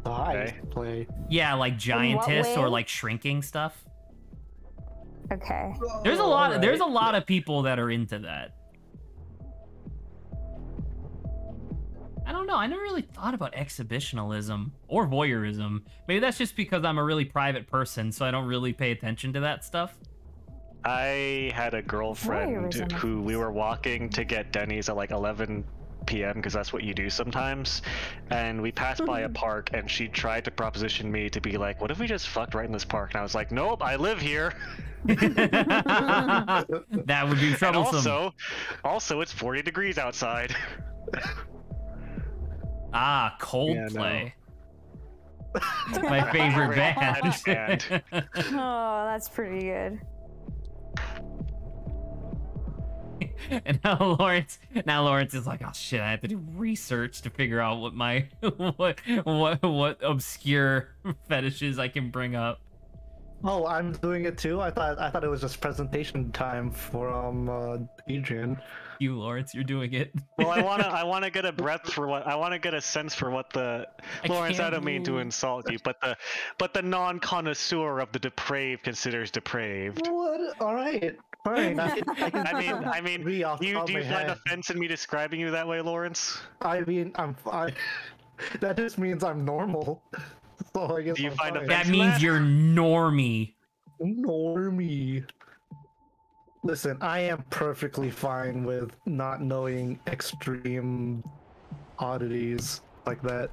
Size play? Yeah, like giantess or, like, shrinking stuff. Okay. There's a lot of people that are into that. I don't know. I never really thought about exhibitionalism or voyeurism. Maybe that's just because I'm a really private person, so I don't really pay attention to that stuff. I had a girlfriend who we were walking to get Denny's at like 11 p.m. because that's what you do sometimes, and we passed by a park, and she tried to proposition me to be like, what if we just fucked right in this park? And I was like, nope, I live here. That would be troublesome. And also it's 40 degrees outside. Ah, Coldplay. Yeah, no. My favorite band. Oh, that's pretty good. And now Lawrence is like, oh shit, I have to do research to figure out what my what obscure fetishes I can bring up. Oh, I'm doing it too. I thought it was just presentation time for Adrian. You, Lawrence, you're doing it. Well, I wanna get a breadth for what I wanna get a sense for what the Lawrence. I don't mean to insult you, but the non-connoisseur of the depraved considers depraved. What? All right, fine. I mean, do you find offense in me describing you that way, Lawrence? I mean, I'm fine. That just means I'm normal. So I guess do you find offense? That means you're normie. Normie. Listen, I am perfectly fine with not knowing extreme oddities like that.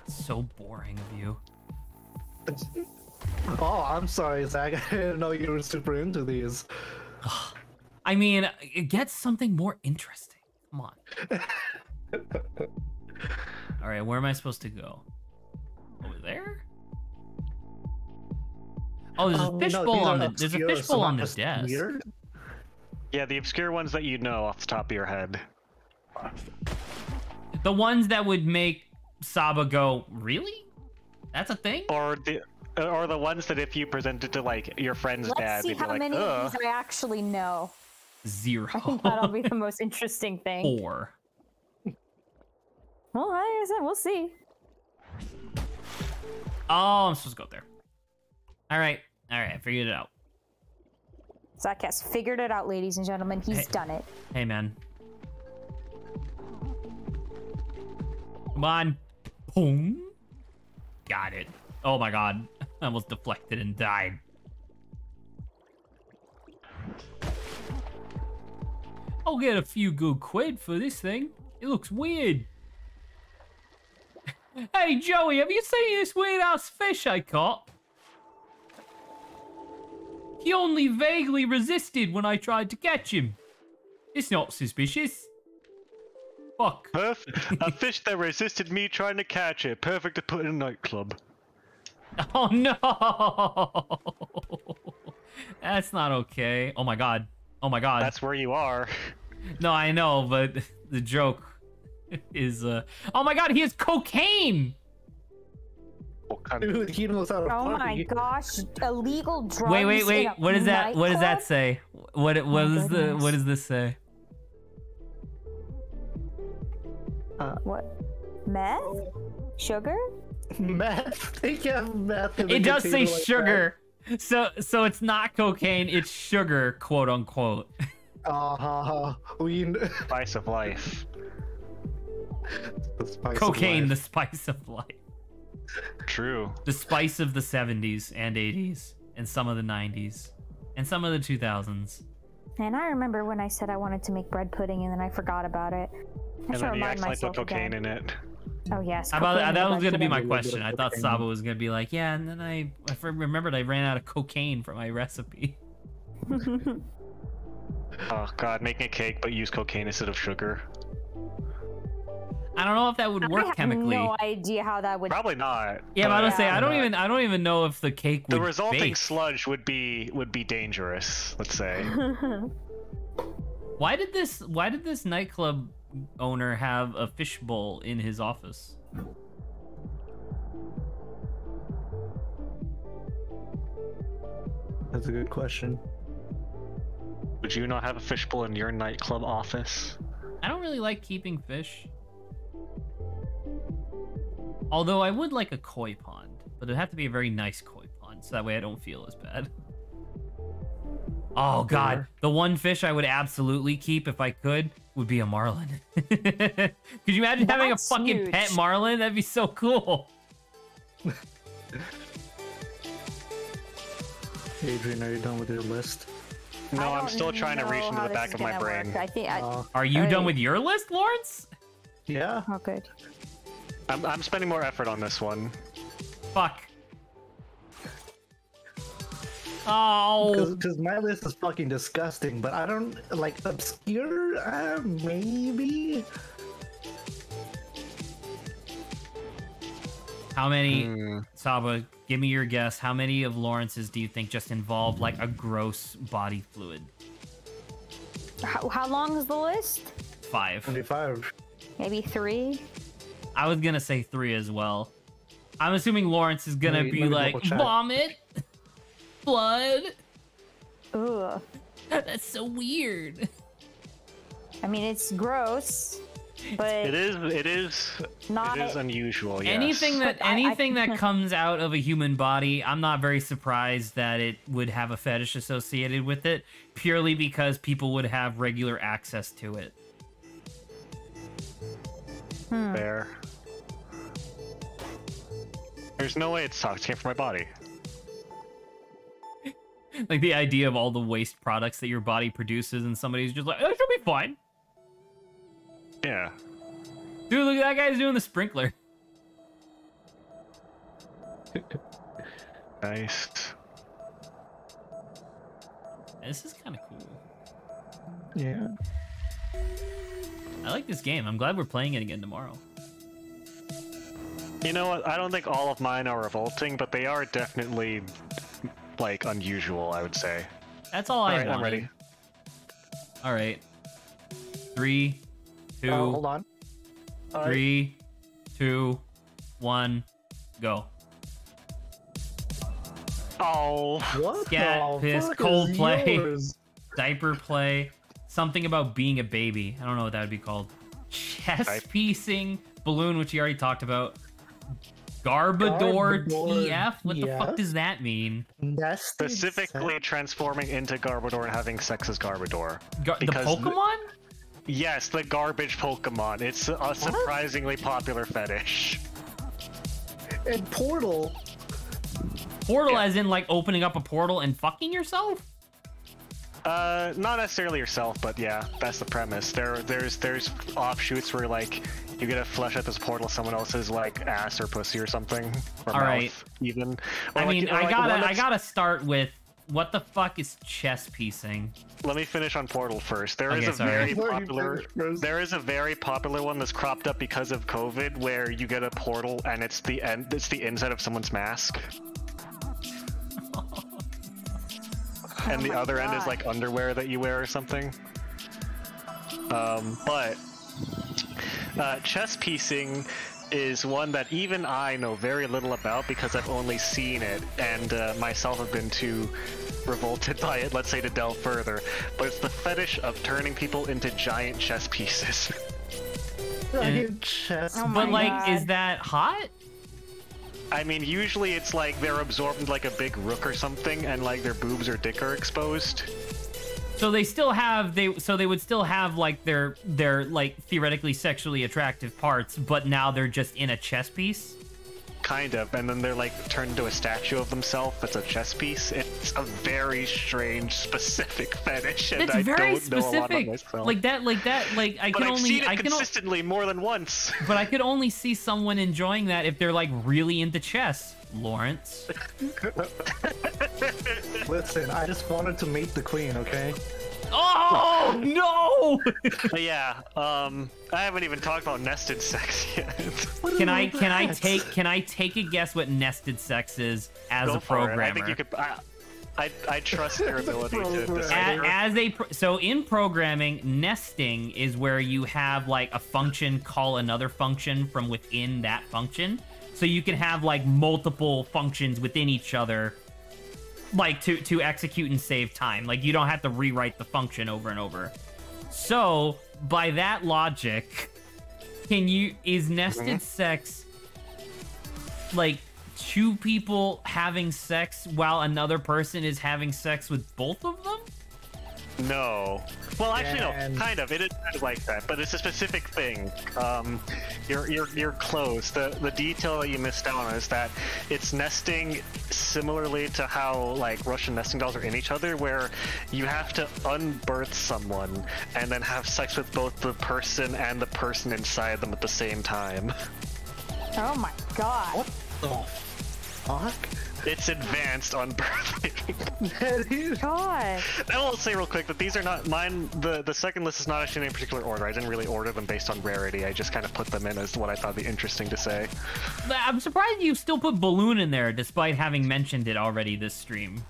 So boring of you. Oh, I'm sorry, Zach. I didn't know you were super into these. I mean, it gets something more interesting. Come on. All right, where am I supposed to go? Over there? Oh, there's a fishbowl on the. There's a fishbowl on the desk. Weird? Yeah, the obscure ones that you know off the top of your head. The ones that would make Saba go, really? That's a thing? Or or the ones that if you presented to like your friend's Let's dad, see they'd be how like, many ugh. of these I actually know. 0. I think that'll be the most interesting thing. 4. Well, like I said, we'll see. Oh, I'm supposed to go up there. All right, I figured it out. Zach has figured it out, ladies and gentlemen. He's done it. Hey, man. Come on. Boom. Got it. Oh my god. I almost deflected and died. I'll get a few good quid for this thing. It looks weird. Hey, Joey, have you seen this weird-ass fish I caught? He only vaguely resisted when I tried to catch him. It's not suspicious. Fuck. A fish that resisted me trying to catch it. Perfect to put in a nightclub. Oh no! That's not okay. Oh my god. Oh my god. That's where you are. No, I know, but the joke is oh my god, he has cocaine! Dude, he knows how to Oh party. my gosh, illegal drugs. Wait. in a What is that? What does that nightclub? say? What does this say? What? Meth? Sugar? Meth? They have meth in the It does say container like sugar. So it's not cocaine, it's sugar, quote unquote. that. We Spice of life. the spice of Cocaine, the life. spice of life. True. The spice of the 70s and 80s and some of the 90s and some of the 2000s. And I remember when I said I wanted to make bread pudding and then I forgot about it. I And should then you remind accidentally myself put cocaine again. in it. Oh yes. How about cocaine that and was bread gonna be my pudding. question. I thought cocaine. Saba was gonna be like, yeah, and then I remembered I ran out of cocaine for my recipe. Oh god, making a cake but use cocaine instead of sugar. I don't know if that would I work have chemically. no idea how that would. Probably not. Yeah, but I was Yeah. say I don't even know if the cake would The resulting bake. sludge would be dangerous, let's say. Why did this nightclub owner have a fishbowl in his office? That's a good question. Would you not have a fishbowl in your nightclub office? I don't really like keeping fish. Although I would like a koi pond, but it'd have to be a very nice koi pond, so that way I don't feel as bad. Oh god, the one fish I would absolutely keep if I could would be a marlin. Could you imagine having a That's fucking huge. pet marlin? That'd be so cool. Adrian, are you done with your list? No, I I'm don't still trying to know reach into how the this back is of my gonna brain. work. I think. Are you done Alright. with your list, Lawrence? Yeah. Oh, good. I'm spending more effort on this one. Fuck. Oh. Because my list is fucking disgusting, but I don't like obscure. Maybe. How many, Saba, give me your guess. How many of Lawrence's do you think just involve like a gross body fluid? How long is the list? 5. 25. Maybe 3. I was gonna say 3 as well. I'm assuming Lawrence is gonna Let me be like, double check. vomit, blood. Ugh. That's so weird. I mean, it's gross, but It is not. unusual, yes. Anything that But I- anything that comes out of a human body, I'm not very surprised that it would have a fetish associated with it, purely because people would have regular access to it. Fair. There's no way it's toxic. It came from my body. Like the idea of all the waste products that your body produces, and somebody's just like, "That should be fine." Yeah. Dude, look at that guy's doing the sprinkler. Nice. This is kind of cool. Yeah. I like this game. I'm glad we're playing it again tomorrow. You know what? I don't think all of mine are revolting, but they are definitely, like, unusual, I would say. That's all I Alright, wanted. I'm ready. All right. 3, 2, Hold on. All right. 3, 2, 1, go. Oh. What? Scat, the piss, fuck is Coldplay, yours? diaper play, something about being a baby. I don't know what that would be called. Chest piecing, balloon, which you already talked about. Garbodor TF? What the fuck does that mean? Specifically transforming into Garbodor and having sex as Garbodor. The Pokemon? Yes, the garbage Pokemon. It's a surprisingly popular fetish. And Portal. Portal as in like opening up a portal and fucking yourself? Not necessarily yourself, but yeah, that's the premise. There's offshoots where like you get to flesh out this portal someone else's like ass or pussy or something. Or all right. Even. Or I gotta start with what the fuck is chest piecing? Let me finish on Portal first. There is a very popular one that's cropped up because of COVID where you get a portal and it's the inside of someone's mask. And the other end is like underwear that you wear or something. But chest piecing is one that even I know very little about because I've only seen it and myself have been too revolted by it, let's say, to delve further. But it's the fetish of turning people into giant chess pieces. Giant chess. Oh my But like, God. is that hot? I mean, usually it's like they're absorbed like a big rook or something, and like their boobs or dick are exposed. So they still have they would still have like their like theoretically sexually attractive parts, but now they're just in a chess piece. Kind of, and then they're like turned into a statue of themselves that's a chess piece. It's a very strange, specific fetish, and It's I very don't know a lot about specific. myself. Like that. I But can I've only seen it I can consistently more than once. but I could only see someone enjoying that if they're like really into chess, Lawrence. Listen, I just wanted to meet the queen, okay? Oh no! But yeah, I haven't even talked about nested sex yet. Can I take a guess what nested sex is as Go a for it. programmer? I think you could. I trust your ability to decide. So in programming, nesting is where you have like a function call another function from within that function. So you can have like multiple functions within each other, like to execute and save time. Like you don't have to rewrite the function over and over. So by that logic, is nested sex like two people having sex while another person is having sex with both of them? No. Well, actually, no. Kind of. It is kind of like that, but it's a specific thing. You're close. The detail that you missed out on is that it's nesting similarly to how like Russian nesting dolls are in each other, where you have to unbirth someone and then have sex with both the person and the person inside them at the same time. Oh my God. What the fuck? It's advanced unbirthing. God. I will say real quick that these are not mine. The second list is not actually in any particular order. I didn't really order them based on rarity. I just kind of put them in as what I thought would be interesting to say. I'm surprised you still put Balloon in there despite having mentioned it already this stream.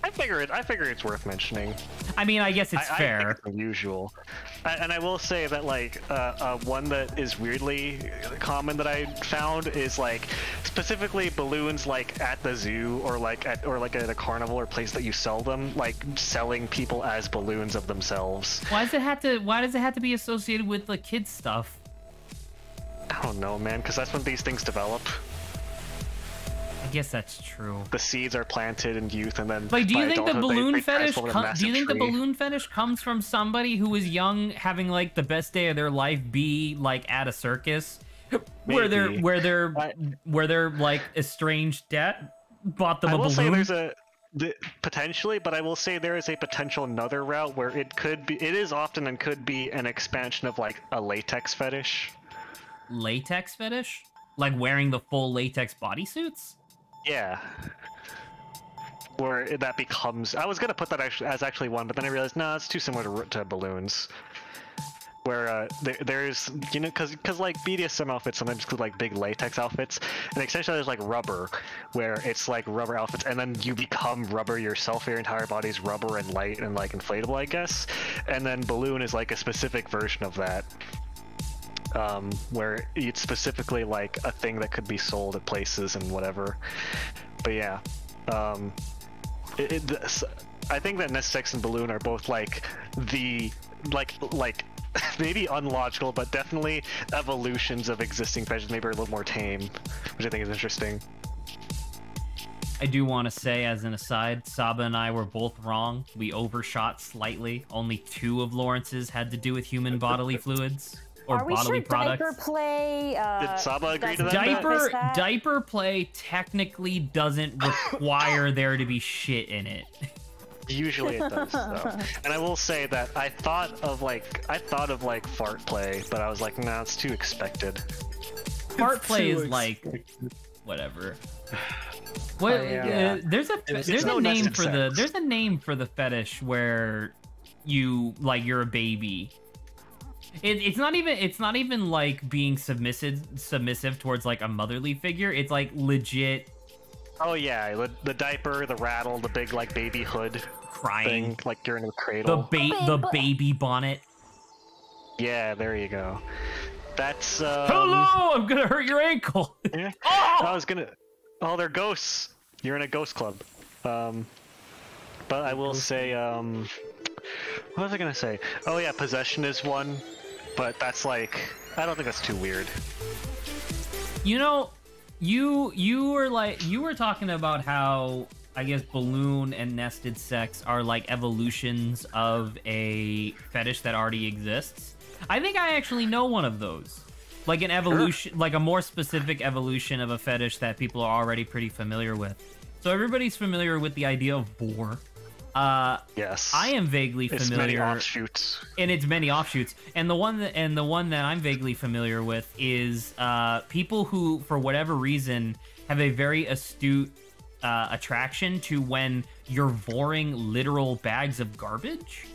I figure it's worth mentioning. I mean, I guess it's fair. I think it's unusual. And I will say that like one that is weirdly common that I found is like specifically balloons like at the zoo or like at a carnival or place that you sell them, like selling people as balloons of themselves. Why does it have to be associated with the kids stuff? I don't know, man, because that's when these things develop. I guess that's true. The seeds are planted in youth, and then like, do you think the balloon fetish? Do you think the balloon fetish comes from somebody who was young, having like the best day of their life be like at a circus, where their like estranged dad bought them a balloon? I will say potentially, but I will say there is a potential another route where it is often and could be an expansion of like a latex fetish. Latex fetish? Like wearing the full latex bodysuits? Yeah. Where that becomes... I was going to put that as actually one, but then I realized, no, it's too similar to balloons. Where there's, you know, because like BDSM outfits sometimes include like big latex outfits, and essentially there's like rubber, where it's like rubber outfits, and then you become rubber yourself, your entire body's rubber and light and like inflatable, I guess. And then balloon is like a specific version of that. Where it's specifically like a thing that could be sold at places and whatever. But yeah, I think that Nest Sex and Balloon are both like the maybe unlogical, but definitely evolutions of existing fetishes. Maybe a little more tame, which I think is interesting. I do want to say, as an aside, Saba and I were both wrong. We overshot slightly. Only 2 of Lawrence's had to do with human bodily fluids or Are we bodily sure products. diaper play? Did Saba agree to that? Diaper play technically doesn't require there to be shit in it. Usually it does, though. And I will say that I thought of fart play, but I was like, nah, it's too expected. Fart play is like whatever. What? There's a name for the fetish where you're a baby. It's not even like being submissive towards like a motherly figure. It's like legit. Oh yeah, the diaper, the rattle, the big like baby hood, crying thing, like you're in a cradle. The baby bonnet. Yeah, there you go. That's hello, I'm gonna hurt your ankle. Yeah. Oh, they're ghosts. You're in a ghost club. But I will say, what was I gonna say? Oh yeah, possession is one, but that's like, I don't think that's too weird. You know, you were talking about how I guess balloon and nested sex are like evolutions of a fetish that already exists. I think I actually know one of those. Like an evolution, like a more specific evolution of a fetish that people are already pretty familiar with. So everybody's familiar with the idea of boar. Yes. I am vaguely familiar. It's many offshoots. And it's many offshoots. And the one that I'm vaguely familiar with is people who, for whatever reason, have a very astute attraction to when you're voring literal bags of garbage.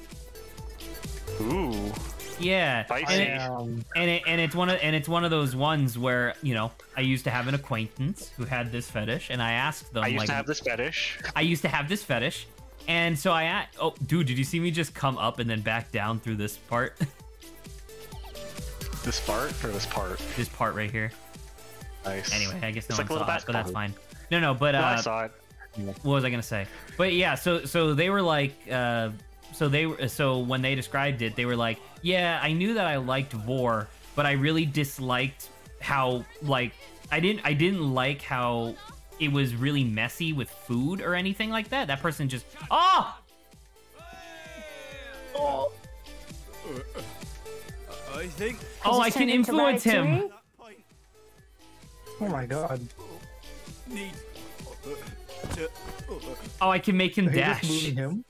Ooh. Yeah, and it's one of those ones where, you know, I used to have an acquaintance who had this fetish, and I asked them. I used to have this fetish. And so oh, dude, did you see me just come up and then back down through this part? This part or this part? This part right here. Nice. Anyway, I guess no one saw it, but that's fine. No, but I saw it. What was I gonna say? But yeah, so they were like. So when they described it, they were like, yeah, I knew that I liked vor, but I really disliked how, like, I didn't like how it was really messy with food or anything like that. That person just, oh! I think. Oh, I can influence him. Oh my god. Oh, I can make him dash. Are you just moving him?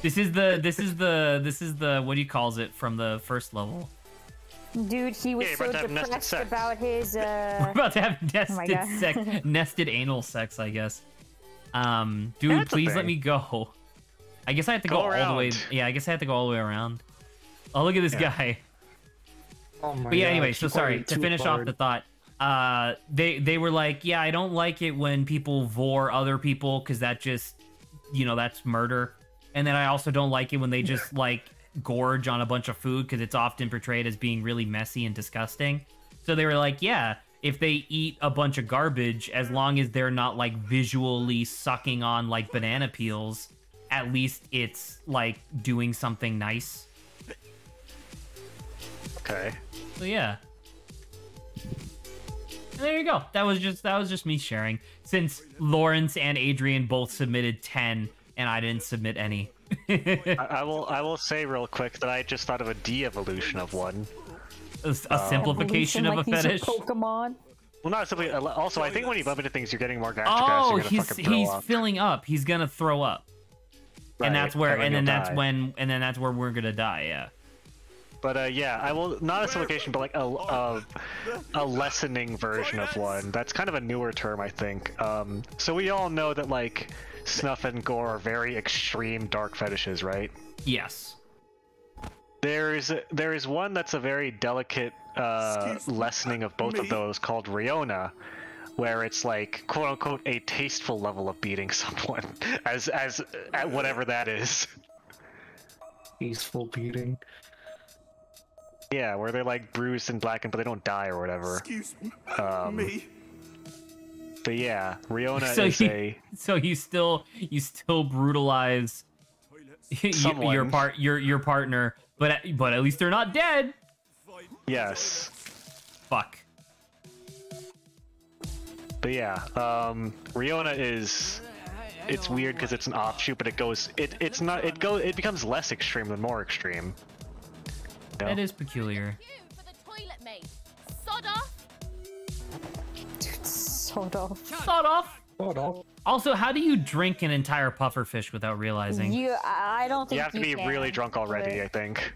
This is the what do you calls it from the first level? Dude, he was so depressed about his We're about to have nested anal sex, I guess. Dude, please let me go. I guess I have to go all the way. Yeah, I guess I have to go all the way around. Oh, look at this guy. Oh my but yeah, god, anyway, so sorry to finish off the thought. They were like, yeah, I don't like it when people vor other people because that just, you know, that's murder. And then I also don't like it when they just like gorge on a bunch of food because it's often portrayed as being really messy and disgusting. So they were like, yeah, if they eat a bunch of garbage, as long as they're not like visually sucking on like banana peels, at least it's like doing something nice. Okay. So yeah. And there you go. That was just me sharing. Since Lawrence and Adrian both submitted 10 and I didn't submit any. I will say real quick that I just thought of a de-evolution of one. A simplification of a fetish. Pokemon. Well, not simply. Also, I think when you bump into things, you're getting more gastric acid. Oh, You're gonna fucking throw he's up. filling up. He's gonna throw up. Right, and that's where, and then that's die. when, and then that's where we're gonna die. Yeah. But yeah, I will not a simplification, but like a lessening version of one. That's kind of a newer term, I think. So we all know that like snuff and gore are very extreme dark fetishes, right? Yes. There is one that's a very delicate lessening of both of those called Riona, where it's like quote unquote a tasteful level of beating someone, as at whatever that is. Tasteful beating. Yeah, where they're like bruised and blackened, but they don't die or whatever. Excuse me. But yeah, Riona So is a so you still brutalize your partner, but at least they're not dead. yes. Fuck. But yeah, Riona is. It's weird because it's an offshoot, but it becomes less extreme than more extreme. No? That is peculiar. For the toilet, mate. Sod off. Dude, sort of. Sawed off. Oh no. Also, how do you drink an entire pufferfish without realizing? I don't think You have to be can, really drunk already, but- I think.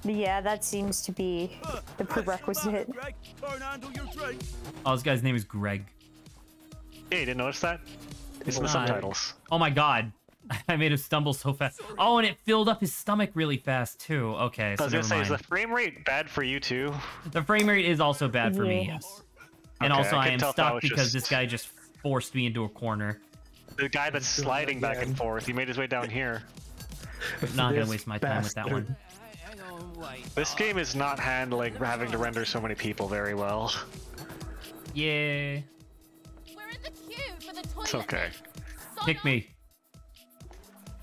Yeah, that seems to be the prerequisite. Greg, turn handle your drink. Oh, this guy's name is Greg. Yeah, you didn't notice that? It's in the Not. subtitles. Oh my god. I made him stumble so fast. Oh, and it filled up his stomach really fast too. Okay, I so was never gonna say, mind. is the frame rate bad for you too? The frame rate is also bad for me, Yeah. yes. And Okay, also I I couldn't am tell if that stuck was because just- this guy just forced me into a corner. The guy that's sliding back and forth, he made his way down here. Not gonna This waste my time with that bastard. one. This game is not handling having to render so many people very well. Yeah. We're in the queue for the toilet. It's okay. mate. Sod Pick off. me.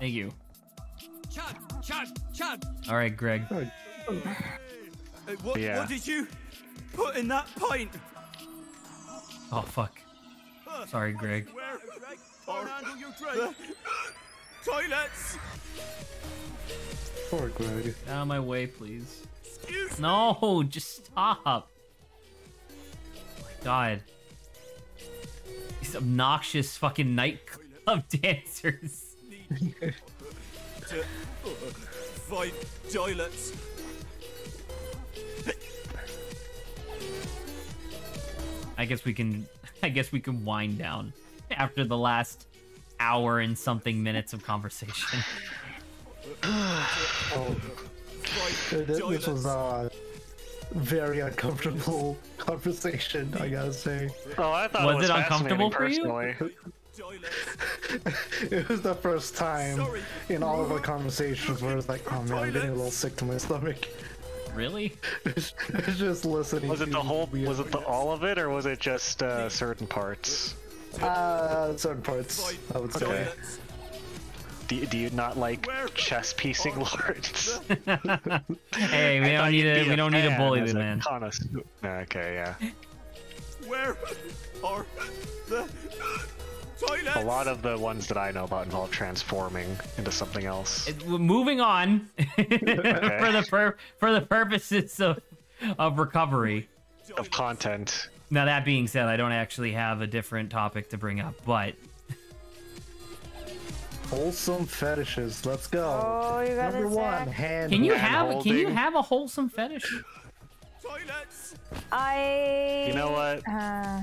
Thank you. All right, Greg. What, Yeah. what did you put in that pint? Oh fuck. Sorry, Greg. Where? Turn handle your drink. Toilets. Poor Greg. Out of my way, please. Excuse me. No, just stop. Oh my god. These obnoxious fucking nightclub dancers. To find toilets. I guess we can wind down after the last hour and something minutes of conversation. Oh, this was a very uncomfortable conversation, I gotta say. Oh, I thought Was it was it uncomfortable fascinating, for you? personally. Toilets. It was the first time in all of our conversations where it's like, oh man, I'm getting a little sick to my stomach. Really? It's just listening. Was it to the whole? weird- Was it all of it, or was it just certain parts? certain parts, I would say. Toilets. Do you not like chess piecing lords? Hey, we don't need to bully the man. Okay, yeah. Where are the toilets? Oh, A lot of the ones that I know about involve transforming into something else. Moving on for the purposes of recovery. Of content. Now that being said, I don't actually have a different topic to bring up, but Wholesome fetishes. Let's go. Oh, you got Number it, one, Zach. hand. can you Hand-holding. have a wholesome fetish? Toilets. You know what? Uh,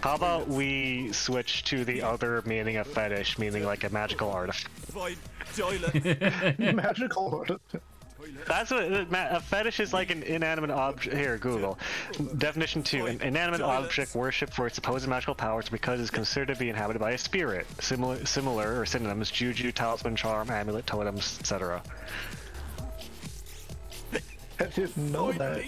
How about we switch to the other meaning of fetish, meaning like a magical artifact? Find toilets. magical. That's what a fetish is, like an inanimate object. Here, Google. Definition 2: an inanimate object worshipped for its supposed magical powers because it's considered to be inhabited by a spirit. Similar or synonyms: juju, talisman, charm, amulet, totems, etc. I didn't know that.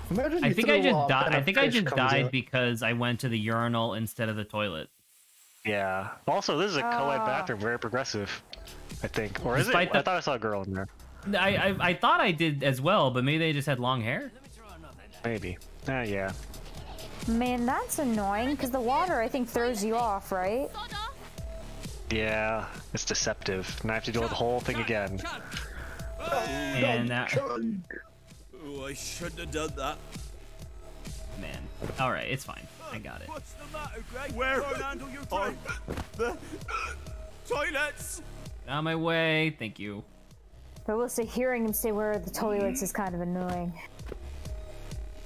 Imagine I you think threw I just up died. and a I think I fish just comes died out. because I went to the urinal instead of the toilet. Yeah. Also, this is a co-ed bathroom, very progressive. I think, or is Despite it? the- I thought I saw a girl in there. I thought I did as well, but maybe they just had long hair. Maybe. Yeah. man, that's annoying because the water I think throws you off, right? Sod off. Yeah. It's deceptive, and I have to deal with the whole thing again. And that, Oh, I shouldn't have done that. man. All right, it's fine. I got it. What's the matter, Greg? Where are the toilets? Out of my way. Thank you. But we'll say hearing him say where are the toilets is kind of annoying.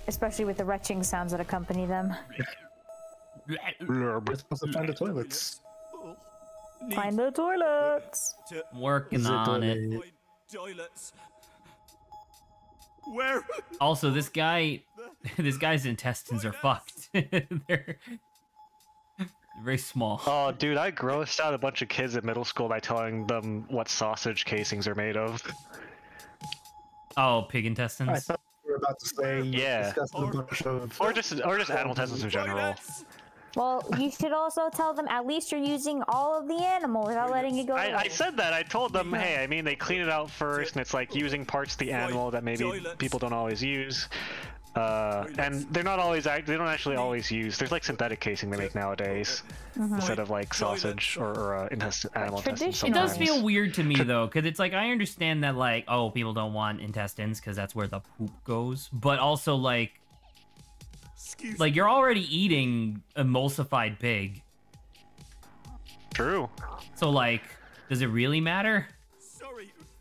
Especially with the retching sounds that accompany them. Blurb. We're supposed to find the toilets. Find the toilets! Working on it. Find toilets. Where? Also, this guy's intestines are fucked. They're very small. Oh, dude, I grossed out a bunch of kids at middle school by telling them what sausage casings are made of. Oh, pig I intestines. thought you were about to say. Yeah. Discussing a bunch of... Or just animal testers in general. Well, you should also tell them at least you're using all of the animal without letting it go. I said that. I told them, hey, I mean, they clean it out first, and it's like using parts of the animal that maybe people don't always use. And they're not always, they don't actually always use, there's like synthetic casing they make nowadays, instead of like sausage or animal intestines. It does feel weird to me though, because it's like, I understand that like, oh, people don't want intestines because that's where the poop goes, but also like you're already eating emulsified pig. True. So like, does it really matter?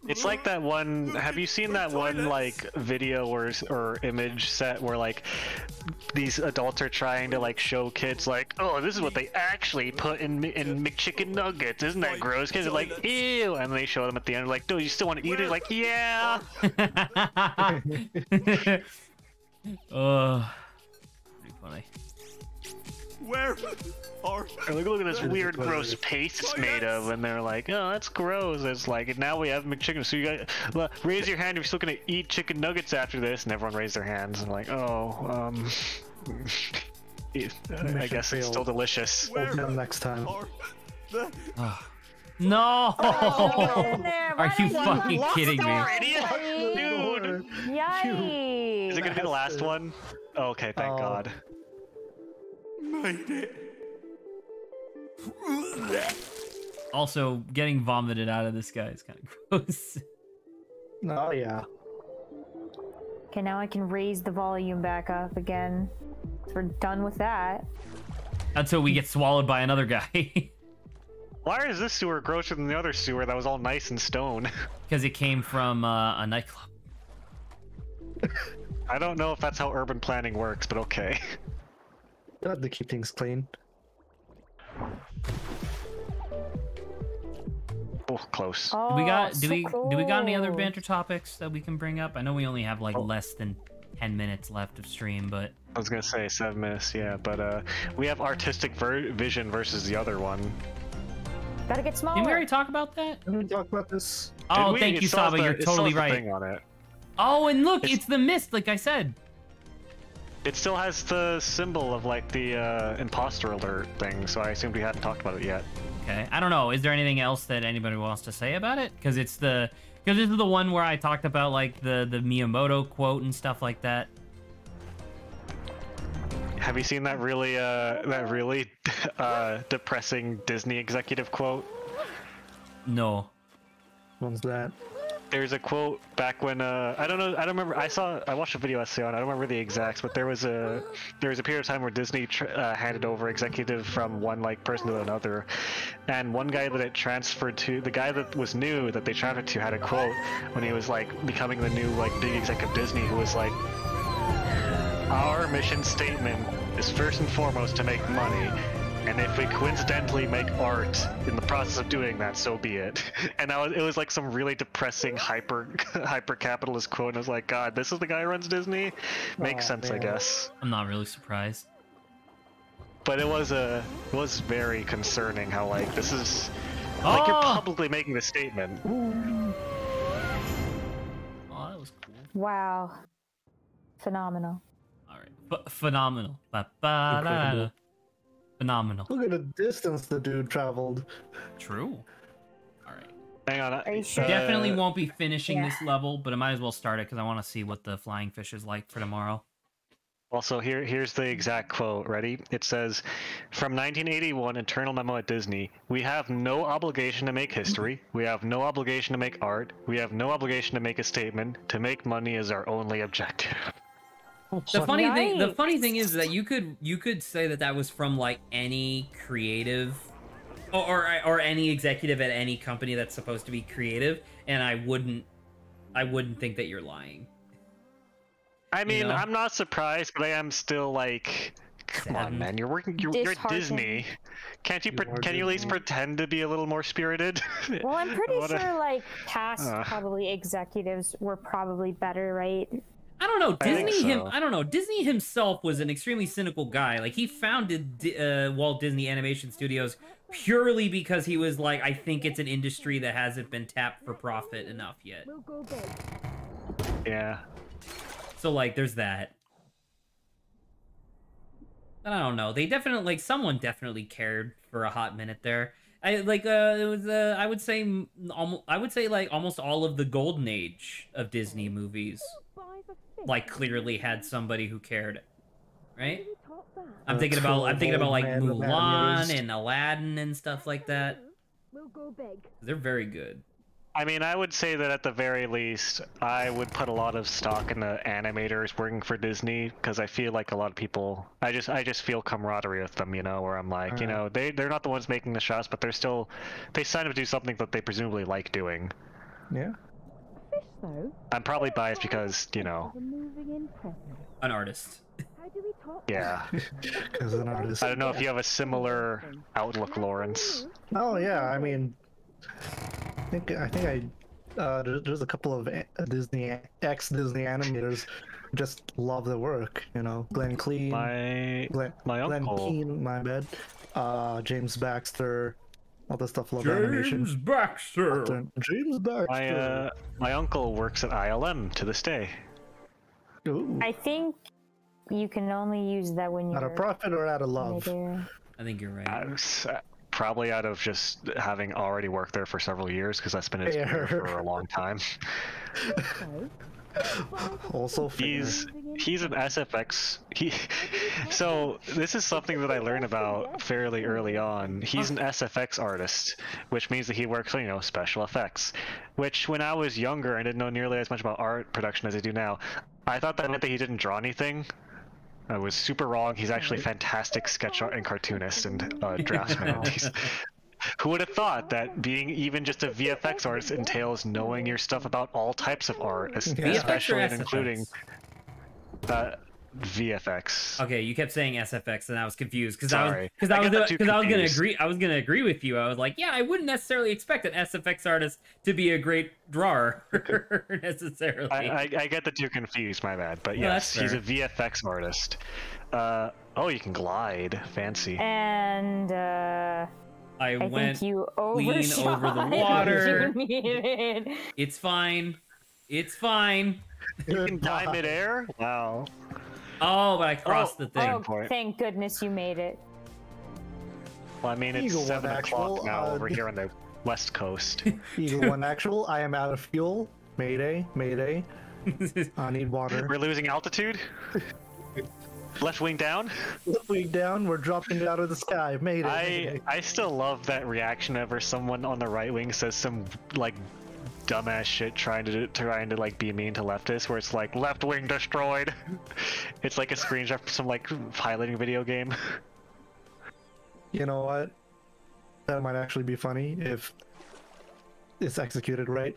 It's like that one, have you seen that one like video or image set where like these adults are trying to like show kids like, oh, this is what they actually put in McChicken nuggets, isn't that gross? Kids are like, ew, and they show them at the end like, no, you still want to eat it? Like, yeah. Pretty funny. Where are... Look at this weird, gross paste it's made of, and they're like, "Oh, that's gross." It's like, now we have McChicken, so you got raise your hand if you're still gonna eat chicken nuggets after this. And everyone raised their hands, and like, oh, I guess it's still delicious. We'll get them next time. No! Are Are you fucking kidding me? Dude! Yikes! Is it gonna be the last one? Oh, okay, thank God. Made it. Also, getting vomited out of this guy is kind of gross. Oh, yeah. Okay, now I can raise the volume back up again. We're done with that. Until we get swallowed by another guy. Why is this sewer grosser than the other sewer that was all nice and stone? Because it came from a nightclub. I don't know if that's how urban planning works, but okay. You have to keep things clean. Oh, close. Oh, Do we got any other cool. banter topics that we can bring up? I know we only have like less than 10 minutes left of stream, but I was gonna say 7 minutes, yeah, but we have artistic vision versus the other one. Gotta get smaller. didn't we already talk about that? Didn't we talk about this? Oh, Did we? thank It you, still has Saba. You're it still totally has the right. thing on it. Oh, and look, it's the mist, like I said. It still has the symbol of like the imposter alert thing, so I assumed we hadn't talked about it yet. Okay, I don't know. Is there anything else that anybody wants to say about it? Because this is the one where I talked about like the Miyamoto quote and stuff like that. Have you seen that really depressing Disney executive quote? No. When's that? There's a quote back when I don't remember. I watched a video essay on it. I don't remember the exacts, but there was a period of time where Disney handed over executive from one like person to another, and one guy that it transferred to, the guy that was new that they transferred to, had a quote when he was like becoming the new like big exec of Disney, who was like, "Our mission statement is first and foremost to make money. And if we coincidentally make art in the process of doing that, so be it." And it was like some really depressing hyper capitalist quote. And I was like, God, this is the guy who runs Disney? Makes sense, man. I guess. I'm not really surprised. But it was very concerning how like this is like you're publicly making this statement. Oh, that was cool. Wow. Phenomenal. All right, phenomenal. Ba-ba-da-da. Phenomenal. Look at the distance the dude traveled. True. All right. Hang on. Are you sure? Definitely won't be finishing Yeah. this level, but I might as well start it because I want to see what the flying fish is like for tomorrow. Also, here's the exact quote. Ready? It says, "From 1981 internal memo at Disney, we have no obligation to make history. We have no obligation to make art. We have no obligation to make a statement. To make money is our only objective." The funny Yikes. thing is that you could say that was from like any creative or any executive at any company that's supposed to be creative, and I wouldn't think that you're lying. I mean, You know? I'm not surprised, but I am still like, come on, Saddened. man, you're at Disheartened. Disney. Can you are at least Disney. pretend to be a little more spirited? Well, I'm pretty What a- sure like past probably executives were probably better, right? I don't know. I think so. I don't know. Disney himself was an extremely cynical guy. Like he founded Walt Disney Animation Studios purely because he was like, I think it's an industry that hasn't been tapped for profit enough yet. Yeah. So like, there's that. I don't know. They definitely, like, someone definitely cared for a hot minute there. It was I would say like almost all of the golden age of Disney movies, like, clearly had somebody who cared, right? I'm thinking about like Mulan and Aladdin and stuff like that. They're very good. I mean, I would say that at the very least, I would put a lot of stock in the animators working for Disney, because I feel like a lot of people, I just feel camaraderie with them, you know, where I'm like, you know, they're not the ones making the shots, but they signed up to do something that they presumably like doing. Yeah. I'm probably biased because, you know, An artist. yeah. Because an artist. I don't know if you have a similar outlook, Lawrence. Oh yeah, I mean, I think there's a couple of ex-Disney animators who just love the work. You know, Glenn Clean, My Glenn uncle. Keane, my bad. James Baxter, all the stuff. Love animation. James Baxter. James Baxter. My uncle works at ILM to this day. Ooh. I think you can only use that when you're Out of profit or out of love? I think you're right. Probably out of just having already worked there for several years, because that's been his career for a long time. Also, he's an SFX. So this is something that I learned about fairly early on. He's an SFX artist, which means that he works on, you know, special effects. Which, when I was younger and didn't know nearly as much about art production as I do now, I thought that meant that he didn't draw anything. I was super wrong. He's actually a fantastic sketch art and cartoonist and draftsman. Who would have thought that being even just a VFX artist entails knowing your stuff about all types of art, especially and including VFX. Okay, you kept saying SFX, and I was confused because I was gonna agree with you. I was like, yeah, I wouldn't necessarily expect an SFX artist to be a great drawer necessarily. I get the two confused. My bad, but yes, he's a VFX artist. Oh, you can glide, fancy. And I went think you lean over the water. It's fine. It's fine. You can die midair? Wow. Oh, but I crossed the thing. Oh, thank goodness you made it. Well, I mean, it's 7 o'clock now over here on the west coast. Eagle One Actual, I am out of fuel. Mayday, mayday. I need water. We're losing altitude? Left wing down? Left wing down, we're dropping out of the sky. Mayday. I still love that reaction whenever someone on the right wing says some, like, dumbass shit trying to like be mean to leftists, where it's like left wing destroyed. It's like a screenshot from some like piloting video game. You know what? That might actually be funny if it's executed right.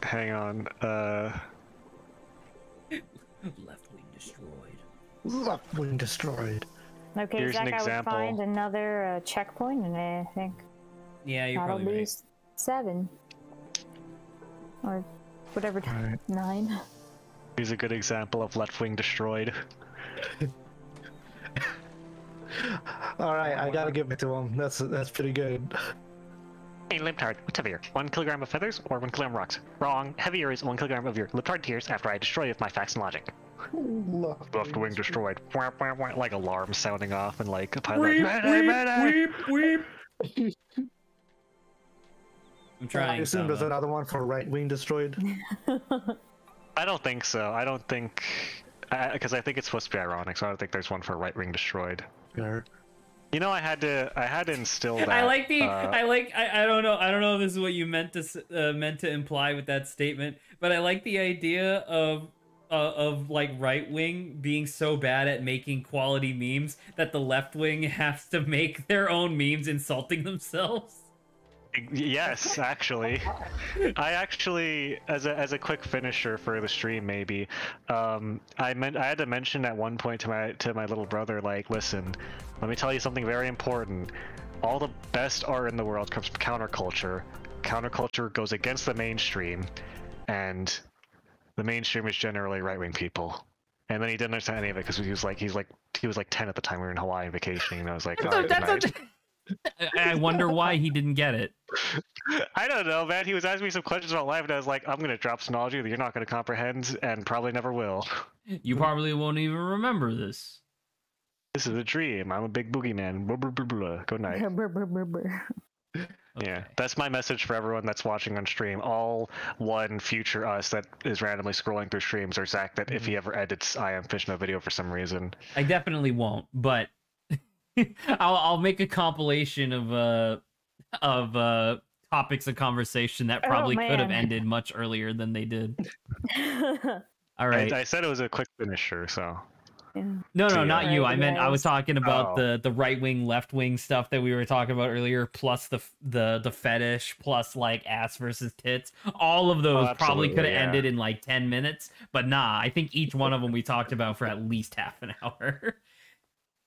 Hang on. Left wing destroyed. Left wing destroyed. Okay, Here's Zach, an example. I would find another checkpoint, and I think Yeah, you're that'll probably be right. 7 or whatever. Right. 9. Here's a good example of left wing destroyed. All right, I gotta give it to him. That's pretty good. Hey, libtard, what's heavier? 1 kilogram of feathers or 1 kilogram of rocks? Wrong. Heavier is 1 kilogram of your libtard tears after I destroy you with my facts and logic. Left wing destroyed. Like alarms sounding off and like a pilot. I'm trying. I assume there's another one for right wing destroyed. I don't think so. I don't think, because I think it's supposed to be ironic, so I don't think there's one for right wing destroyed. Sure. You know, I had to instill that. I like the I don't know if this is what you meant to imply with that statement, but I like the idea of like right wing being so bad at making quality memes that the left wing has to make their own memes insulting themselves. Yes, actually. I actually, as a quick finisher for the stream, maybe, I had to mention at one point to my little brother, like, listen, let me tell you something very important. All the best art in the world comes from counterculture. Counterculture goes against the mainstream, and the mainstream is generally right-wing people. And then he didn't understand any of it because he was like 10 at the time. We were in Hawaii vacationing, and I was like, all right, good night. I wonder why he didn't get it. I don't know, man. He was asking me some questions about life, and I was like, I'm gonna drop some knowledge that you're not gonna comprehend, and probably never will. You probably won't even remember this. This is a dream. I'm a big boogeyman. Blah, blah, blah, blah. Good night. Okay. Yeah, that's my message for everyone that's watching on stream. All one future us that is randomly scrolling through streams, or Zach that if he ever edits I Am Fishing a video for some reason. I definitely won't, but I'll make a compilation of topics of conversation that probably could have ended much earlier than they did. All right. I said it was a quick finisher, so. No, So, not you. I meant I was talking about Oh. the right wing, left wing stuff that we were talking about earlier, plus the fetish, plus like ass versus tits. All of those probably absolutely, could have yeah. ended in like 10 minutes, but nah. I think each one of them we talked about for at least half an hour.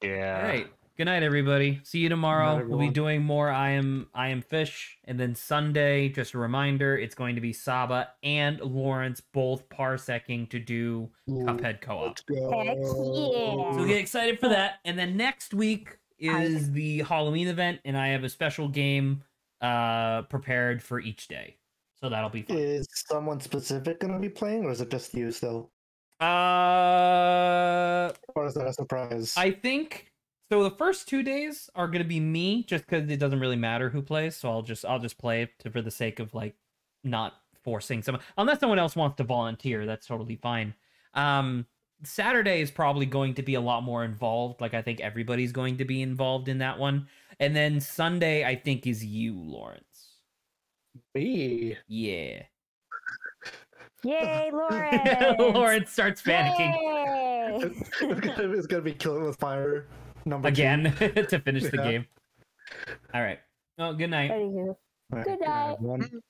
Yeah. All right. Good night, everybody. See you tomorrow. Good night, We'll be everyone. doing more I am Fish, and then Sunday, just a reminder, it's going to be Saba and Lawrence both parsecing to do Cuphead co-op. Let's go. Heck yeah. So get excited for that. And then next week is the Halloween event, and I have a special game prepared for each day. So that'll be fun. Is someone specific gonna be playing, or is it just you still? Uh, Or is that a surprise? I think so. The first 2 days are going to be me, just because it doesn't really matter who plays. So I'll just play for the sake of like not forcing someone, unless someone else wants to volunteer. That's totally fine. Saturday is probably going to be a lot more involved. Like I think everybody's going to be involved in that one. And then Sunday, I think, is you, Lawrence. Me. Yeah. Yay, Lawrence! Lawrence starts panicking Yay! It's gonna be Killing with Fire number again to finish the Yeah. game. All right. Well, good night. Anywho, two. Good night. Everyone.